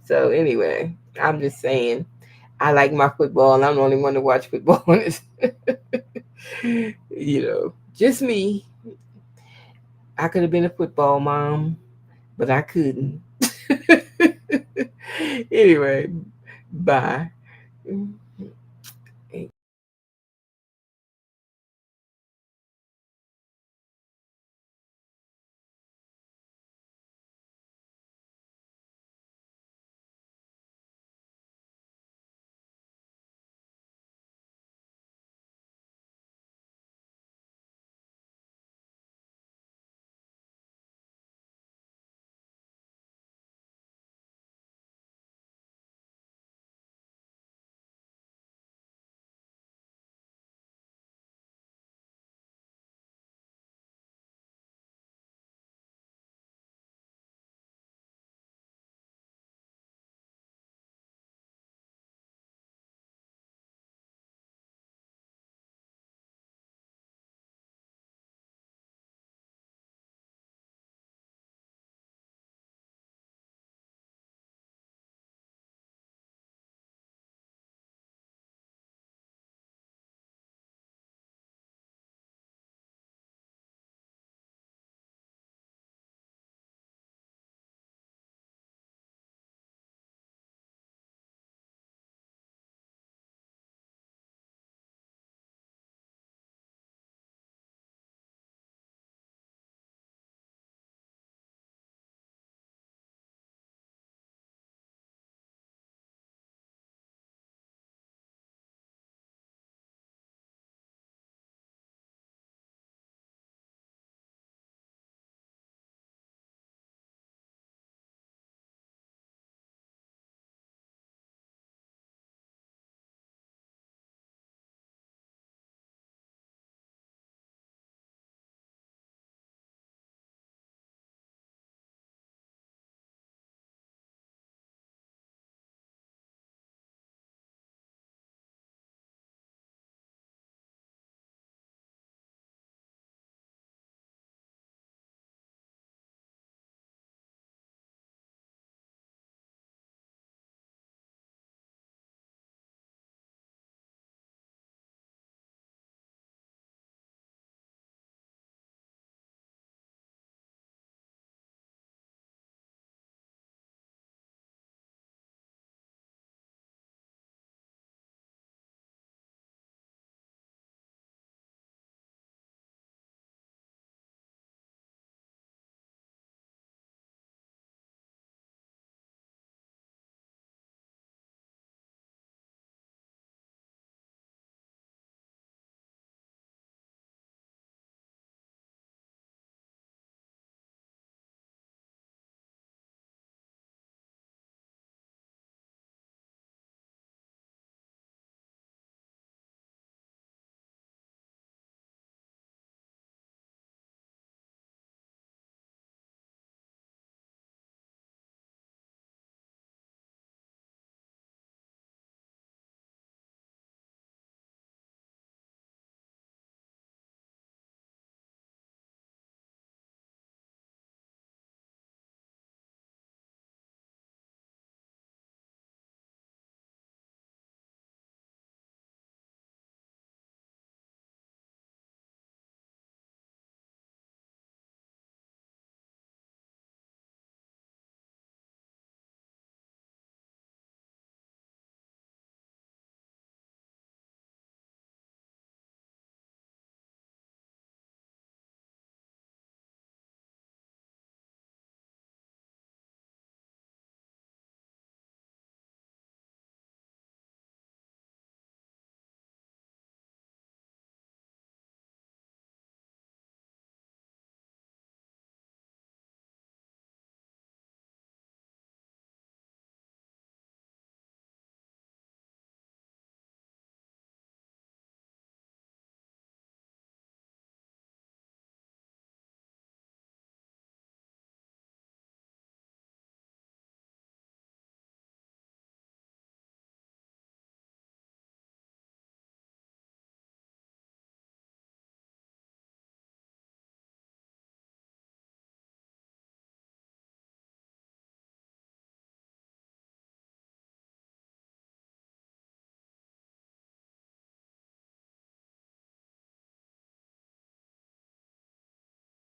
So anyway, I'm just saying, I like my football, and I'm the only one to watch football. Just me. I could have been a football mom, but I couldn't. Anyway, bye.